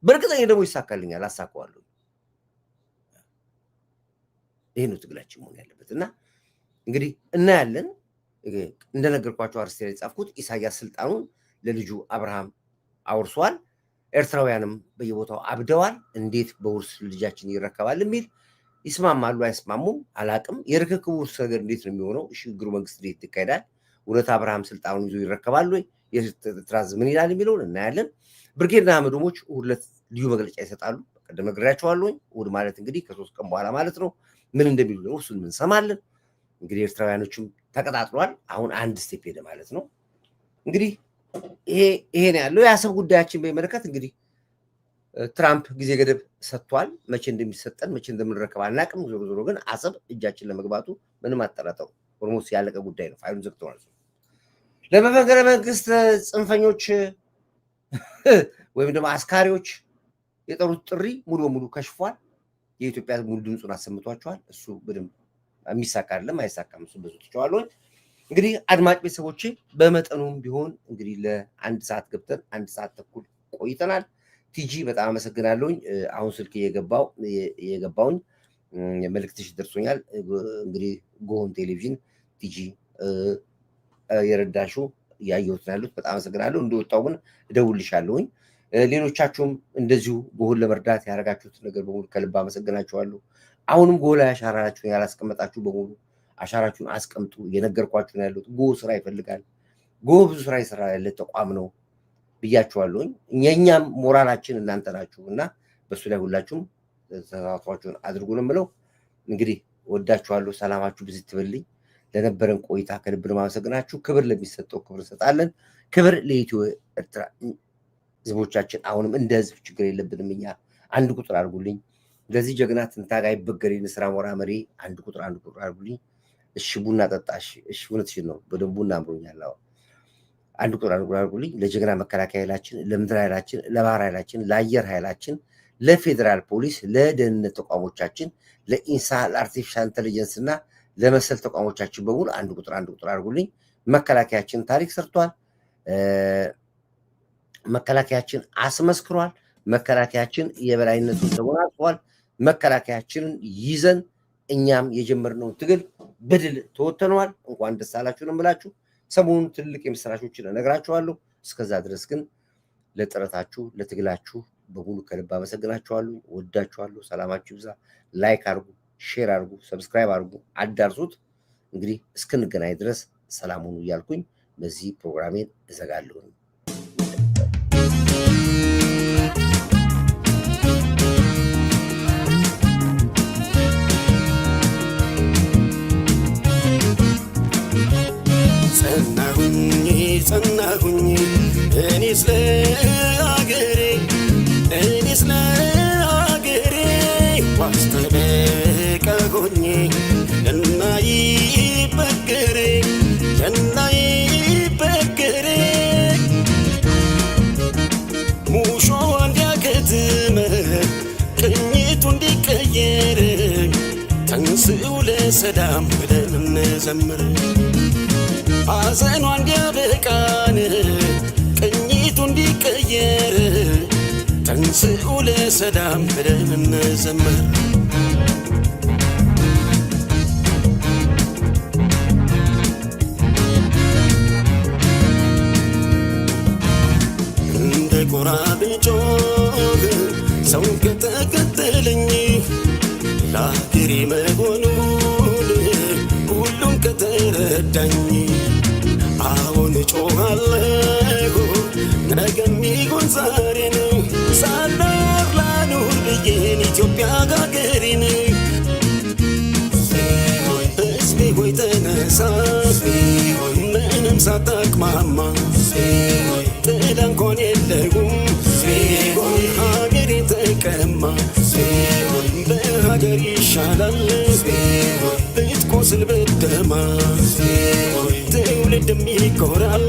በእርግጠኛ ደግሞ ይሳካልኛል፣ አሳካዋለሁ። ይሄ ነው ትግላችን መሆን ያለበት። እና እንግዲህ እናያለን። እንደነገርኳቸው አርስቴ ላይ ጻፍኩት። ኢሳያስ ስልጣኑን ለልጁ አብርሃም አውርሷል። ኤርትራውያንም በየቦታው አብደዋል። እንዴት በውርስ ልጃችን ይረከባል የሚል ይስማማሉ አይስማሙም አላቅም። የርክክቡ ነገር እንዴት ነው የሚሆነው? ሽግግሩ መንግስት እንዴት ይካሄዳል? እውነት አብርሃም ስልጣኑን ይዞ ይረከባል ወይ? የትራዝ ምን ይላል የሚለውን እናያለን። ብርጌድና አመዶሞች እሑድ ዕለት ልዩ መግለጫ ይሰጣሉ። ቀደም ነግሬያቸዋለሁ። እሑድ ማለት እንግዲህ ከ3 ቀን በኋላ ማለት ነው። ምን እንደሚሉ ነው እሱን ምን ሰማለን። እንግዲህ ኤርትራውያኖችም ተቀጣጥሏል። አሁን አንድ ስቴፕ ሄደ ማለት ነው። እንግዲህ ይሄ ነው ያለው። የአሰብ ጉዳያችን በሚመለከት እንግዲህ ትራምፕ ጊዜ ገደብ ሰጥቷል። መቼ እንደሚሰጠን መቼ እንደምንረከብ አናውቅም። ዞሮ ግን አሰብ እጃችን ለመግባቱ ምንም አጠራጠሩ ኦልሞስት ያለቀ ጉዳይ ነው። ፋይሉን ዘግተዋል። ለመፈንቅለ መንግስት ጽንፈኞች ወይም ደግሞ አስካሪዎች የጠሩት ጥሪ ሙሉ በሙሉ ከሽፏል። የኢትዮጵያ ሙሉ ድምፁን አሰምቷቸዋል። እሱ በደንብ የሚሳካ አይደለም፣ አይሳካም። እሱ ብዙ ትቸዋለሁ። እንግዲህ አድማጭ ቤተሰቦቼ በመጠኑም ቢሆን እንግዲህ ለ1 ሰዓት ገብተን 1 ሰዓት ተኩል ቆይተናል። ቲጂ በጣም አመሰግናለሁኝ። አሁን ስልክ የገባውኝ መልእክትሽ ደርሶኛል። እንግዲህ ጎን ቴሌቪዥን ቲጂ የረዳሹ ያየሁት ያሉት በጣም አመሰግናለሁ። እንደወጣው ግን እደውልልሻለሁኝ። ሌሎቻችሁም እንደዚሁ ጎን ለመርዳት ያደረጋችሁት ነገር በሙሉ ከልብ አመሰግናችኋለሁ። አሁንም ጎ ላይ አሻራችሁን ያላስቀመጣችሁ በሙሉ አሻራችሁን አስቀምጡ። የነገርኳችሁ ነው ያሉት። ጎ ስራ ይፈልጋል። ጎ ብዙ ስራ ይሰራ ያለ ተቋም ነው ብያችኋለሁኝ። የኛም ሞራላችን እናንተ ናችሁ እና በሱ ላይ ሁላችሁም ተሳትፏችሁን አድርጉ ነው የምለው። እንግዲህ ወዳችኋለሁ። ሰላማችሁ ብዙ ትበልኝ። ለነበረን ቆይታ ከልብ ነው የማመሰግናችሁ። ክብር ለሚሰጠው ክብር እንሰጣለን። ክብር ለኢትዮ ኤርትራ ህዝቦቻችን። አሁንም እንደ ህዝብ ችግር የለብንም። እኛ አንድ ቁጥር አድርጉልኝ። ለዚህ ጀግና ትንታግ አይበገሬ ንስራ ሞራ መሪ አንድ ቁጥር አድርጉልኝ። እሺ ቡና ጠጣሽ። እሺ እውነትሽን ነው። በደንብ ቡና አምሮኛል። አንድ ቁጥር አድርጉልኝ። ለጀግና መከላከያ ኃይላችን፣ ለምድር ኃይላችን፣ ለባህር ኃይላችን፣ ለአየር ኃይላችን፣ ለፌዴራል ፖሊስ፣ ለደህንነት ተቋሞቻችን፣ ለኢንሳ፣ ለአርቲፊሻል ኢንተለጀንስ እና ለመሰል ተቋሞቻችን በሙሉ አንድ ቁጥር አድርጉልኝ። መከላከያችን ታሪክ ሰርቷል። መከላከያችን አስመስክሯል። መከላከያችን የበላይነቱን ተጎናጽፏል። መከላከያችንን ይዘን እኛም የጀመርነውን ትግል በድል ተወጥተነዋል። እንኳን ደስ አላችሁ ነው የምላችሁ። ሰሞኑን ትልቅ የምስራቾችን እነግራችኋለሁ። እስከዛ ድረስ ግን ለጥረታችሁ ለትግላችሁ በሙሉ ከልብ አመሰግናችኋለሁ። ወዳችኋለሁ። ሰላማችሁ ይብዛ። ላይክ አድርጉ፣ ሼር አድርጉ፣ ሰብስክራይብ አድርጉ፣ አዳርሱት። እንግዲህ እስክንገናኝ ድረስ ሰላም ሁኑ እያልኩኝ በዚህ ፕሮግራሜን እዘጋለሁ። አገሬ እኔስ ለአገሬ ዋስተበቃ ሆኜ እናይበገሬ እናይበገሬ ሙሾ እንዲያከትም ቅኝቱ እንዲቀየር ተንሥኡ ለሰላም ብለን እንዘምር ሐዘኗ እንዲያበቃን ቅኝቱ እንዲቀየር ተንሥኡ ለሰላም ብለን እንዘምር እንደ ጎራ ብጮህ ሰው ከተከተለኝ ለአገሬ መሆኑን ሁሉም ከተረዳኝ አሁን እጮኻለሁ ነገም ይሁን ዛሬ ነው ሳልኖር ላኑር ብዬን ኢትዮጵያ አገሬን ሕዝቤ ሆይ ተነሳ ምንም ሳታቅማማ ጥላ እንኳን የለውም ሀገሬ ተቀማ በሀገር ይሻላል ብትቆስል ብትደማ ትውልድም ይኮራል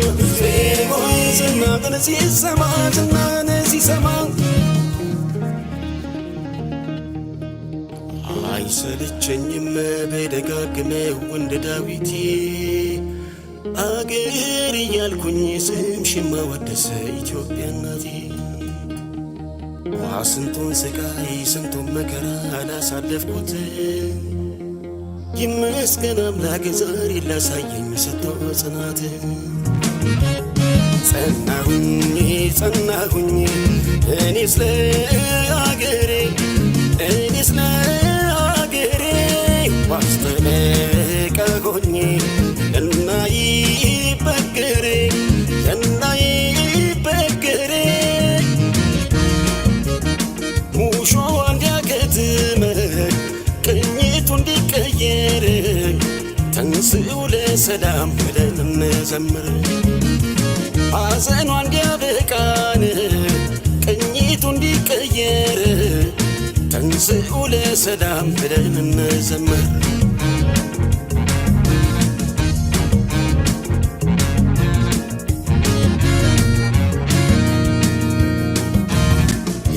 ዝናህን ሲሰማ ዝናህን ሲሰማ አይሰለቸኝም በደጋግመው እንደ ዳዊቴ አገር እያልኩኝ ስምሽን ማወደስ ኢትዮጵያ እናቴ ስንቱን ስቃይ ስንቱን መከራ አላሳለፍኩት ይመስገን አምላክ ዛሬ ላሳየኝ ሰጥቶ ጽናት ጸናሁኝ እኔስ ለአገሬ ዋስተበቃ ሆኜ እናይበገሬ ሙሾ እንዲያከትም ቅኝቱ እንዲቀየር ተንሥኡ ለሰላም ብለን እንዘምር ሐዘኗ እንዲያበቃን ቅኝቱ እንዲቀየር ተንሥኡ ለሰላም ብለን እንዘምር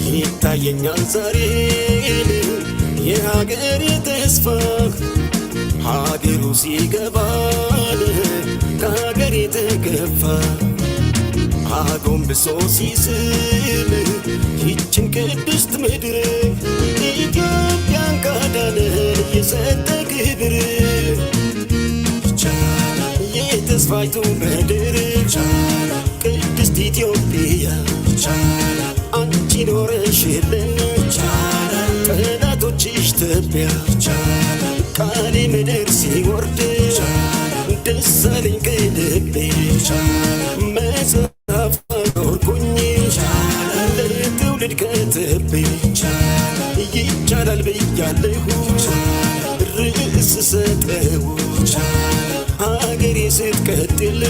ይታየኛል ዛሬ የሀገሬ ተስፋ ሀገሩ ሲገባል ከሀገሬ ተገፋ አጎንብሶ ሲስም ይችን ቅድስት ምድር ኢትዮጵያን ካዳነ የሰጠ ክብር ይቻላል የተስፋይቱ ምድር ይቻላል ቅድስት ኢትዮጵያ ይቻላል አንቺ ኖረሽልን ይቻላል ጠላቶችሽ ተቢያ ይቻላል ቃሌ ምድር ሲወርድ ይቻላል ደስ አለኝ ከልቤ ይቻላል መጽሐፍ አኖርኩኝ ይቻላል ለትውልድ ከትቤ ይቻላል ብያለሁ ርዕስ ሰጠው ሀገሬ ስትቀጥል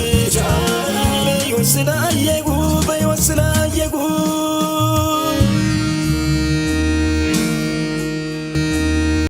በሕይወት ስላየሁ